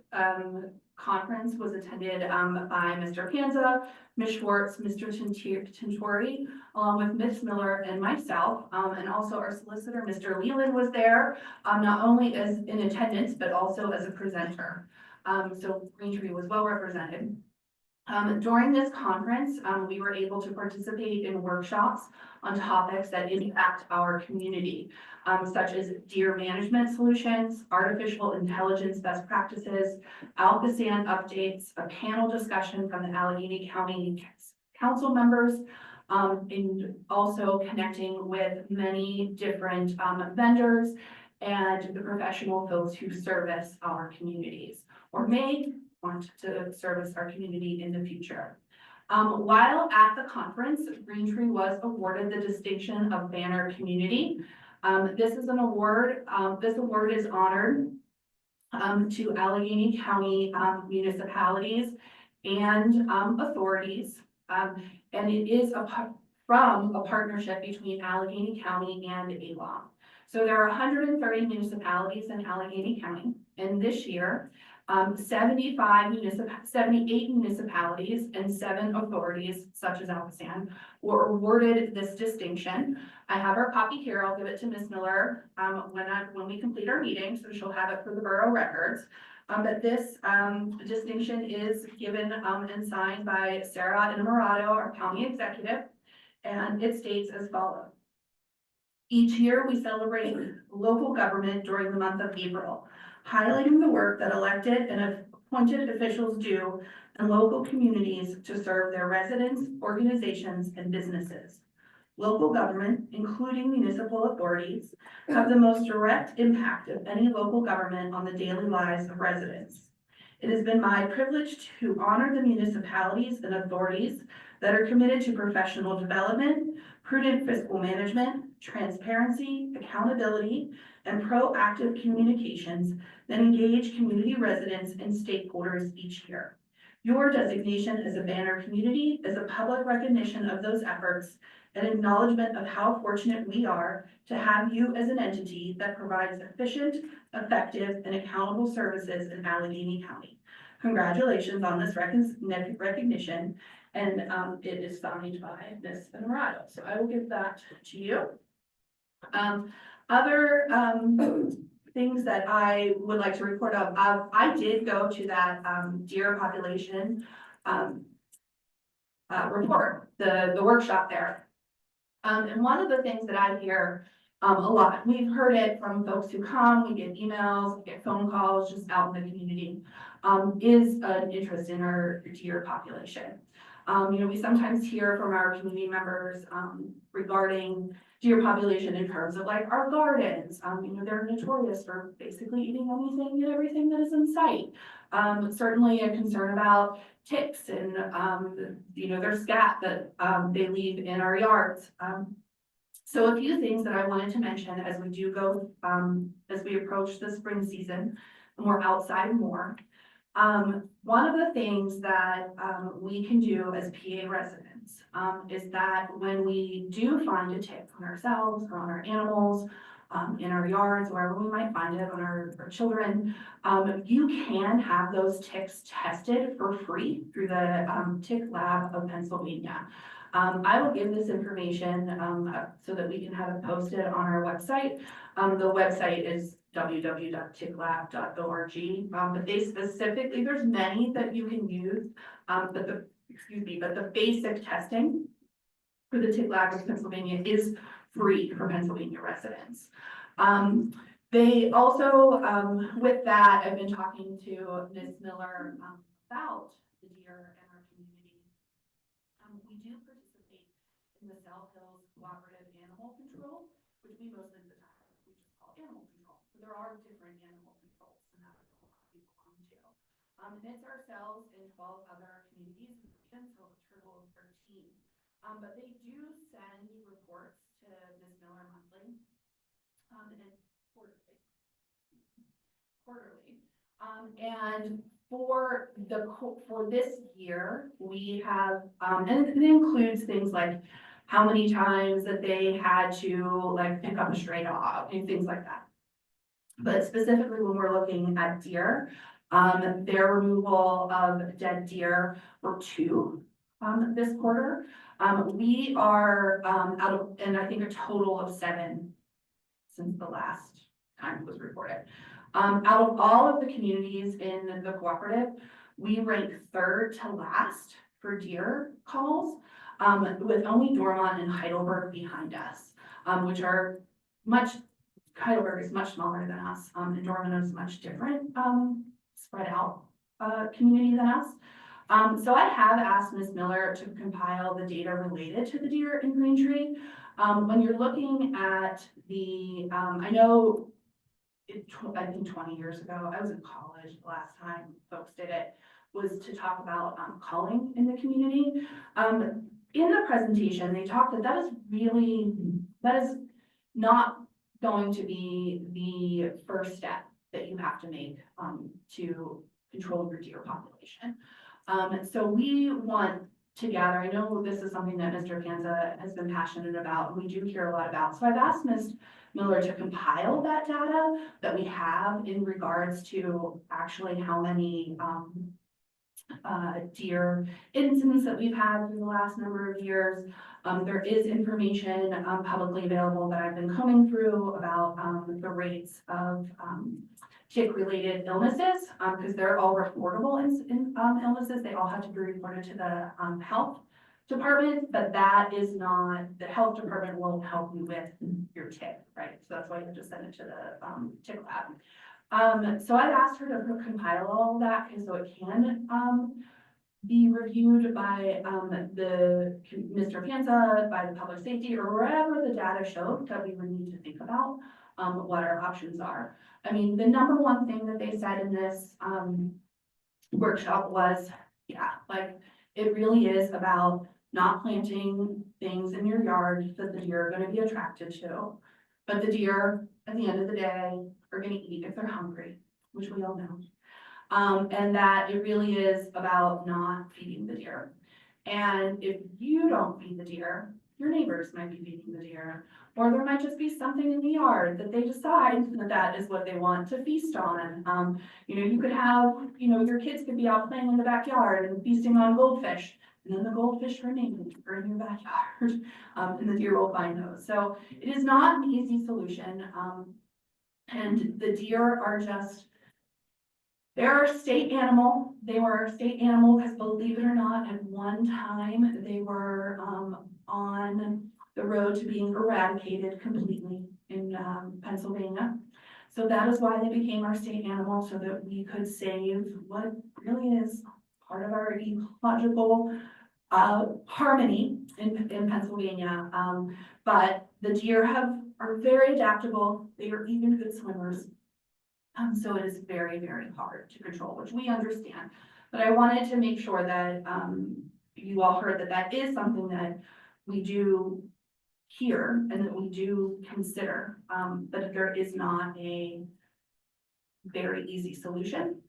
conference was attended by Mr. Panza, Ms. Schwartz, Mr. Tintori, along with Ms. Miller and myself, and also our solicitor, Mr. Leland, was there, not only as in attendance, but also as a presenter. So Green Tree was well represented. During this conference, we were able to participate in workshops on topics that impact our community, such as deer management solutions, artificial intelligence best practices, Alcosan updates, a panel discussion from the Allegheny County Council members, and also connecting with many different vendors and the professional folks who service our communities or may want to service our community in the future. While at the conference, Green Tree was awarded the distinction of Banner Community. This is an award, this award is honored to Allegheny County municipalities and authorities. And it is from a partnership between Allegheny County and ALOM. So there are 130 municipalities in Allegheny County, and this year, 78 municipalities and 7 authorities, such as Alcosan, were awarded this distinction. I have our copy here. I'll give it to Ms. Miller when we complete our meeting, so she'll have it for the borough records. But this distinction is given and signed by Sarah Inamorado, our county executive, and it states as follows. Each year, we celebrate local government during the month of April, highlighting the work that elected and appointed officials do in local communities to serve their residents, organizations, and businesses. Local government, including municipal authorities, have the most direct impact of any local government on the daily lives of residents. It has been my privilege to honor the municipalities and authorities that are committed to professional development, prudent fiscal management, transparency, accountability, and proactive communications that engage community residents and stakeholders each year. Your designation as a banner community is a public recognition of those efforts and acknowledgement of how fortunate we are to have you as an entity that provides efficient, effective, and accountable services in Allegheny County. Congratulations on this recognition, and it is signed by Ms. Venerado. So I will give that to you. Other things that I would like to report of, I did go to that deer population report, the workshop there. And one of the things that I hear a lot, we've heard it from folks who come, we get emails, we get phone calls just out in the community, is an interest in our deer population. We sometimes hear from our community members regarding deer population in terms of like our gardens. They're notorious for basically eating anything and everything that is in sight. Certainly a concern about ticks and, their scat that they leave in our yards. So a few things that I wanted to mention as we do go, as we approach the spring season and we're outside more. One of the things that we can do as PA residents is that when we do find a tick on ourselves or on our animals, in our yards, wherever we might find it, on our children, you can have those ticks tested for free through the Tick Lab of Pennsylvania. I will give this information so that we can have it posted on our website. The website is www.ticklab.org. But they specifically, there's many that you can use, but the basic testing for the Tick Lab of Pennsylvania is free for Pennsylvania residents. They also, with that, I've been talking to Ms. Miller about the deer in our community. We do participate in the South Hills Cooperative Animal Control, which we most of the time we just call animal control. But there are different animal controls, and that's what a lot of people come to. And it's ourselves and 12 other communities, and so a total of 13. But they do send reports to Ms. Miller monthly, and quarterly. And for this year, we have, and it includes things like how many times that they had to like pick up a stray dog and things like that. But specifically when we're looking at deer, their removal of dead deer were 2 this quarter. We are out of, and I think a total of 7 since the last time it was reported. Out of all of the communities in the cooperative, we rank 3rd to last for deer calls, with only Dormont and Heidelberg behind us, which are Heidelberg is much smaller than us, and Dormont is much different, spread out community than us. So I have asked Ms. Miller to compile the data related to the deer in Green Tree. When you're looking at the, I know, I think 20 years ago, I was in college the last time folks did it, was to talk about culling in the community. In the presentation, they talked that that is not going to be the first step that you have to make to control your deer population. So we want to gather, I know this is something that Mr. Panza has been passionate about, and we do hear a lot about. So I've asked Ms. Miller to compile that data that we have in regards to actually how many deer incidents that we've had through the last number of years. There is information publicly available that I've been combing through about the rates of tick-related illnesses, because they're all reportable illnesses. They all have to be reported to the health department, but that is not, the health department won't help you with your tick, right? So that's why you just send it to the tick lab. So I've asked her to compile all of that so it can be reviewed by Mr. Panza, by the public safety, or wherever the data showed that we would need to think about what our options are. I mean, the number one thing that they said in this workshop was, yeah, like it really is about not planting things in your yard that the deer are gonna be attracted to. But the deer, at the end of the day, are gonna eat if they're hungry, which we all know. And that it really is about not feeding the deer. And if you don't feed the deer, your neighbors might be feeding the deer. Or there might just be something in the yard that they decide that that is what they want to feast on. You could have, your kids could be out playing in the backyard and feasting on goldfish. And then the goldfish are in your backyard, and the deer will find those. So it is not an easy solution. And the deer are just, they're a state animal. They were a state animal because, believe it or not, at one time they were on the road to being eradicated completely in Pennsylvania. So that is why they became our state animal, so that we could save what really is part of our ecological harmony in Pennsylvania. But the deer are very adaptable. They are even good swimmers. So it is very, very hard to control, which we understand. But I wanted to make sure that you all heard that that is something that we do hear and that we do consider, but there is not a very easy solution.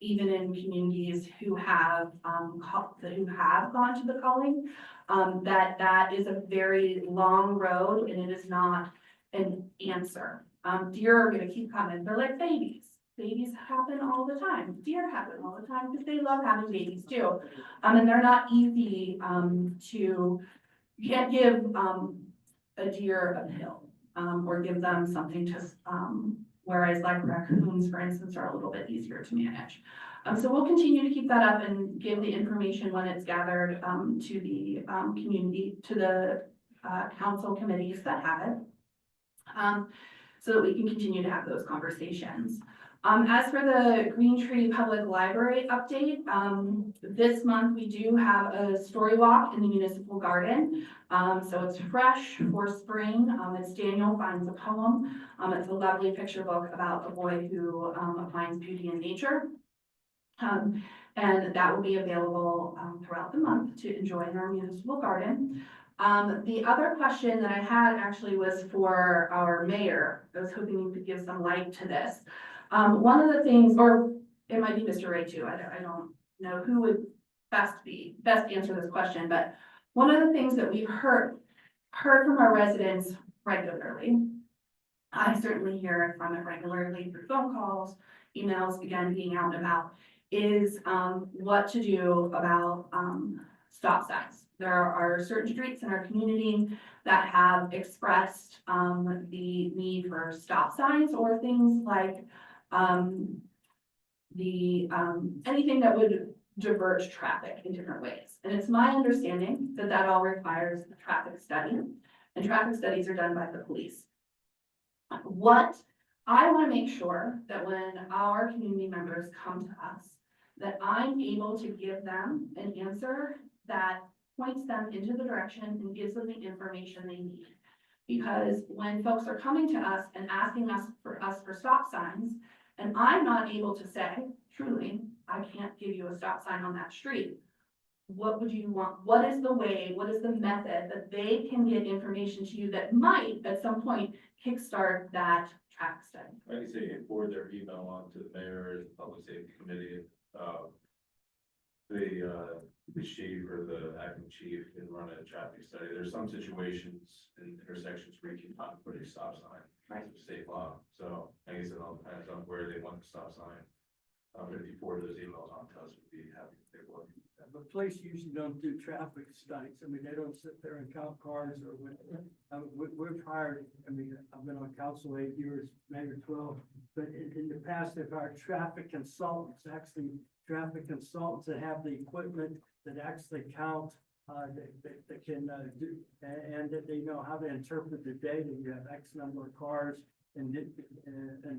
Even in communities who have gone to the culling, that is a very long road and it is not an answer. Deer are gonna keep coming. They're like babies. Babies happen all the time. Deer happen all the time because they love having babies too. And they're not easy you can't give a deer a pill or give them something to whereas like raccoons, for instance, are a little bit easier to manage. So we'll continue to keep that up and give the information when it's gathered to the community, to the council committees that have it. So that we can continue to have those conversations. As for the Green Tree Public Library update, this month we do have a story walk in the municipal garden. So it's fresh for spring. It's Daniel Finds a Poem. It's a lovely picture book about a boy who finds beauty in nature. And that will be available throughout the month to enjoy in our municipal garden. The other question that I had actually was for our mayor. I was hoping you could give some light to this. One of the things, or it might be Mr. Ray too, I don't know who would best answer this question, but one of the things that we've heard from our residents regularly, I certainly hear from it regularly through phone calls, emails, again, being out and about, is what to do about stop signs. There are certain streets in our community that have expressed the need for stop signs or things like anything that would divert traffic in different ways. And it's my understanding that that all requires a traffic study, and traffic studies are done by the police. What I want to make sure that when our community members come to us, that I'm able to give them an answer that points them into the direction and gives them the information they need. Because when folks are coming to us and asking us for stop signs, and I'm not able to say, truly, I can't give you a stop sign on that street. What would you want? What is the way, what is the method that they can get information to you that might, at some point, kickstart that traffic study? I can say forward their email on to the mayor, the public safety committee, the chief or the acting chief can run a traffic study. There's some situations in intersections where you cannot put a stop sign. Right. It's a state law. So I guess it all depends on where they want the stop sign. If you forward those emails on to us, we'd be happy to take a look. The police usually don't do traffic studies. I mean, they don't sit there and count cars or whatever. We've hired, I mean, I've been on council 8 years, maybe 12, but in the past, they've hired traffic consultants that have the equipment that actually count, that can do, and that they know how to interpret the data. You have X number of cars and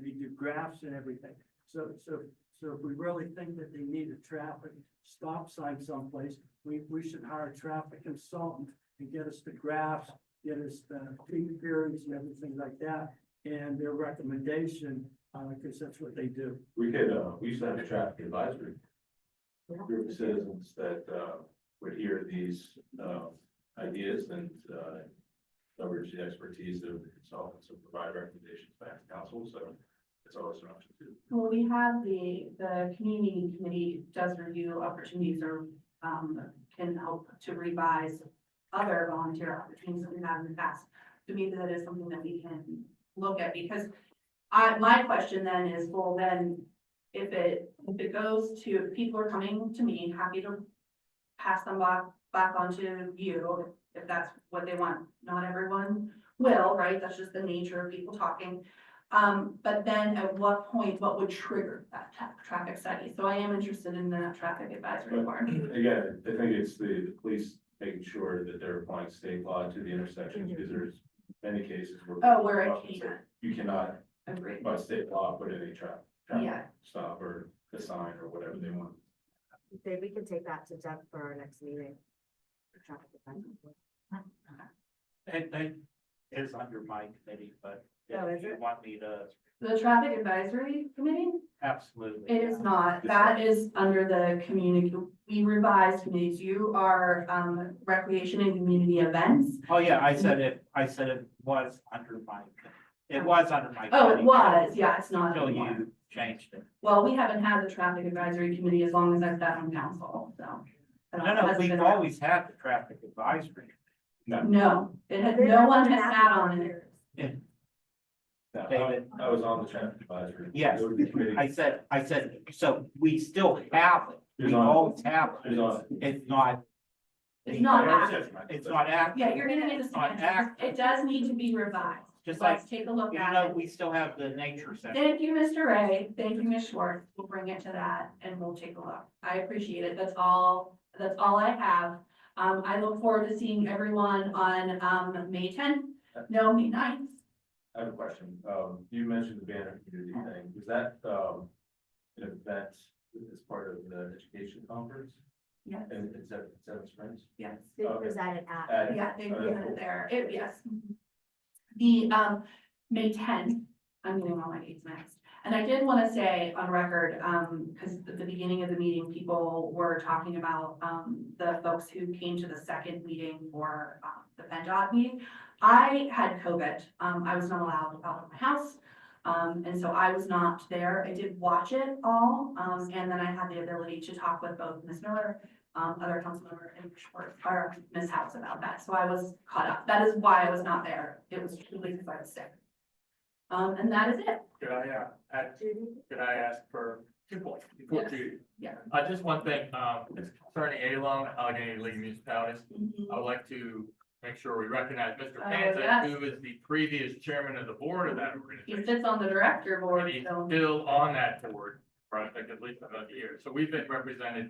we do graphs and everything. So if we really think that they need a traffic stop sign someplace, we should hire a traffic consultant and get us the graphs, get us the peak periods and everything like that, and their recommendation, because that's what they do. We used to have a traffic advisory group of citizens that would hear these, ideas and, leverage the expertise of consultants and provide recommendations back to council, so it's always an option too. Well, we have the community committee does review opportunities or, can help to revise other volunteer opportunities that we have in the past. To me, that is something that we can look at, because my question then is, well, then if it goes to, if people are coming to me, happy to pass them back onto you, if that's what they want. Not everyone will, right? That's just the nature of people talking. But then at what point, what would trigger that traffic study? So I am interested in the traffic advisory board. Again, I think it's the police making sure that they're applying state law to the intersections, because there's many cases where. Oh, where it often say can't. You cannot, Agree. by state law, put in a traffic Yeah. stop or a sign or whatever they want. Dave, we can take that to Doug for our next meeting. Traffic advisory board. It is under my committee, but Oh, is if you it? want me to, The traffic advisory committee? absolutely. It is not. That is under the community. We revise committees. You are, recreation and community events. Oh, yeah, I said it was under my, it was under my. Oh, it committee was. Yeah, it's not Until anymore. you changed it. Well, we haven't had the traffic advisory committee as long as I've sat on council, so. I don't know, it No, hasn't we've been around. always had the traffic advisory. No, it has, They've no been one on has that sat for on it. years. Now, David? I was on the traffic advisory. Yes, It was the committee. I said, so we still have it. Who's We on it? always have Who's it. on it? It's not. It's not active. It's not active. Yeah, you're getting into It's not semantics. active. It does need to be revised. Just like, Let's take a look you at know, it. we still have the nature section. Thank you, Mr. Ray. Thank you, Ms. Schwartz. We'll bring it to that and we'll take a look. I appreciate it. That's all I have. I look forward to seeing everyone on, May 10th. No, May 9th. I have a question. You mentioned the banner community thing. Was that, an event as part of the education conference? Yes, And it's at Seven Springs? yes. They Okay. presented at. Yeah, they Okay, put cool. it there. Yes. The, May 10th, I'm getting all my dates next. And I did want to say on record, because at the beginning of the meeting, people were talking about, the folks who came to the second meeting for, the PennDOT meeting. I had COVID. I was not allowed out of my house. And so I was not there. I did watch it all. And then I had the ability to talk with both Ms. Miller, other council member and or Ms. House about that. So I was caught up. That is why I was not there. It was truly because I was sick. And that is it. Could I ask for 2 points before Yes. Judy? Yeah. Just one thing, it's concerning A-Loan, Allegheny League Municipalities. I would like to make sure we recognize Mr. Oh, Panza, yes. who is the previous chairman of the board of that He organization. sits on the director board, And he's so. still on that board for I think at least another year. So we've been represented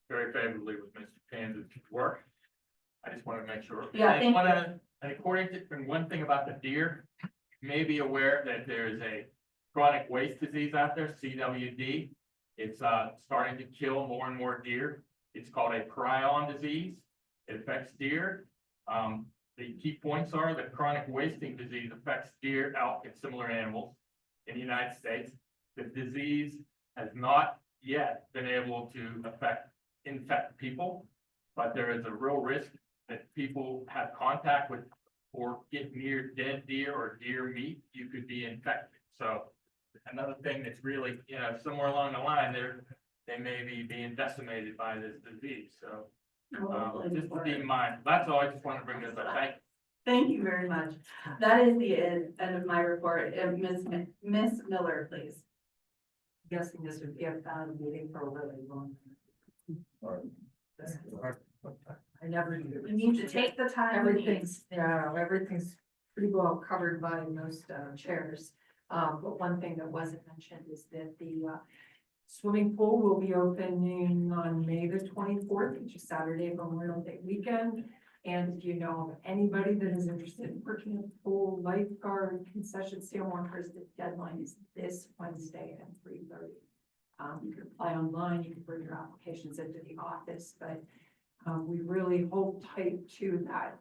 very favorably with Mr. Panza's work. I just want to make sure. Yeah, And thank I wanna- And according to, and one thing about the deer, you may be aware that there's a chronic waste disease out there, CWD. It's starting to kill more and more deer. It's called a prion disease. It affects deer. The key points are that chronic wasting disease affects deer, elk, and similar animals in the United States. The disease has not yet been able to infect people, but there is a real risk that people have contact with or get near dead deer or deer meat, you could be infected. So another thing that's really, somewhere along the line, they may be being decimated by this disease, so. Just to be in mind, that's all I just want to bring this up. Thank you very much. That is the end of my report. Ms. Miller, please. Guessing this would be a meeting for a really long. I never. You need to take the time. we need. Everything's pretty well covered by most chairs. But one thing that wasn't mentioned is that the swimming pool will be opening on May the 24th, which is Saturday, Memorial Day weekend. And if you know of anybody that is interested in working at the pool, lifeguard, concession stand workers, the deadline is this Wednesday at 3:30. You can apply online, you can bring your applications into the office, but we really hold tight to that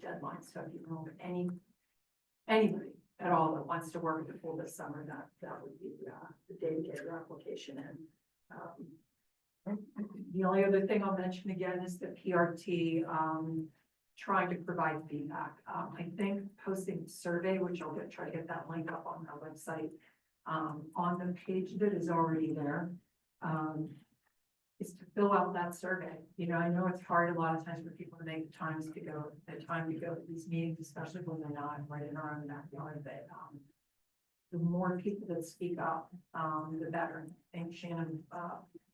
deadline. So if you know of anybody at all that wants to work at the pool this summer, that would be the day to get your application in. The only other thing I'll mention again is the PRT, trying to provide feedback. I think posting a survey, which I'll try to get that link up on our website, on the page that is already there, is to fill out that survey. You know, I know it's hard a lot of times for people to make the time to go to these meetings, especially when they're not right in our own backyard, but, the more people that speak up, the better. I think Shannon,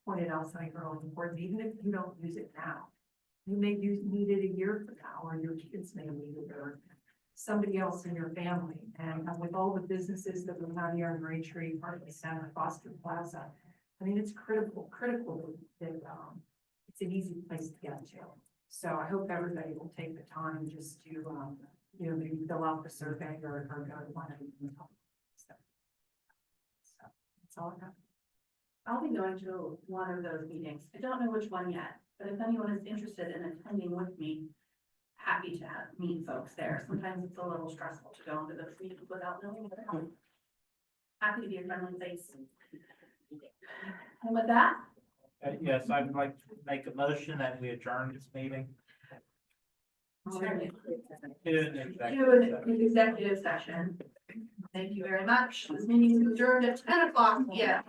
pointed out something really important, even if you don't use it now. You may need it a year from now, or your kids may need it, or somebody else in your family. And with all the businesses that we have here in Green Tree, Parkway Center, Foster Plaza, I mean, it's critical that, it's an easy place to get to. So I hope everybody will take the time just to, maybe fill out the survey or go to one of them. So that's all I have. I'll be going to one of those meetings. I don't know which one yet, but if anyone is interested in attending with me, happy to meet folks there. Sometimes it's a little stressful to go into those meetings without knowing them. Happy to be a friendly face. And with that, Yes, I'd like to make a motion that we adjourn this meeting. do an executive session. Thank you very much. This meeting is adjourned at 10 o'clock. Yeah.